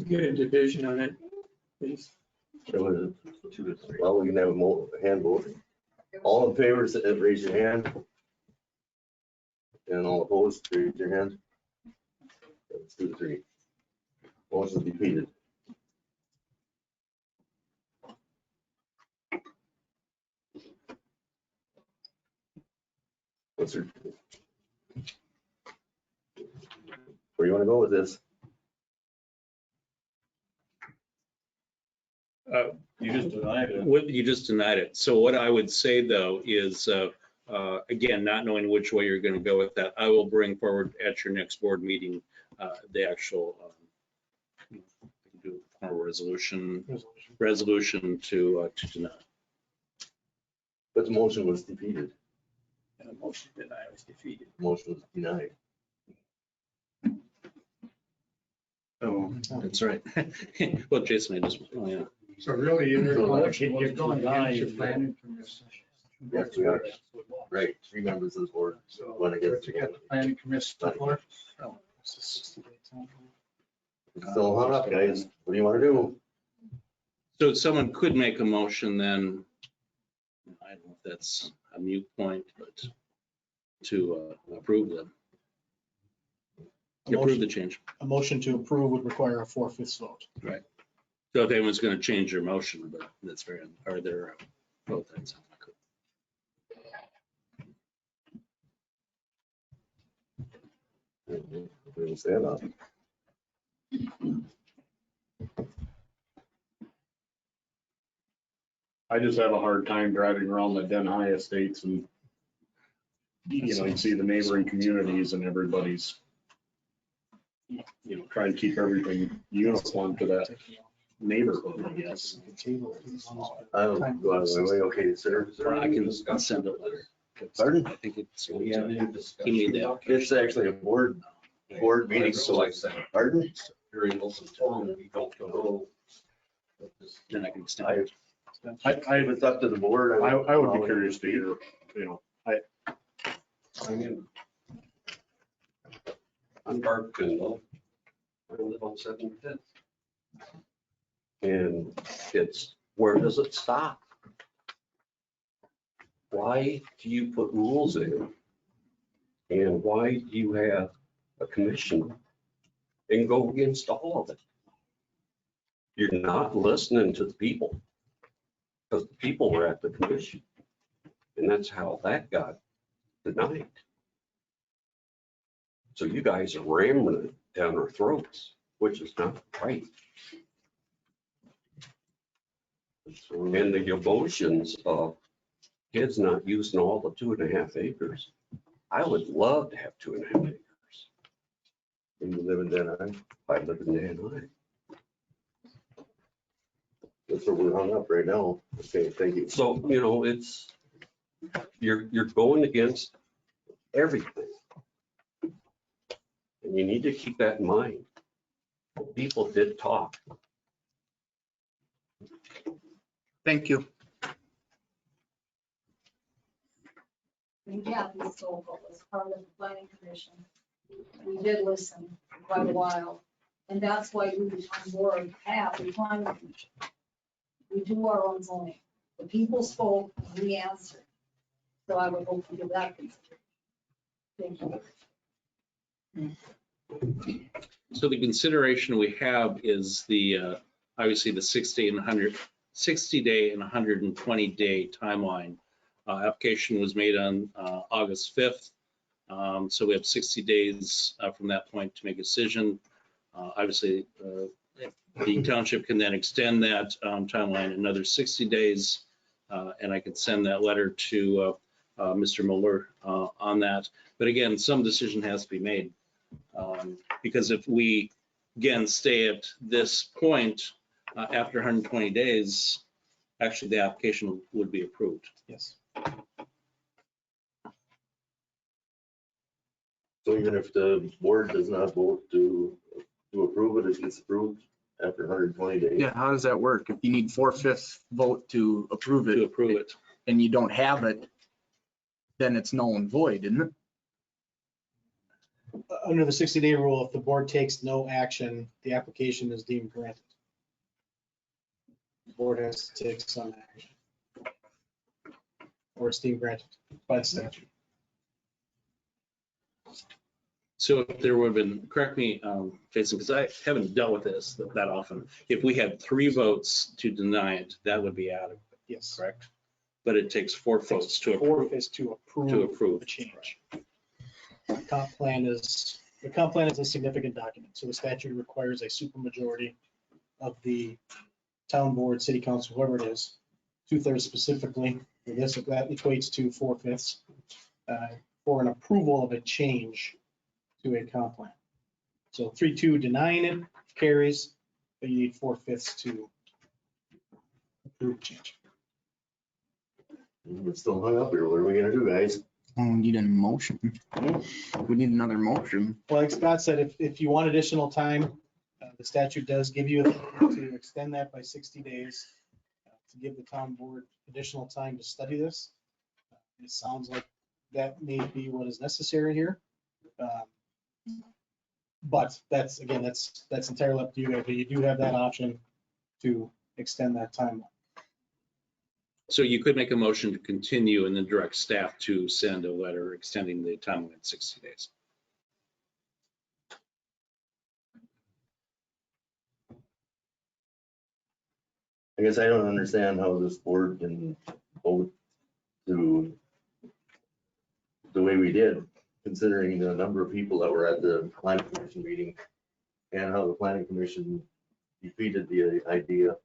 Get a division on it, please. Well, we can have a hand vote. All in favor, raise your hand. And all opposed, raise your hand. That's 2 to 3. Motion defeated. What's your? Where you want to go with this? You just denied it. You just denied it. So what I would say, though, is, again, not knowing which way you're going to go with that, I will bring forward at your next board meeting the actual do a resolution to deny. But the motion was defeated. And the motion to deny was defeated. Motion was denied. Oh, that's right. Well, Jason, I just, oh, yeah. So really, you're going against your planning commission. Yes, we are. Right, 3 members of the board. Went against To get the planning commission support. Still hung up, guys. What do you want to do? So someone could make a motion then, I don't know if that's a moot point, but to approve them. Approve the change. A motion to approve would require a 4/5 vote. Right. So if anyone's going to change their motion, but that's fair, or their vote, that's cool. Stand up. I just have a hard time driving around the Den High estates and, you know, you see the neighboring communities and everybody's, you know, trying to keep everything uniform to that neighborhood, I guess. I don't go out of my way, okay, sir. I can send a letter. Pardon? I think it's, he made that. It's actually a board meeting, so I said, pardon? During Wilson Town, we don't go. Then I can extend. If it's up to the board. I would be curious to hear, you know, I mean, I'm Barbican, I live on 75th. And it's, where does it stop? Why do you put rules in? And why do you have a commission and go against all of it? You're not listening to the people. Because the people were at the commission. And that's how that got denied. So you guys are ramming it down our throats, which is not right. And the emotions of kids not using all the 2.5 acres. I would love to have 2.5 acres. And you live in Den High? I live in Dan. That's where we're hung up right now. Okay, thank you. So, you know, it's, you're going against everything. And you need to keep that in mind. People did talk. Thank you. And Kathy Stokel was part of the planning commission. We did listen for quite a while, and that's why we on board have the planning commission. We do our own zoning. The people spoke, and we answered. So I would hope to give that consideration. Thank you. So the consideration we have is the, obviously the 1,600 60-day and 120-day timeline. Application was made on August 5th. So we have 60 days from that point to make a decision. Obviously, the township can then extend that timeline another 60 days. And I can send that letter to Mr. Mueller on that. But again, some decision has to be made. Because if we, again, stay at this point after 120 days, actually the application would be approved. Yes. So even if the board does not vote to approve it, it gets approved after 120 days? Yeah, how does that work? If you need 4/5 vote to approve it. To approve it. And you don't have it, then it's null and void, isn't it? Under the 60-day rule, if the board takes no action, the application is deemed granted. The board has to take some action. Or it's deemed granted by the statute. So if there would have been, correct me, Jason, because I haven't dealt with this that often. If we had 3 votes to deny it, that would be adequate. Yes. Correct? But it takes 4 votes to 4 approve. is to approve the change. The comp plan is a significant document, so the statute requires a supermajority of the town board, city council, whoever it is, 2/3 specifically. For this, that equates to 4/5 for an approval of a change to a comp plan. So 3-2 denying it carries, but you need 4/5 to approve the change. We're still hung up here. What are we gonna do, guys? We need a motion. We need another motion. Well, like Scott said, if you want additional time, the statute does give you to extend that by 60 days to give the town board additional time to study this. It sounds like that may be what is necessary here. But that's entirely up to you guys, but you do have that option to extend that timeline. So you could make a motion to continue and then direct staff to send a letter extending the timeline 60 days. I guess I don't understand how this board can vote to the way we did, considering the number of people that were at the planning commission meeting and how the planning commission defeated the idea.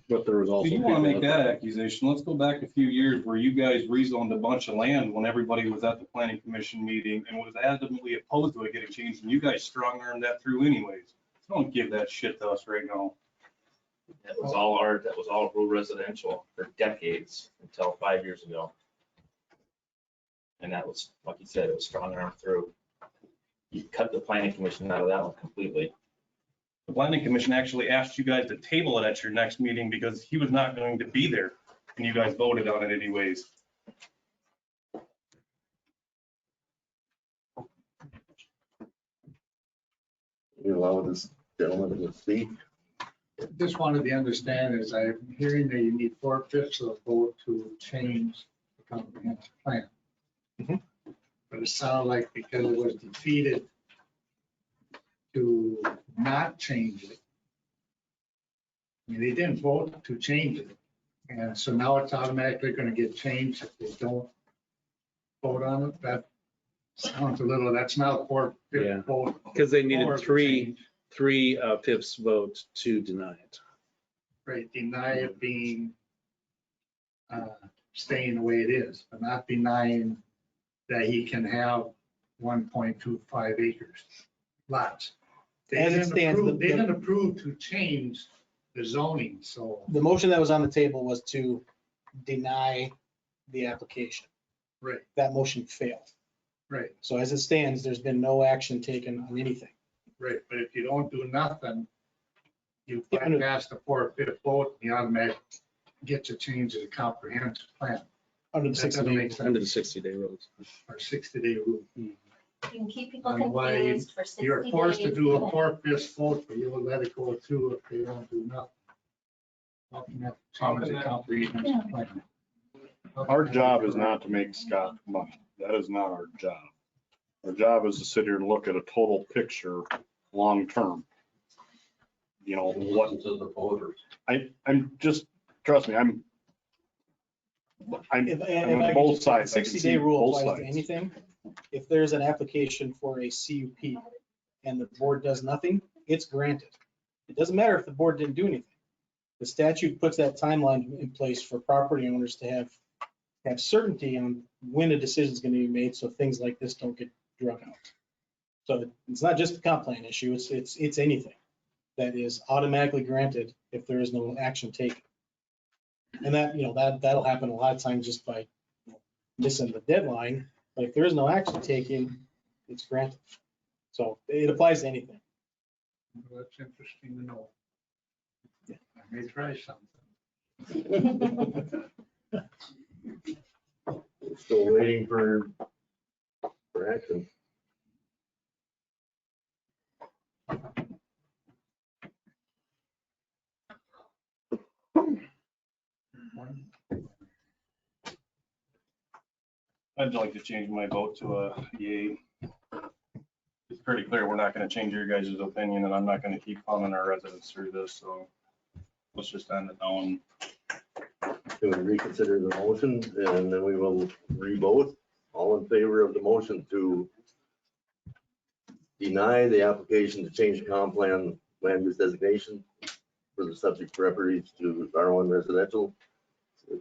But there was also. If you want to make that accusation, let's go back a few years where you guys rezoned a bunch of land when everybody was at the planning commission meeting and was adamantly opposed to it getting changed, and you guys strong armed that through anyways. Don't give that shit to us right now. That was all rural residential for decades until 5 years ago. And that was, like you said, it was strong arm through. You cut the planning commission out of that one completely. The planning commission actually asked you guys to table it at your next meeting because he was not going to be there, and you guys voted on it anyways. You allow this gentleman to speak. Just wanted to understand is I'm hearing that you need 4/5 of the vote to change the comprehensive plan. But it sounded like because it was defeated to not change it. I mean, they didn't vote to change it. And so now it's automatically going to get changed if they don't vote on it. That sounds a little, that's not a 4/5 vote. Because they needed for three change. 3/5 vote to deny it. Right, deny it being, staying the way it is, but not denying that he can have 1.25 acres lots. They As it didn't stands, approve- They didn't approve to change the zoning, so. The motion that was on the table was to deny the application. Right, That motion failed. right, So as it stands, there's been no action taken on anything. right, but if you don't do nothing, you Yeah, I know. bypass the 4/5 vote, you automatically get to change the comprehensive plan. Under the That 60 doesn't day. make sense. Under the 60-day rules. Or 60-day rule. You can keep people On why confused for 60 days. You're forced to do a 4/5 vote, but you'll let it go through if they don't do nothing. How can that change the comprehensive plan? Our job is not to make Scott money. That is not our job. Our job is to sit here and look at a total picture, long-term. you know, what, To the voters. I'm just, trust me, I'm on both sides. I can 60-day see rule both applies to sides. anything. If there's an application for a CUP and the board does nothing, it's granted. It doesn't matter if the board didn't do anything. The statute puts that timeline in place for property owners to have certainty on when a decision is going to be made, so things like this don't get drug out. So it's not just a comp plan issue, it's anything that is automatically granted if there is no action taken. And that, you know, that'll happen a lot of times just by missing the deadline, but if there is no action taken, it's granted. So it applies to anything. Well, that's interesting to know. I may try something. Still waiting for action. I'd like to change my vote to a yay. It's pretty clear we're not gonna change your guys' opinion, and I'm not gonna keep following our residents through this, so let's just end it now. And Can we reconsider the motion and then we will re-vote? All in favor of the motion to deny the application to change the comp plan land use designation for the subject properties to R1 residential,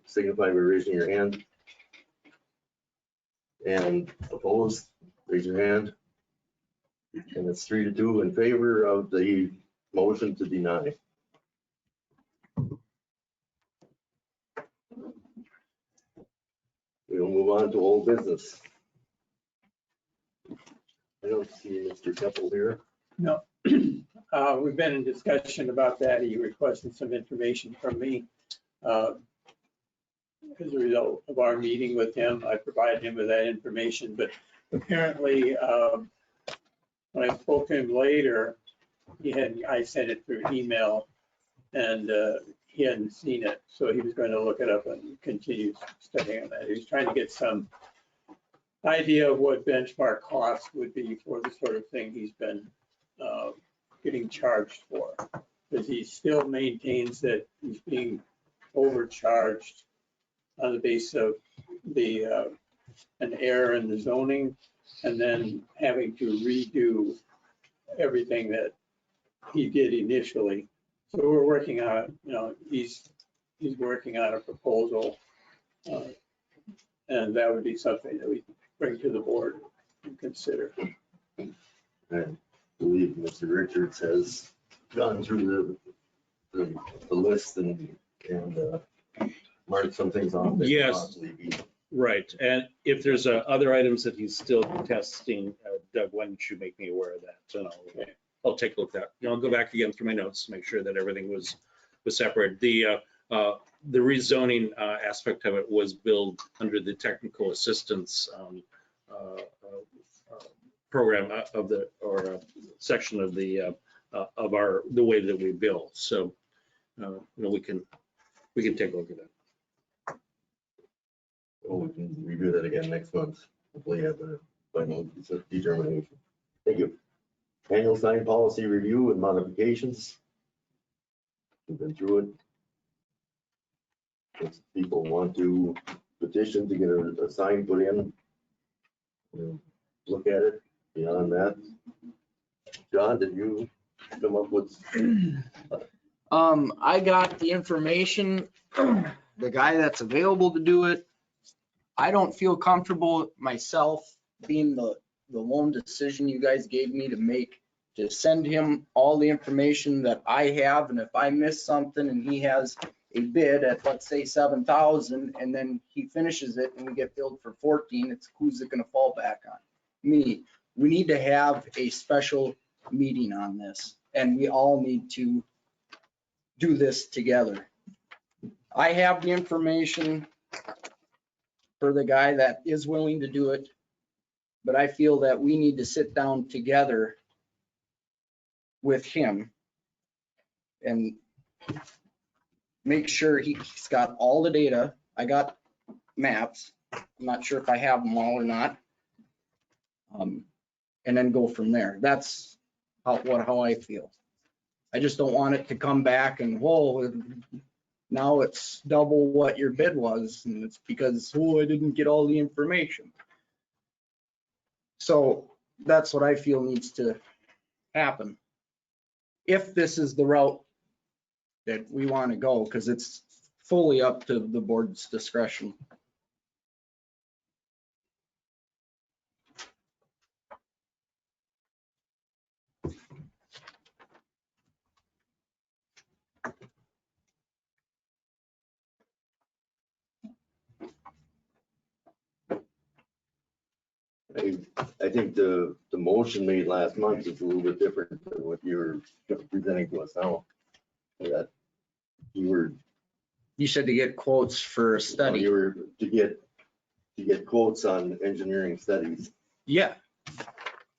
signify by raising your hand. And opposed, raise your hand. And it's 3-2 in favor of the motion to deny. We'll move on to old business. I don't see Mr. Kepple here. No, we've been in discussion about that. He requested some information from me. As a result of our meeting with him, I provided him with that information, but apparently, when I spoke to him later, I sent it through email and he hadn't seen it, so he was going to look it up and continue studying on that. He was trying to get some idea of what benchmark costs would be for the sort of thing he's been getting charged for. Because he still maintains that he's being overcharged on the basis of an error in the zoning and then having to redo everything that he did initially. So we're working on, you know, he's working on a proposal, and that would be something that we bring to the board and consider. I believe Mr. Richards has gone through the list and marked some things off. That Yes. possibly be- Right, and if there's other items that he's still testing, Doug, why don't you make me aware of that? And I'll take a look at that. You know, I'll go back again through my notes, to make sure that everything was separated. The rezoning aspect of it was billed under the technical assistance program of the, or section of the way that we bill. So, you know, we can take a look at that. Well, we can review that again next month. Hopefully have a final determination. Thank you. Annual sign policy review and modifications. We've been through it. If people want to petition to get a sign put in, we'll look at it. Beyond that, John, did you come up with? I got the information, the guy that's available to do it. I don't feel comfortable myself being the lone decision you guys gave me to make, to send him all the information that I have. And if I miss something and he has a bid at, let's say, 7,000, and then he finishes it and we get billed for 14, it's who's it gonna fall back on? Me. We need to have a special meeting on this, and we all need to do this together. I have the information for the guy that is willing to do it, but I feel that we need to sit down together with him and make sure he's got all the data. I got maps. I'm not sure if I have them all or not. And then go from there. That's how I feel. I just don't want it to come back and, whoa, now it's double what your bid was, and it's because, oh, I didn't get all the information. So that's what I feel needs to happen. If this is the route that we want to go, because it's fully up to the board's discretion. I think the motion made last month is a little bit different than what you're presenting to us now. That you said to get quotes for a study. You were to get quotes on engineering studies. Yeah.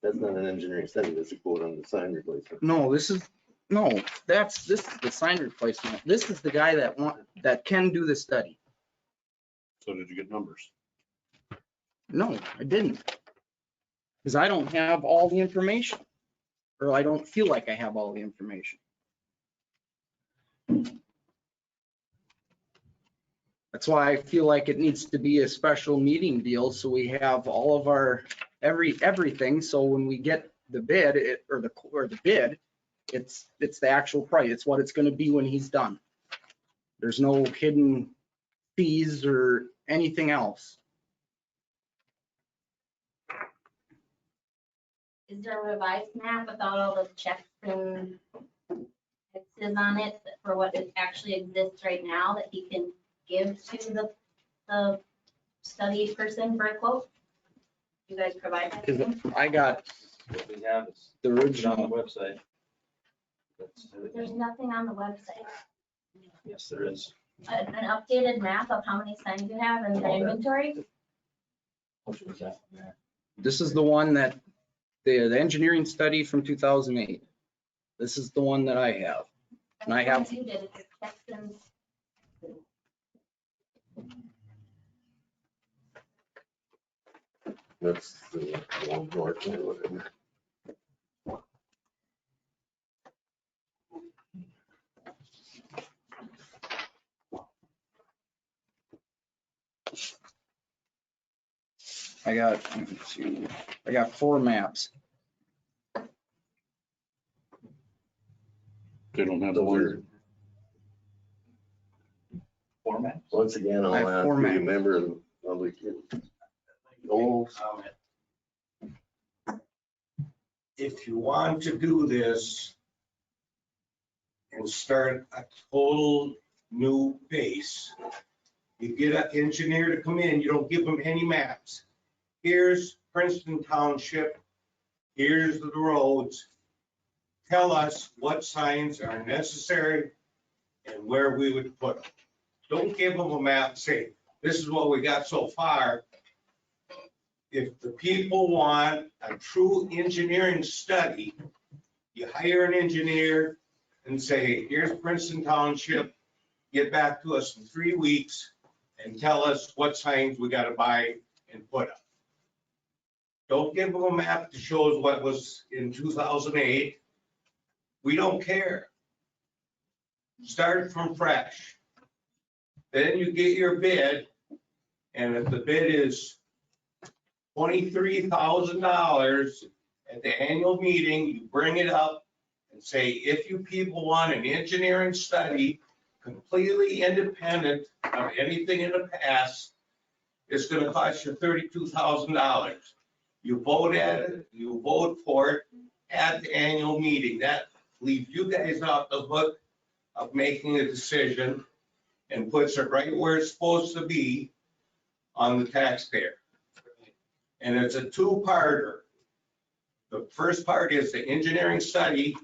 That's not an engineering study, that's a quote on the sign replacement. No, this is the sign replacement. This is the guy that can do the study. So did you get numbers? No, I didn't. Because I don't have all the information, or I don't feel like I have all the information. That's why I feel like it needs to be a special meeting deal, so we have all of our, everything, so when we get the bid, or the bid, it's the actual price, it's what it's gonna be when he's done. There's no hidden fees or anything else. Is there a revised map without all the checks and X's on it for what actually exists right now that he can give to the study person for a quote? You guys provide that? Because I got What we have is the on the original. website. There's nothing on the website. Yes, there is. An updated map of how many signs you have in the inventory? Which was that? Yeah. This is the one that, the engineering study from 2008. This is the one that I have. And I have, You did, it's checks and That's the one north or whatever. I got 4 maps. They don't have The the one, word. Format. once again, I I'll have ask 4 you, maps. remember the public goals. If you want to do this and start a total new base, you get an engineer to come in, you don't give them any maps. Here's Princeton Township, here's the roads. Tell us what signs are necessary and where we would put them. Don't give them a map, say, this is what we got so far. If the people want a true engineering study, you hire an engineer and say, here's Princeton Township, get back to us in 3 weeks and tell us what signs we gotta buy and put up. Don't give them a map that shows what was in 2008. We don't care. Start from fresh. Then you get your bid, and if the bid is $23,000 at the annual meeting, you bring it up and say, if you people want an engineering study completely independent of anything in the past, it's gonna cost you $32,000. You vote at it, you vote for it at the annual meeting. That leaves you guys off the hook of making a decision and puts it right where it's supposed to be on the taxpayer. And it's a 2-parter. The first part is the engineering study,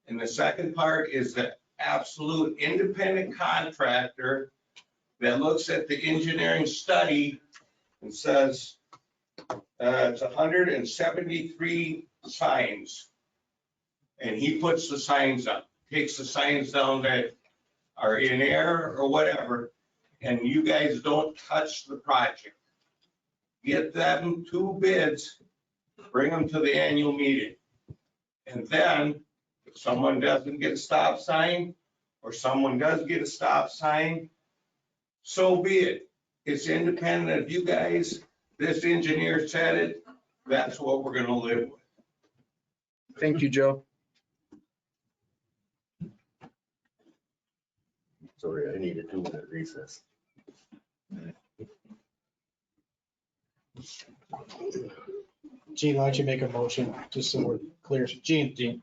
and the second part is the absolute independent contractor that looks at the engineering study and says, it's 173 signs. And he puts the signs up, takes the signs down that are in error or whatever, and you guys don't touch the project. Get them 2 bids, bring them to the annual meeting. And then, If someone doesn't get a stop sign, or someone does get a stop sign, so be it. It's independent of you guys. This engineer said it. That's what we're gonna live with. Thank you, Joe. Sorry, I need a 2-minute recess. Gene, why don't you make a motion, just so we're clear. Gene,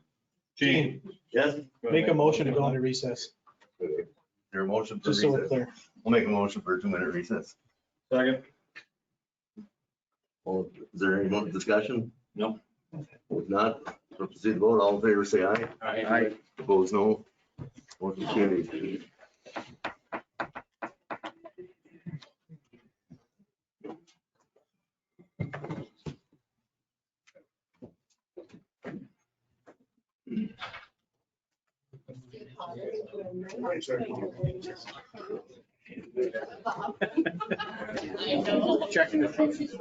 Yes? make a motion to go into recess, Is there a motion for just so we're recess? clear. We'll make a motion for a 2-minute recess. Second. Well, is there any more discussion? No. If not, we'll proceed to vote. All in favor, say aye. Aye. Opposed, no. Motion carried. Checking the sheets.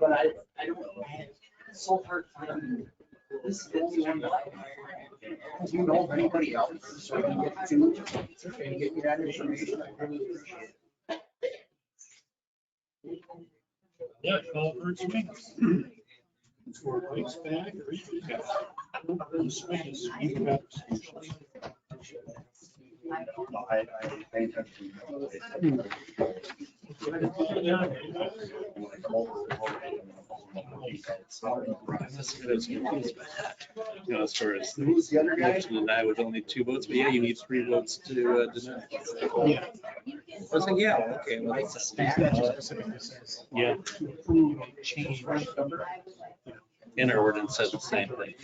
But I don't, it's so hard finding this is the one that Do you know of anybody else so I can get to, and get you that information? I really appreciate it. Yeah, call for swings. For Mike's back or swings. I think You know, as far as Who's the other guy? to deny with only 2 votes, but yeah, you need 3 votes to deny. Yeah. I was like, yeah, okay. Well, that's- Yeah, To approve a change. in our ordinance says the same thing.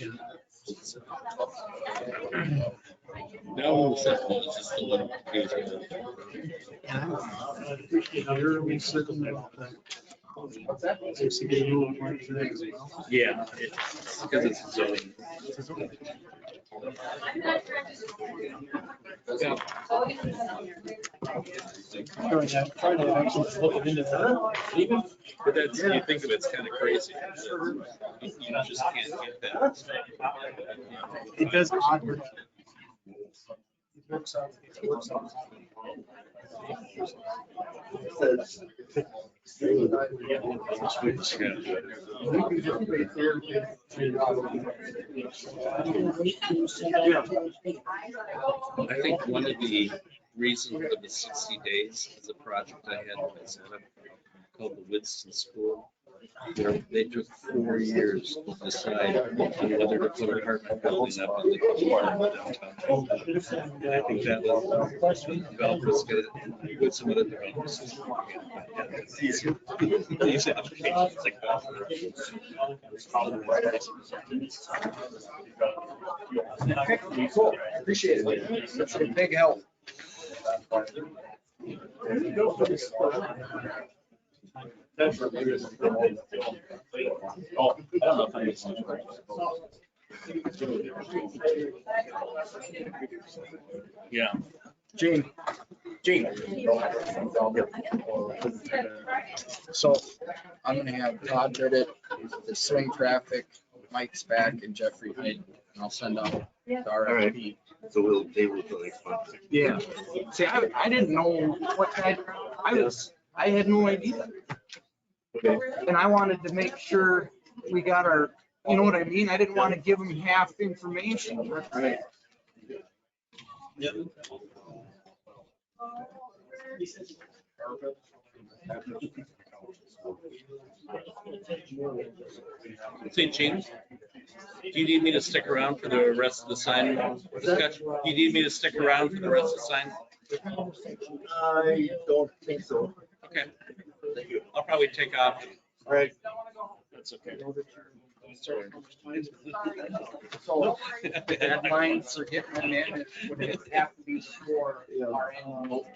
No, it's just a little confusing. You're recertain about that. There's a good rule for it as well. Yeah, because it's zoning. Yeah. Trying to actually look into that. Even But that's, you think of it's kind of crazy. You just can't get that. it does odd work. It works out. It works out. I think one of the reasons for the 60 days is a project I had when I set up called the Winston School. Where they took 4 years to decide on whether to put an apartment building up in the downtown. And I think that was, developers get it with some other developers. It's easier. These applications like that. Okay, cool. Appreciate it. That's a big help. Yeah. Gene. So I'm gonna have Todd read it, the swing traffic, Mike's back, and Jeffrey Hyde, and I'll send out the RFP. So we'll table it till next month. Yeah. See, I didn't know what that, I had no idea. Okay. And I wanted to make sure we got our, you know what I mean? I didn't want to give them half information. Right. Yep. Say, James, do you need me to stick around for the rest of the sign discussion? Do you need me to stick around for the rest of the sign? I don't think so. Okay. I'll probably take off. All right. That's okay. So deadlines for getting them in, it would have to be before our annual.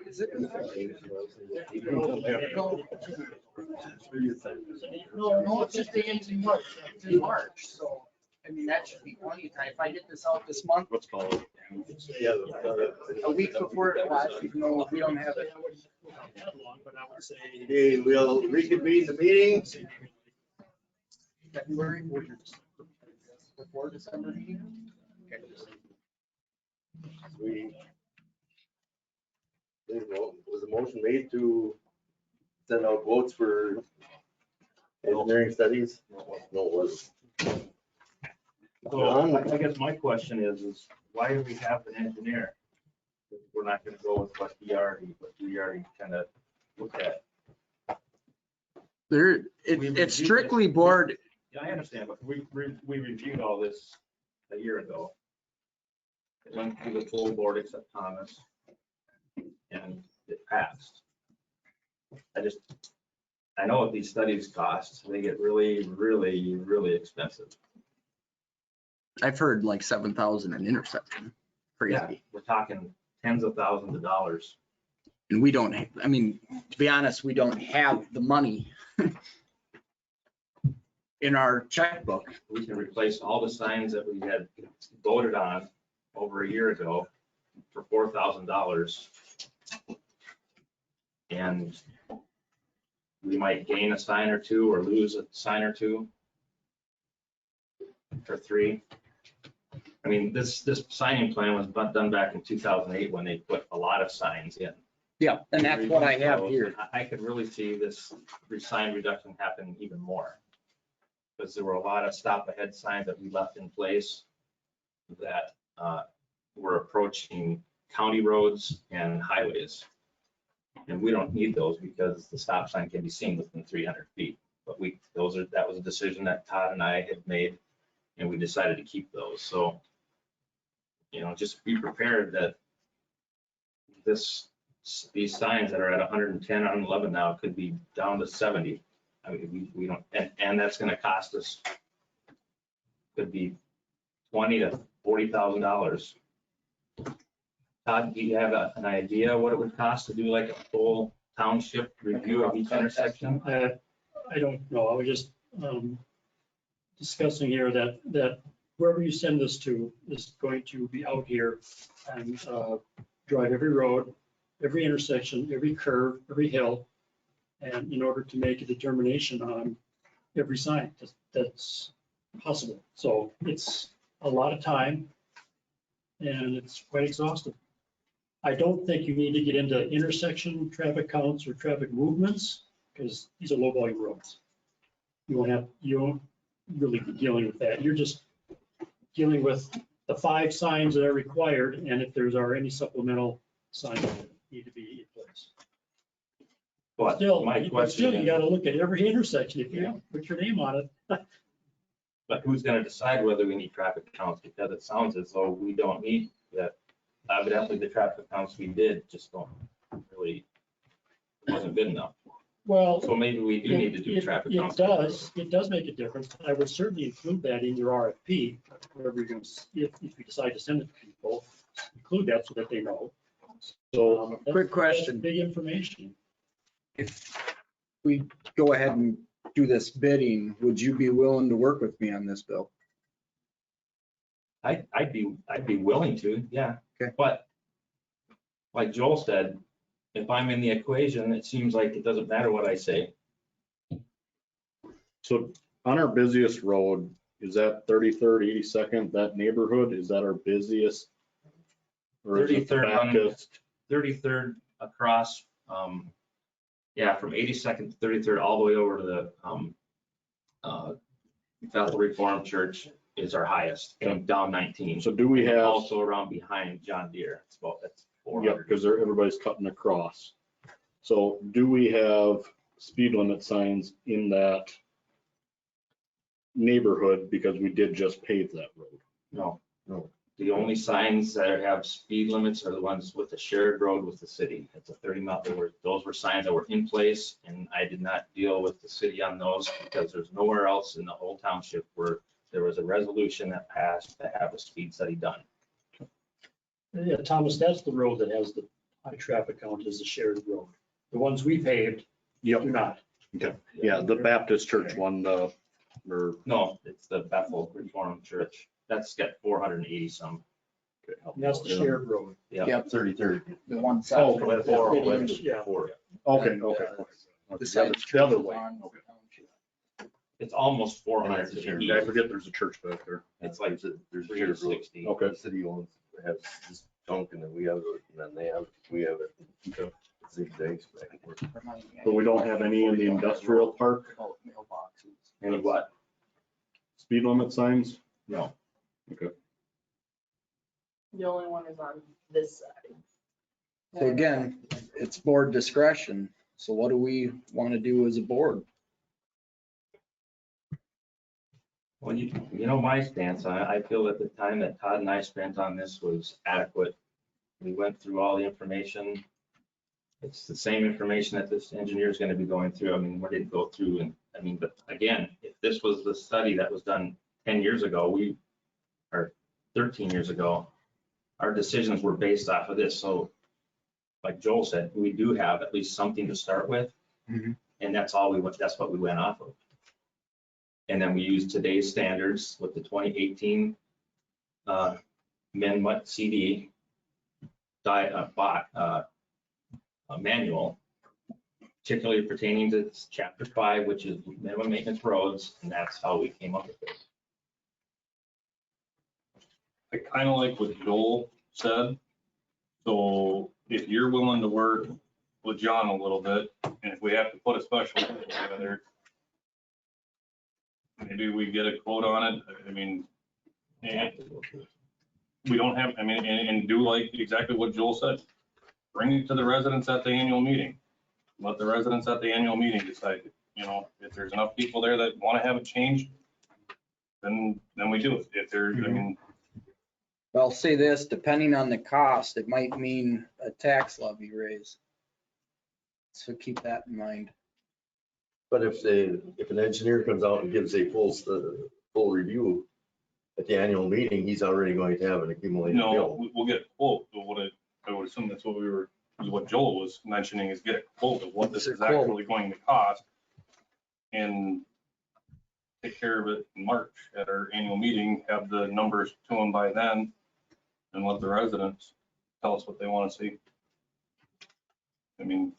Is it? No, it's just the end of March, it's in March, so. I mean, that should be plenty of time. If I get this out this month, What's called? Yeah. a week before it lasts, even though we don't have it. Okay, we'll reconvene the meeting. February, before December meeting? Okay. Was a motion made to send out votes for engineering studies? No, it wasn't. So I guess my question is why do we have an engineer? We're not gonna go with what we already kind of looked at. There, it's strictly board. Yeah, I understand, but we reviewed all this a year ago. It went through the full board except Thomas, and it passed. I know what these studies cost. They get really, really, really expensive. I've heard like 7,000 an intersection. Yeah, Crazy. we're talking tens of thousands of dollars. And we don't, I mean, to be honest, we don't have the money in our checkbook. We can replace all the signs that we had voted on over a year ago for $4,000. And we might gain a sign or two or lose a sign or two or three. I mean, this signing plan was done back in 2008 when they put a lot of signs in. Yeah, and that's what I have here. I could really see this sign reduction happen even more. Because there were a lot of stop ahead signs that we left in place that were approaching county roads and highways. And we don't need those because the stop sign can be seen within 300 feet. But that was a decision that Todd and I had made, and we decided to keep those. So, just be prepared that these signs that are at 110, 111 now could be down to 70. I mean, we don't, and that's gonna cost us, could be $20,000 to $40,000. Todd, do you have an idea what it would cost to do like a full township review of each intersection? I don't know. I was just discussing here that wherever you send this to is going to be out here and drive every road, every intersection, every curve, every hill, and in order to make a determination on every sign that's possible. So it's a lot of time and it's quite exhaustive. I don't think you need to get into intersection traffic counts or traffic movements because these are low volume roads. You won't really be dealing with that. You're just dealing with the 5 signs that are required and if there are any supplemental signs that need to be in place. But Still, my question you got to look at every intersection. If you put your name on it. But who's going to decide whether we need traffic counts? Because it sounds as though we don't need that. Evidently, the traffic counts we did just don't really, wasn't good enough. Well, so maybe we do need to do traffic counts. It does make a difference. I would certainly include that in your RFP, wherever you're going to, if you decide to send it to people, include that so that they know. So, quick question. Big information. If we go ahead and do this bidding, would you be willing to work with me on this, Bill? I'd be willing to, yeah. Okay. But like Joel said, if I'm in the equation, it seems like it doesn't matter what I say. So on our busiest road, is that 33rd, 82nd, that neighborhood, is that our busiest? Or is it the 33rd across, yeah, from 82nd to 33rd all the way over to the Kepple Reformed Church is our highest, and down 19. So do we have? Also around behind John Deere, that's 400. Yep, because everybody's cutting across. So do we have speed limit signs in that neighborhood because we did just pave that road? No. No. The only signs that have speed limits are the ones with the shared road with the city. It's a 30-mile, those were signs that were in place, and I did not deal with the city on those because there's nowhere else in the whole township where there was a resolution that passed to have a speed study done. Yeah, Thomas, that's the road that has the high traffic count is the shared road. The ones we paved do not. Okay, yeah, the Baptist church one, or? No, it's the Bethel Reformed Church. That's got 480 some. And that's the shared road. Yeah. Yep. 33rd. The one Oh, south. with four, four, with Yeah. four. okay. The other way. It's almost And 400 that's to the the shared I east. forget there's a church back there. It's like There's a shared road. 360. Okay. The city owns, has this junk and then we have it, and then we have it. Zigzags back and forth. But we don't have any in the industrial park? Any what? Speed limit signs? No. Okay. The only one is on this side. So again, it's board discretion. So what do we want to do as a board? Well, you know my stance. I feel that the time that Todd and I spent on this was adequate. We went through all the information. It's the same information that this engineer is going to be going through. I mean, we didn't go through and, I mean, but again, if this was the study that was done 10 years ago, or 13 years ago, our decisions were based off of this. So like Joel said, we do have at least something to start with. Mhm. And that's all that's what we went off of. And then we used today's standards with the 2018 MNMUT CD manual, particularly pertaining to chapter 5, which is minimum maintenance roads, and that's how we came up with this. I kind of like what Joel said. So if you're willing to work with John a little bit, and if we have to put a special meeting together, maybe we get a quote on it. I mean, and we don't have, I mean, and do like exactly what Joel said. Bring it to the residents at the annual meeting. Let the residents at the annual meeting decide, you know, if there's enough people there that want to have it changed, then we do it. If there, I mean, I'll say this, depending on the cost, it might mean a tax levy raise. So keep that in mind. But if an engineer comes out and gives a full review at the annual meeting, he's already going to have an accumulated bill. no, we'll get a quote, but I would assume that's what Joel was mentioning, is get a quote of what this is actually going to cost. And take care of it in March at our annual meeting, have the numbers to them by then, and let the residents tell us what they want to see. I mean,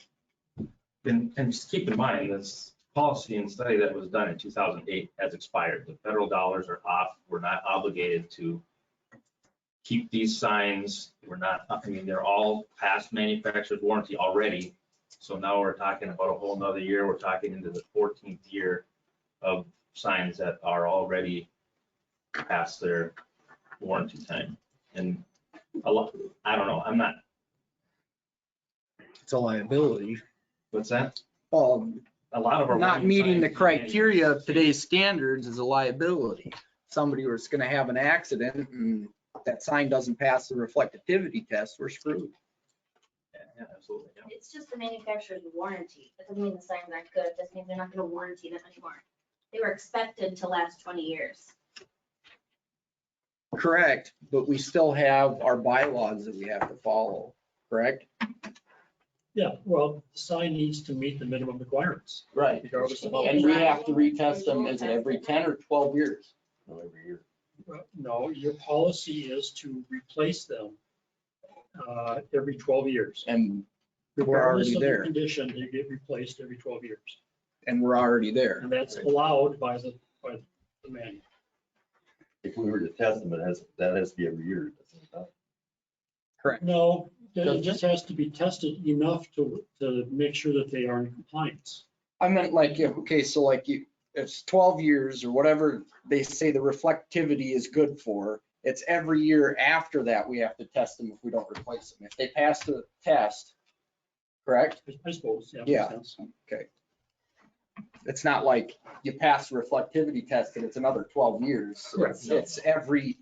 And just keep in mind, this policy and study that was done in 2008 has expired. The federal dollars are off. We're not obligated to keep these signs. We're not, I mean, they're all past manufacturer's warranty already. So now we're talking about a whole nother year. We're talking into the 14th year of signs that are already past their warranty time. And a lot, I don't know, I'm not. It's a liability. What's that? Well, a lot of our. not meeting the criteria of today's standards is a liability. Somebody was gonna have an accident and that sign doesn't pass the reflectivity test, we're screwed. Yeah, absolutely. Yeah. It's just the manufacturer's warranty. That doesn't mean the signs aren't good. It just means they're not gonna warranty them anymore. They were expected to last 20 years. Correct, but we still have our bylaws that we have to follow, correct? Yeah, well, the sign needs to meet the minimum requirements. Right. Regardless of. And we have to retest them, is it every 10 or 12 years? No, every year. No, your policy is to replace them every 12 years. And we're Regardless already of the there, condition, they get replaced every 12 years. and we're already there. And that's allowed by the manual. If we were to test them, that has to be every year. Correct. No, it just has to be tested enough to make sure that they are in compliance. I meant like, okay, so like you, it's 12 years or whatever they say the reflectivity is good for. It's every year after that we have to test them if we don't replace them. If they pass the test, correct? I suppose, yeah. Yeah. Makes sense. Okay. It's not like you pass the reflectivity test and it's another 12 years. Correct. It's every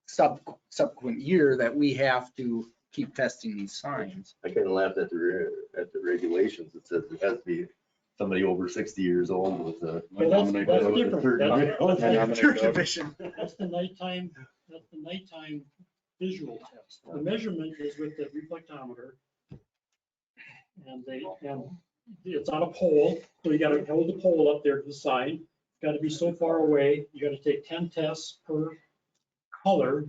subsequent year that we have to keep testing these signs. I kind of laughed at the regulations. It says it has to be somebody over 60 years old with a. Well, that's different. Third division. That's the nighttime visual test. The measurement is with the reflectometer. And it's on a pole, so you gotta hold the pole up there to the sign, got to be so far away, you got to take 10 tests per color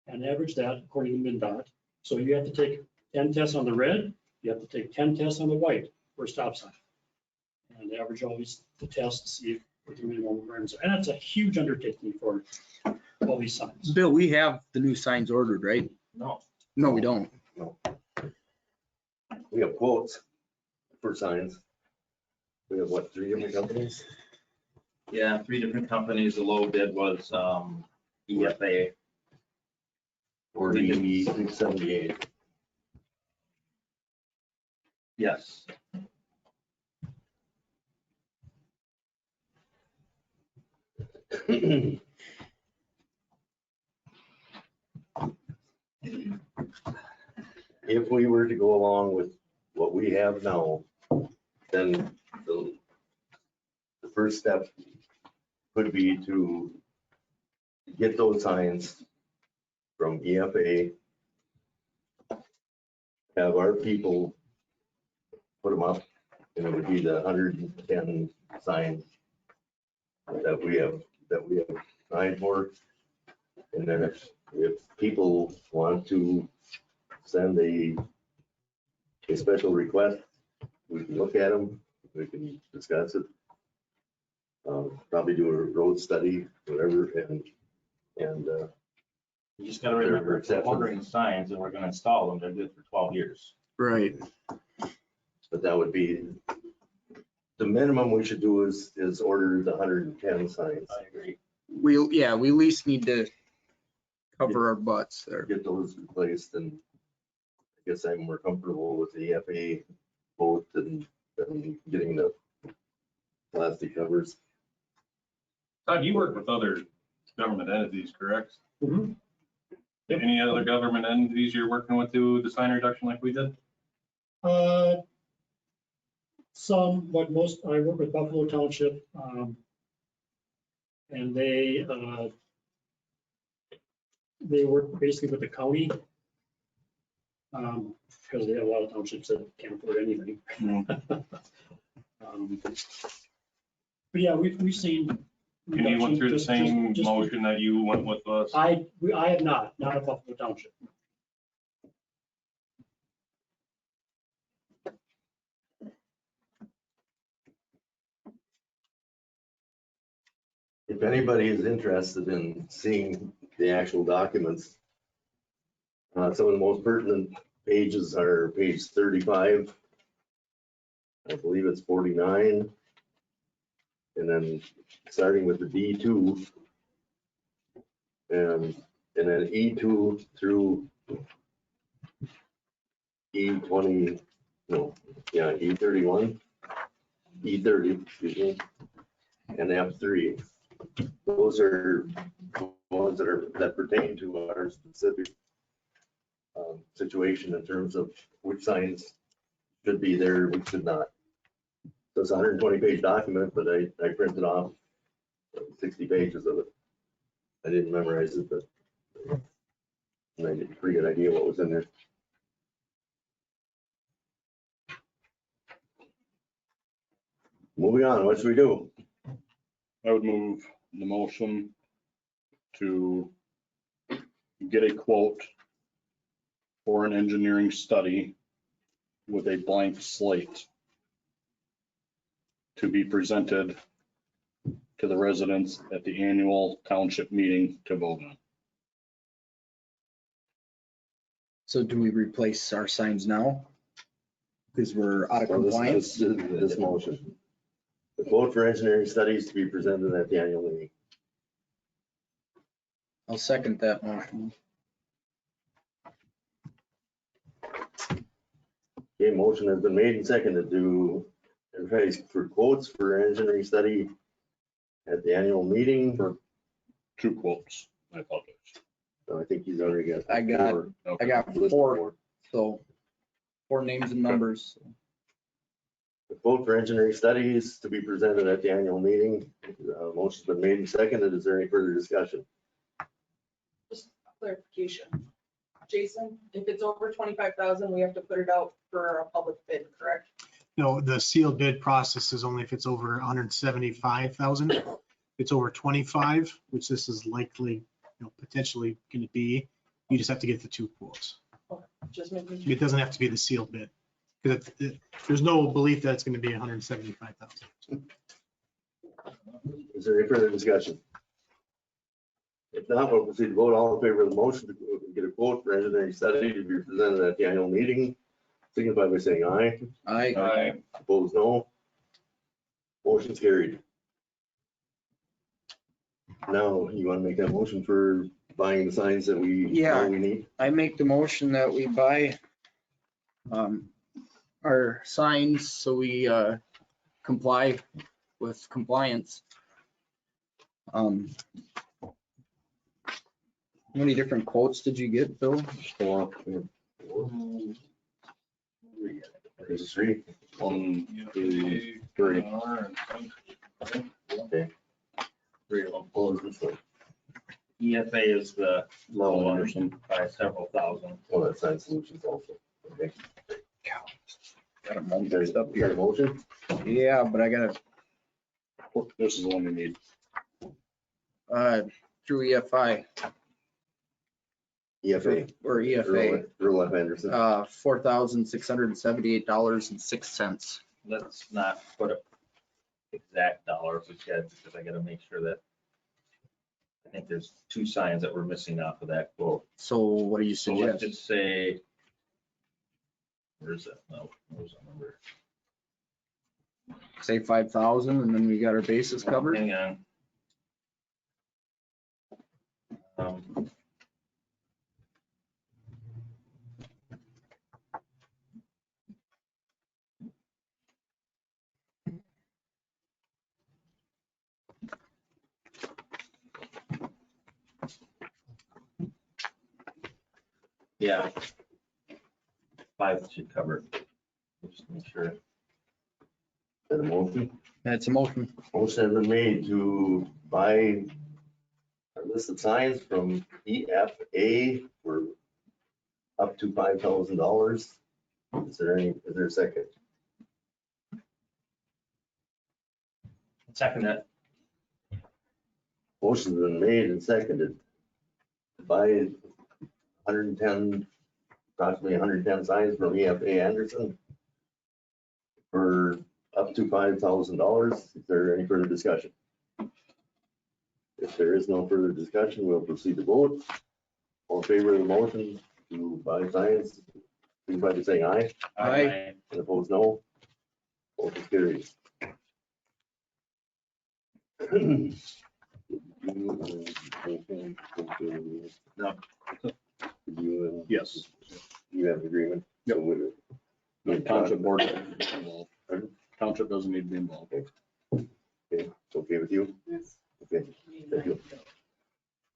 and average that according to MnDOT. So you have to take 10 tests on the red, you have to take 10 tests on the white for a stop sign. And average all these the tests to see what the minimum requirements are. And that's a huge undertaking for all these signs. Bill, we have the new signs ordered, right? No. No, we don't. We have quotes for signs. We have what, 3 different companies? Yeah, 3 different companies. The low bid was EFA. 4678. Yes. If we were to go along with what we have now, then the first step could be to get those signs from EFA, have our people put them up, and it would be the 110 signs that we have signed for. And then if people want to send a special request, we can look at them, we can discuss it. Probably do a road study, whatever, and You just gotta remember, if we're ordering signs and we're gonna install them, they're good for 12 years. Right. but that would be, the minimum we should do is order the 110 signs. I agree. We at least need to cover our butts there. Get those replaced, and I guess I'm more comfortable with the EFA vote than getting the plastic covers. Todd, you work with other government entities, correct? Mhm. Any other government entities you're working with to the sign reduction like we did? Some, but most, I work with Buffalo Township, and they work basically with the county, because they have a lot of townships that can't afford anything. But yeah, we've seen. And you went through the same motion that you went with us? I have not at Buffalo Township. If anybody is interested in seeing the actual documents, some of the most pertinent pages are page 35. I believe it's 49. And then starting with the D2 and then E2 through E20, no, yeah, E31, E30, excuse me, and F3. Those are ones that pertain to our specific situation in terms of which signs should be there, which should not. So it's a 120-page document, but I printed off 60 pages of it. I didn't memorize it, but I get a pretty good idea what was in there. Moving on, what should we do? I would move the motion to get a quote for an engineering study with a blank slate to be presented to the residents at the annual township meeting to vote on. So do we replace our signs now? Because we're out of So compliance? This motion. The quote for engineering studies to be presented at the annual meeting. I'll second that motion. Okay, motion has been made and seconded to advertise for quotes for engineering study at the annual meeting. For 2 quotes, I apologize. So I think he's already got. I got 4. I got 4, so 4 names and numbers. The quote for engineering studies to be presented at the annual meeting. Motion's been made and seconded. Is there any further discussion? Just clarification. Jason, if it's over 25,000, we have to put it out for a public bid, correct? No, the sealed bid process is only if it's over 175,000. If it's over 25, which this is likely, potentially going to be, you just have to get the 2 quotes. Just making. It doesn't have to be the sealed bid. Because there's no belief that it's going to be 175,000. Is there any further discussion? If not, we'll proceed to vote. All in favor of the motion to get a quote for engineering study to be presented at the annual meeting, signify by saying aye. Aye. Opposed, no. Motion's carried. Now, you want to make that motion for buying the signs that we Yeah. know we need? I make the motion that we buy our signs so we comply with compliance. How many different quotes did you get, Bill? There's 3. 1, 2, 3. Okay. 3 of them. What was this one? EFA is the low one by several thousand. Oh, that's Sign Solutions also. Okay. Got them all You guys mixed up got a here. motion? Yeah, but I gotta, This is the one we need. through EFI EFA. or EFA, Earl F. Anderson. $4,678.06. Let's not put a exact dollar if we can, because I gotta make sure that, I think there's 2 signs that we're missing off of that quote. So what do you So let's suggest? just say, where's that? No, where's that number? Say 5,000 and then we got our bases covered? Hang on. Yeah. 5 should cover it. Just make sure. Got a motion? That's a motion. Motion has been made to buy a list of signs from EFA for up to $5,000. Is there a second? Second that. Motion's been made and seconded to buy 110, approximately 110 signs from EFA Anderson for up to $5,000. Is there any further discussion? If there is no further discussion, we'll proceed to vote. All in favor of the motion to buy signs, signify by saying aye. Aye. And opposed, no. Motion carries. No. Yes. You have agreement? Yep. So would it- The township board, township doesn't need to be involved. Okay, it's okay with you? Yes. Okay, thank you.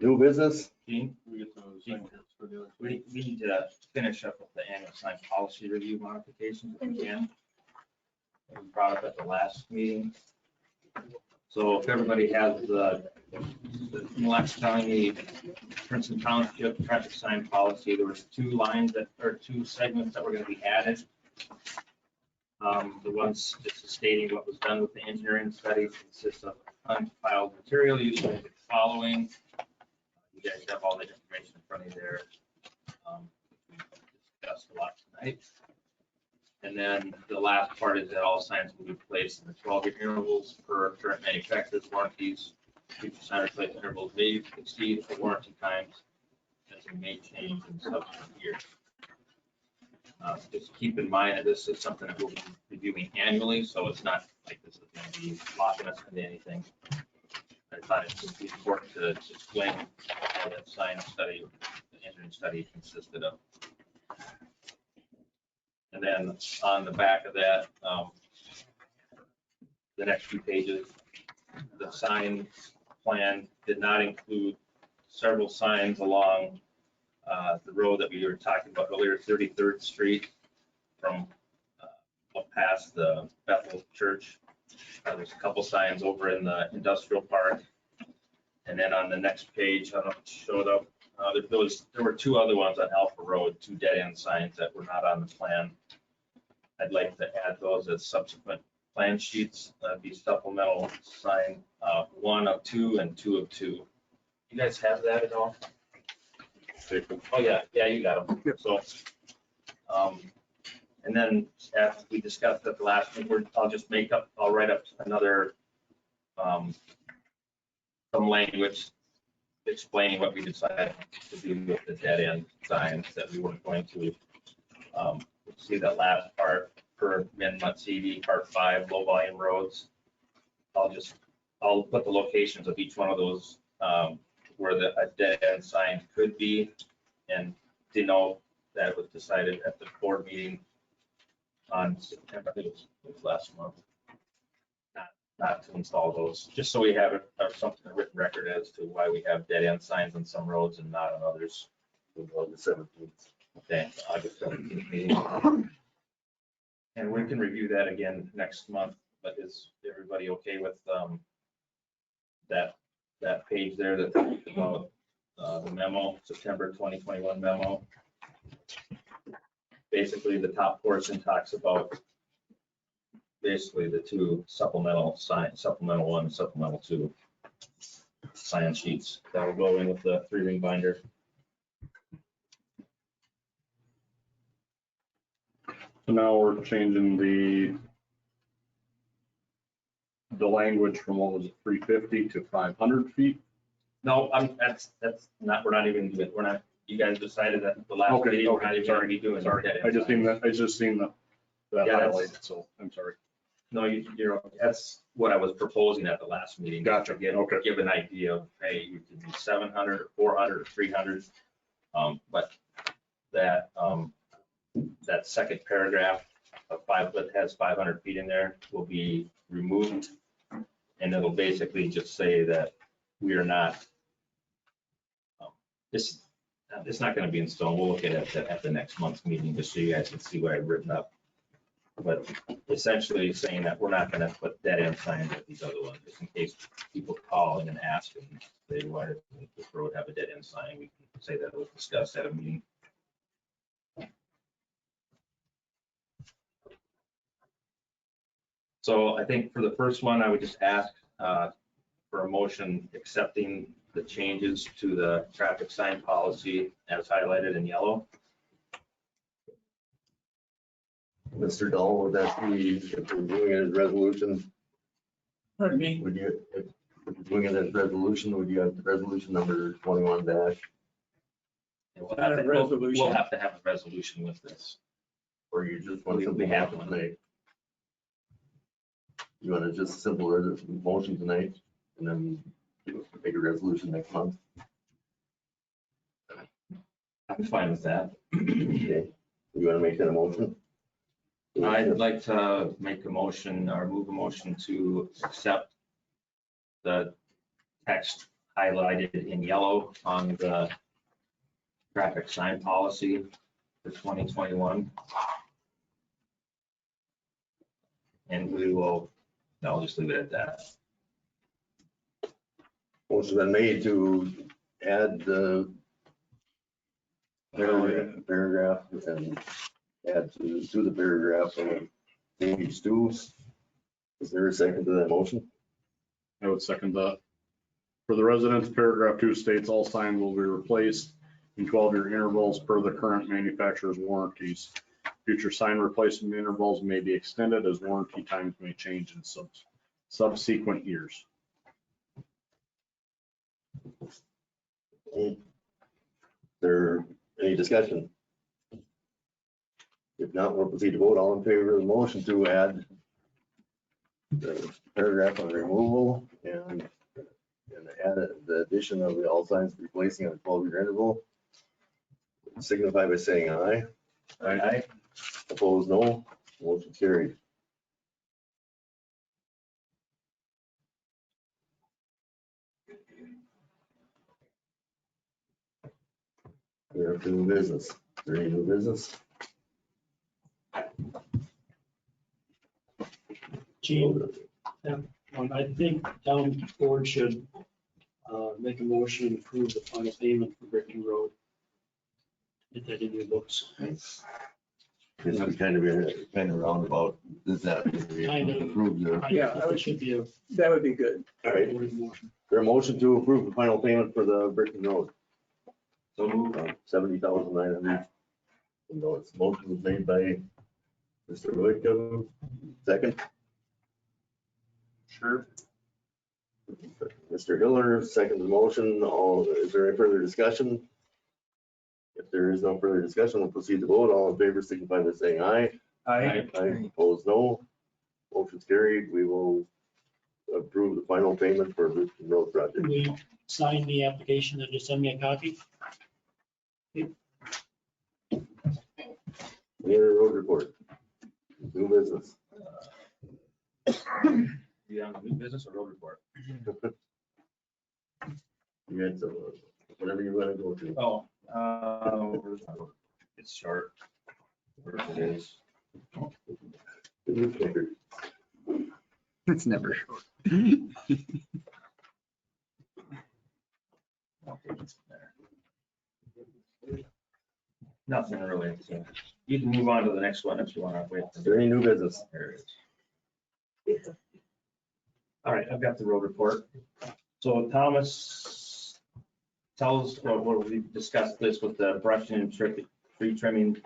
New business? Gene, We get those signatures for the other. we need to finish up with the annual sign policy review modifications if we can. That was brought up at the last meeting. So if everybody has the last County, Princeton Township traffic sign policy, there was 2 lines that, or 2 segments that were gonna be added. The ones just stating what was done with the engineering study consists of unfiled material used in the following. You guys have all the information in front of you there. We discussed a lot tonight. And then the last part is that all signs will be placed in the 12-year intervals per current manufacturer's warranties. Future sign replacement intervals may exceed the warranty times as it may change in subsequent years. Just keep in mind that this is something that we'll be reviewing annually, so it's not like this is going to be locking us into anything. I thought it would be important to explain how that sign study, the engineering study consisted of. And then on the back of that, the next few pages, the sign plan did not include several signs along the road that we were talking about earlier, 33rd Street from up past the Bethel Church. There's a couple signs over in the industrial park. And then on the next page, I don't know if it showed up, there were 2 other ones on Alpha Road, 2 dead end signs that were not on the plan. I'd like to add those as subsequent plan sheets. That'd be supplemental sign 1 of 2 and 2 of 2. You guys have that at all? Oh, yeah, you got them. So, and then after we discussed at the last meeting, I'll write up another, some language explaining what we decided to do with the dead end signs that we weren't going to, see that last part for Min-Mut CD, part 5, low volume roads. I'll put the locations of each one of those, where a dead end sign could be, and denote that it was decided at the board meeting on September, I think it was last month, not to install those, just so we have something, a written record as to why we have dead end signs on some roads and not on others. August 17th. Okay, August 17th meeting. And we can review that again next month, but is everybody okay with that page there that talks about the memo, September 2021 memo? Basically, the top portion talks about basically the two supplemental signs, supplemental 1, supplemental 2 sign sheets that will go in with the 3-ring binder. So now we're changing the language from what was it, 350 to 500 feet? No, that's not, we're not even doing, you guys decided that the last meeting, we're not even going to be doing. Sorry, I just seen that Yeah, highlight, so I'm sorry. No, that's what I was proposing at the last meeting. Gotcha. Okay. Give an idea of, hey, you can do 700 or 400 or 300. But that second paragraph of that has 500 feet in there will be removed. And it'll basically just say that we are not, it's not going to be in stone. We'll look at it at the next month's meeting just so you guys can see what I've written up. But essentially saying that we're not going to put dead end signs at these other ones, just in case people call in and ask and say, why does this road have a dead end sign? We can say that was discussed at a meeting. So I think for the first one, I would just ask for a motion accepting the changes to the traffic sign policy as highlighted in yellow. Mr. Dahl, would that be, if we're doing it as resolution? Pardon me? Would you, if we're doing it as resolution, would you have the resolution number 21 dash? We'll have to have a resolution with this. Or you just want We have one. tonight? You want to just simple motion tonight and then make a resolution next month? I'm fine with that. Okay. You want to make that a motion? I'd like to make a motion or move a motion to accept the text highlighted in yellow on the traffic sign policy for 2021. And I'll just leave it at that. Motion been made to add the paragraph and add to the paragraph on page 2. Is there a second to that motion? I would second that. For the residents, paragraph 2 states all signs will be replaced in 12-year intervals per the current manufacturer's warranties. Future sign replacement intervals may be extended as warranty times may change in subsequent years. Is there any discussion? If not, we'll proceed to vote. All in favor of the motion to add the paragraph on removal and add the addition of the all signs replacing on a 12-year interval, signify by saying aye. Aye. Opposed, no. Motion carried. We're up to new business. Is there any new business? Gene, I think town board should make a motion to approve the final payment for Brickton Road. Get that in your books. This would kind of roundabout, is that Kind of. approve the, Yeah, It should be a That would be good. all right, motion. there a motion to approve the final payment for the Brickton Road? So moved. $70,900. Motion was made by Mr. Brekke, second. Sure. Mr. Hiller, second the motion. All, is there any further discussion? If there is no further discussion, we'll proceed to vote. All in favor, signify by saying aye. Aye. Aye, opposed, no. Motion's carried. We will approve the final payment for the road project. Can we sign the application and just send me a copy? Any other road report? New business. You on new business or road report? You had some, whatever you want to go to. Oh, where's my road? It's short. Where it is. It's never short. Okay, it's there. Nothing really. So you can move on to the next one if you want to wait. Is there any new business? There it is. All right, I've got the road report. So Thomas tells, what we discussed this with the brushing and tree trimming,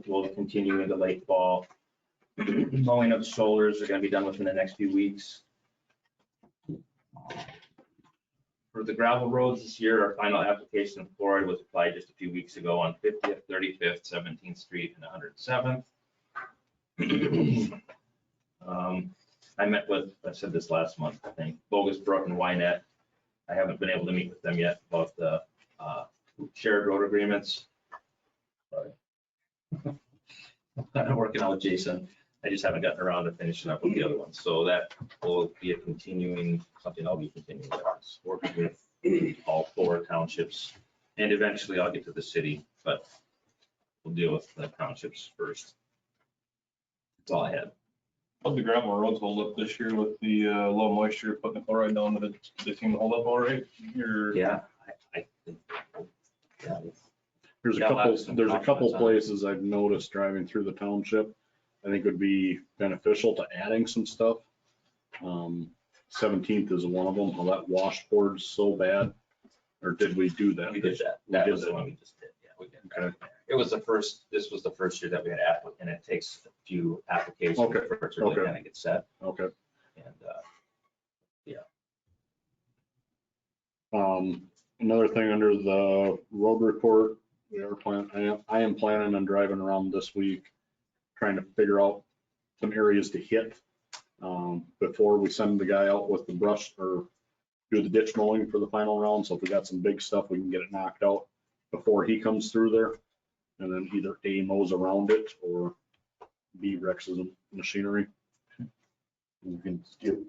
will continue into late fall. Mowing of shoulders are gonna be done within the next few weeks. For the gravel roads this year, our final application of chloride was applied just a few weeks ago on 50th, 35th, 17th Street, and 107th. I met with, I said this last month, I think, Bogus Brook and Wynette. I haven't been able to meet with them yet about the shared road agreements. I'm working out with Jason. I just haven't gotten around to finishing up with the other ones. So that will be a continuing, something I'll be continuing with, working with all 4 townships. And eventually I'll get to the city, but we'll deal with the townships first. That's all I had. How'd the gravel roads hold up this year with the low moisture, putting the chloride down? Did they seem to hold up all right? Or- Yeah, I think. Yeah. There's a couple places I've noticed driving through the township. I think would be beneficial to adding some stuff. 17th is one of them, how that washboard's so bad. Or did we do that? We did that. That was the one we just did. Yeah, we did. Okay. It was this was the first year that we had applicant, and it takes a few applications Okay. for it to really Okay. kind of get set. Okay. And, Another thing under the road report, I am planning on driving around this week, trying to figure out some areas to hit before we send the guy out with the brush or do the ditch mowing for the final round. So if we got some big stuff, we can get it knocked out before he comes through there. And then either A, mows around it, or B, wrecks the machinery. You can skip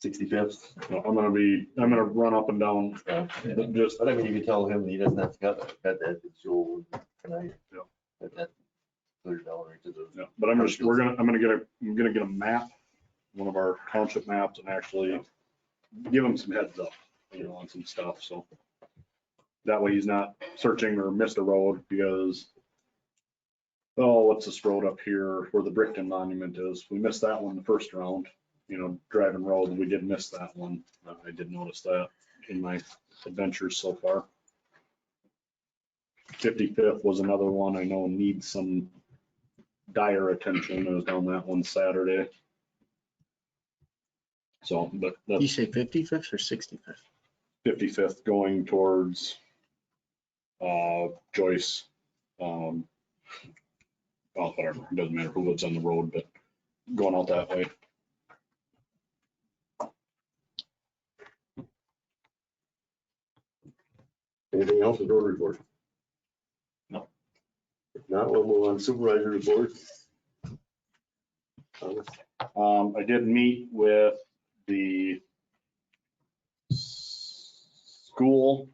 65th. So I'm gonna run up and down. Just, But I mean, you can tell him he doesn't have to cut that show tonight. Yeah. Cut that clear down right to the. yeah, but I'm gonna get a map, one of our township maps, and actually give him some heads up, on some stuff, so. That way he's not searching or missed a road because, oh, what's this road up here where the Brickton Monument is? We missed that one the first round, driving road, we did miss that one. I did notice that in my adventures so far. 55th was another one I know needs some dire attention. I was down that one Saturday. So, but You that's say 55th or 65th? 55th going towards Joyce. Well, whatever, it doesn't matter who lives on the road, but going out that way. Anything else with road report? No. If not, we'll move on to supervisor reports. Thomas? I did meet with the school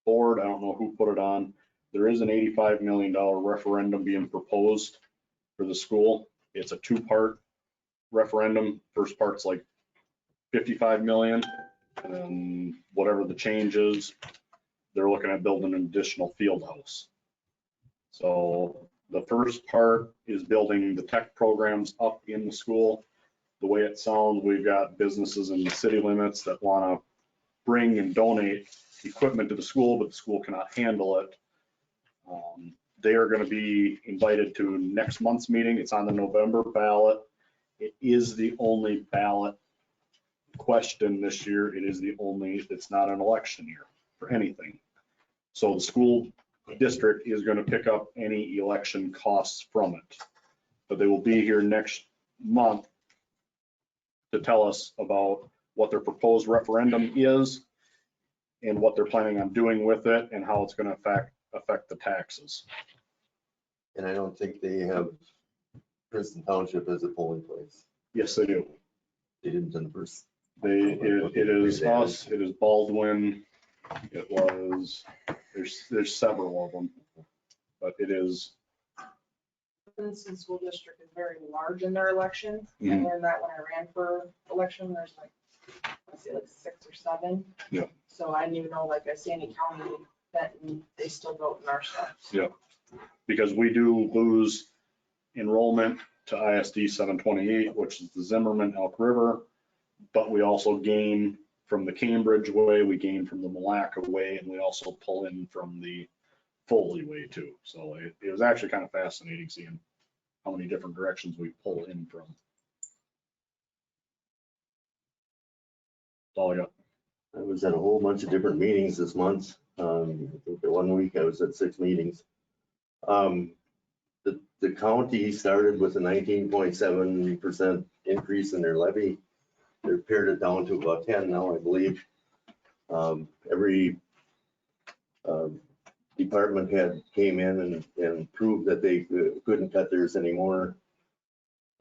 board. I don't know who put it on. There is an $85 million referendum being proposed for the school. It's a 2-part referendum. First part's like 55 million, and then whatever the change is, they're looking at building an additional field house. So the first part is building the tech programs up in the school. The way it sounds, we've got businesses in the city limits that want to bring and donate equipment to the school, but the school cannot handle it. They are going to be invited to next month's meeting. It's on the November ballot. It is the only ballot question this year. It is the only, it's not an election year for anything. So the school district is going to pick up any election costs from it. But they will be here next month to tell us about what their proposed referendum is and what they're planning on doing with it and how it's going to affect the taxes. And I don't think they have Princeton Township as a polling place. Yes, they do. They didn't in the first. It is us, it is Baldwin, it was, there's several of them, but it is. Princeton School District is very large in their elections. I Mhm. learned that when I ran for election, there's like, let's say like 6 or 7. Yeah. So I knew, like I Sandy County, Benton, they still vote in our stuff. Yeah, because we do lose enrollment to ISD 728, which is the Zimmerman Elk River, but we also gain from the Cambridge way, we gain from the Malacca way, and we also pull in from the Foley way too. So it was actually kind of fascinating seeing how many different directions we pull in from. That's all I got. I was at a whole bunch of different meetings this month. I think that one week I was at 6 meetings. The county started with a 19.7% increase in their levy. They've pared it down to about 10 now, I believe. Every department came in and proved that they couldn't cut theirs anymore.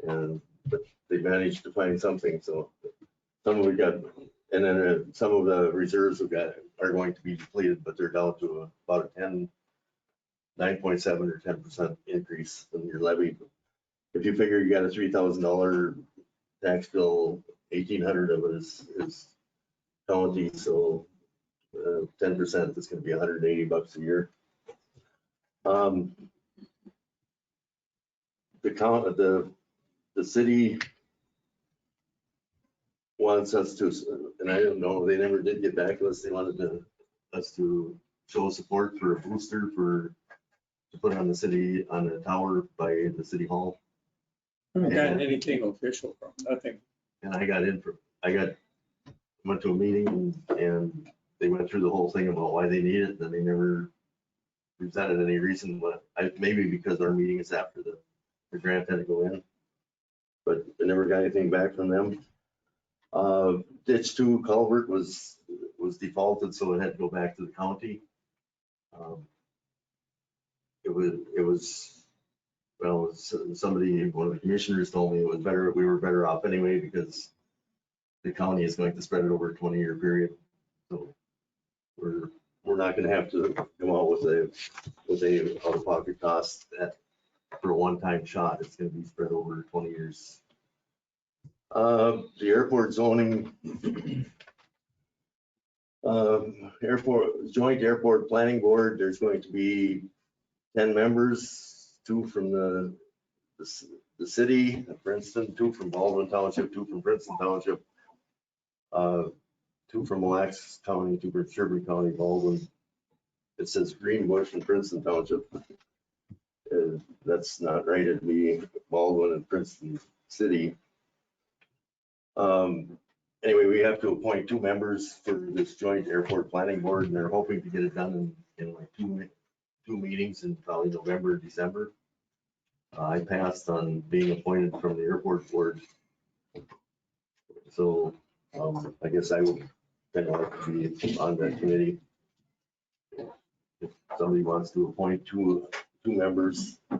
But they managed to find something. So some of it got, and then some of the reserves are going to be depleted, but they're down to about a 9.7 or 10% increase in your levy. If you figure you got a $3,000 tax bill, 1,800 of it is county, so 10% is going to be $180 a year. The city wants us to, and I don't know, they never did get back to us. They wanted us to show support for a booster to put on the tower by the city hall. I haven't gotten anything official from, nothing. And went to a meeting and they went through the whole thing about why they need it, and they never presented any reason why. Maybe because our meeting is after the grant had to go in, but I never got anything back from them. Ditch 2 culvert was defaulted, so it had to go back to the county. Somebody, one of the commissioners told me it was better, we were better off anyway because the county is going to spread it over a 20-year period. So we're not going to have to come out with a out-of-pocket cost for a one-time shot. It's going to be spread over 20 years. The airport zoning, joint airport planning board, there's going to be 10 members, 2 from the city of Princeton, 2 from Baldwin Township, 2 from Princeton Township, 2 from Mille Lacs County, 2 from Sherburne County, Baldwin. It says Greenbush and Princeton Township. That's not right. It'd be Baldwin and Princeton City. Anyway, we have to appoint 2 members for this joint airport planning board, and they're hoping to get it done in like two meetings in probably November, December. I passed on being appointed from the airport board. So I guess I would kind of like to be on that committee. If somebody wants to appoint two members, I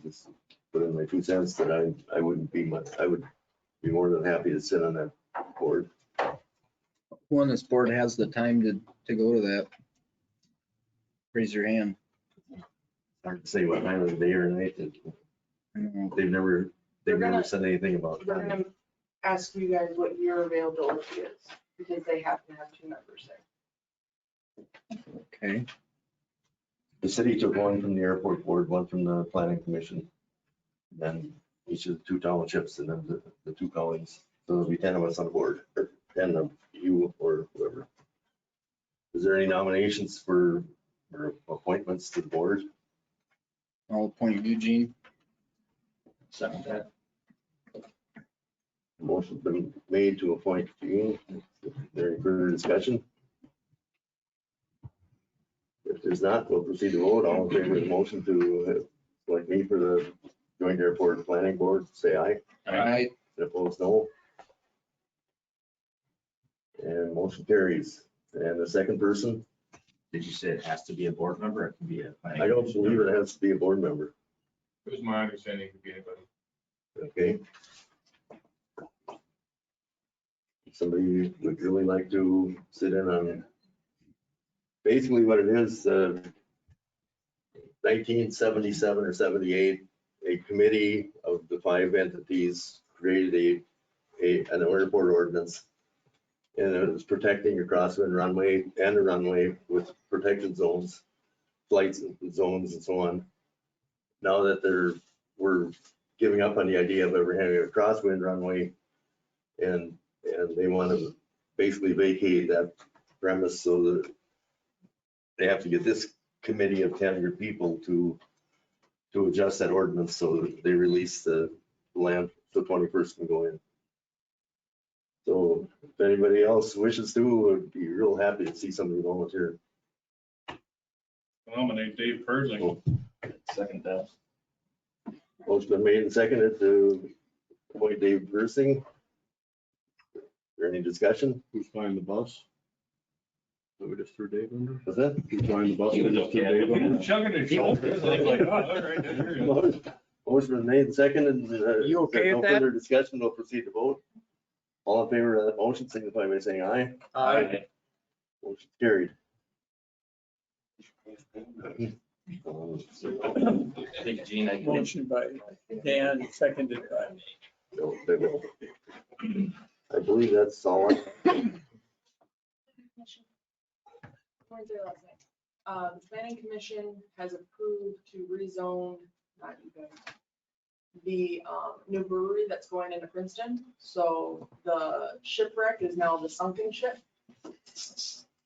just put in my 2 cents that I would be more than happy to sit on that board. Who on this board has the time to go to that? Raise your hand. Hard to say what time of the day or night. They've never said anything about They're that. gonna ask you guys what your availability is, because they have to have 2 members there. Okay. The city took one from the airport board, one from the planning commission, then each of the 2 townships, and then the 2 counties. So there'll be 10 of us on board, or 10 of you or whoever. Is there any nominations for appointments to the board? I'll appoint Eugene. Second that. Motion's been made to appoint Gene. Is there any further discussion? If there's not, we'll proceed to vote. All in favor of the motion to select me for the joint airport planning board, say aye. Aye. And opposed, no. And motion carries. And the second person, Did you say it has to be a board member? It can be a. I don't believe it has to be a board member. It was my understanding it could be anybody. Okay. Somebody would really like to sit in on, basically what it is, 1977 or 78, a committee of the 5 entities created an airport ordinance. And it was protecting your crosswind runway and a runway with protected zones, flights zones and so on. Now that we're giving up on the idea of ever having a crosswind runway, and they want to basically vacate that premise so that they have to get this committee of 10 people to adjust that ordinance so that they release the land so 21st can go in. So if anybody else wishes to, would be real happy to see somebody volunteer. Nominate Dave Persing. Second that. Motion been made and seconded to appoint Dave Persing. Is there any discussion? Who's flying the bus? So we just threw Dave under? What's that? Who's flying the bus? He was We just threw okay. Dave under? Chugging his shoulders. I was like, oh, all right, there you go. Motion been made and seconded. You okay There's with no that? further discussion, we'll proceed to vote. All in favor of that motion, signify by saying aye. Aye. Motion carried. I think Gene, I can. Motion by Dan, seconded by. I believe that's all. Went through last night. The planning commission has approved to rezone, not even, the new brewery that's going into Princeton. So the shipwreck is now the sunken ship.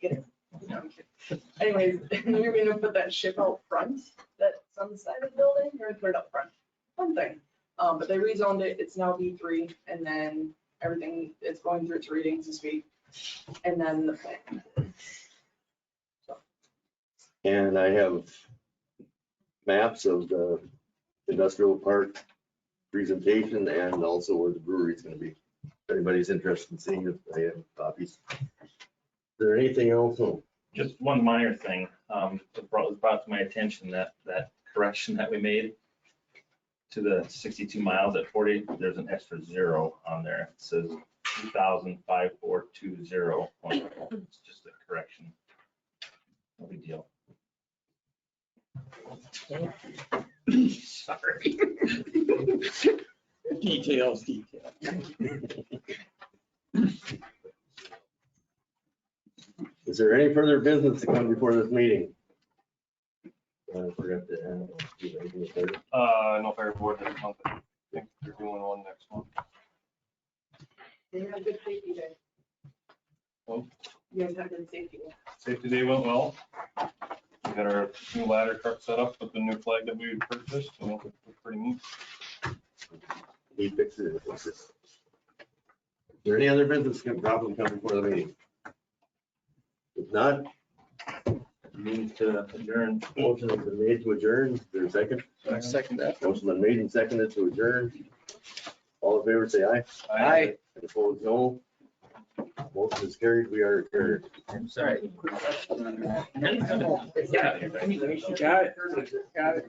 Get it? No, I'm kidding. Anyways, we're gonna put that ship out front, that's on the side of the building, or put it up front, one thing. But they rezoned it, it's now B3, and then everything is going through its readings this week. And then the plan. And I have maps of the industrial park presentation and also where the brewery is going to be. If anybody's interested in seeing it, I have copies. Is there anything else? Just one minor thing, it was brought to my attention that correction that we made to the 62 miles at 40, there's an extra 0 on there. It says 205420. It's just a correction. No big deal. Sorry. Details. Is there any further business to come before this meeting? I forgot to add. No fair board next month. I think they're doing one next month. They had a good safety day. Oh. You guys had a good safety day. Safety day went well. We had our new ladder truck set up with the new flag that we purchased, and it was pretty neat. He fixed it. Is there any other business problem come before the meeting? If not, move to adjourn. Motion has been made to adjourn. Is there a second? I second that. Motion been made and seconded to adjourn. All in favor, say aye. Aye. And opposed, no. Motion is carried. We are adjourned. I'm sorry. Quick question on that. Yeah. Got it. Got it.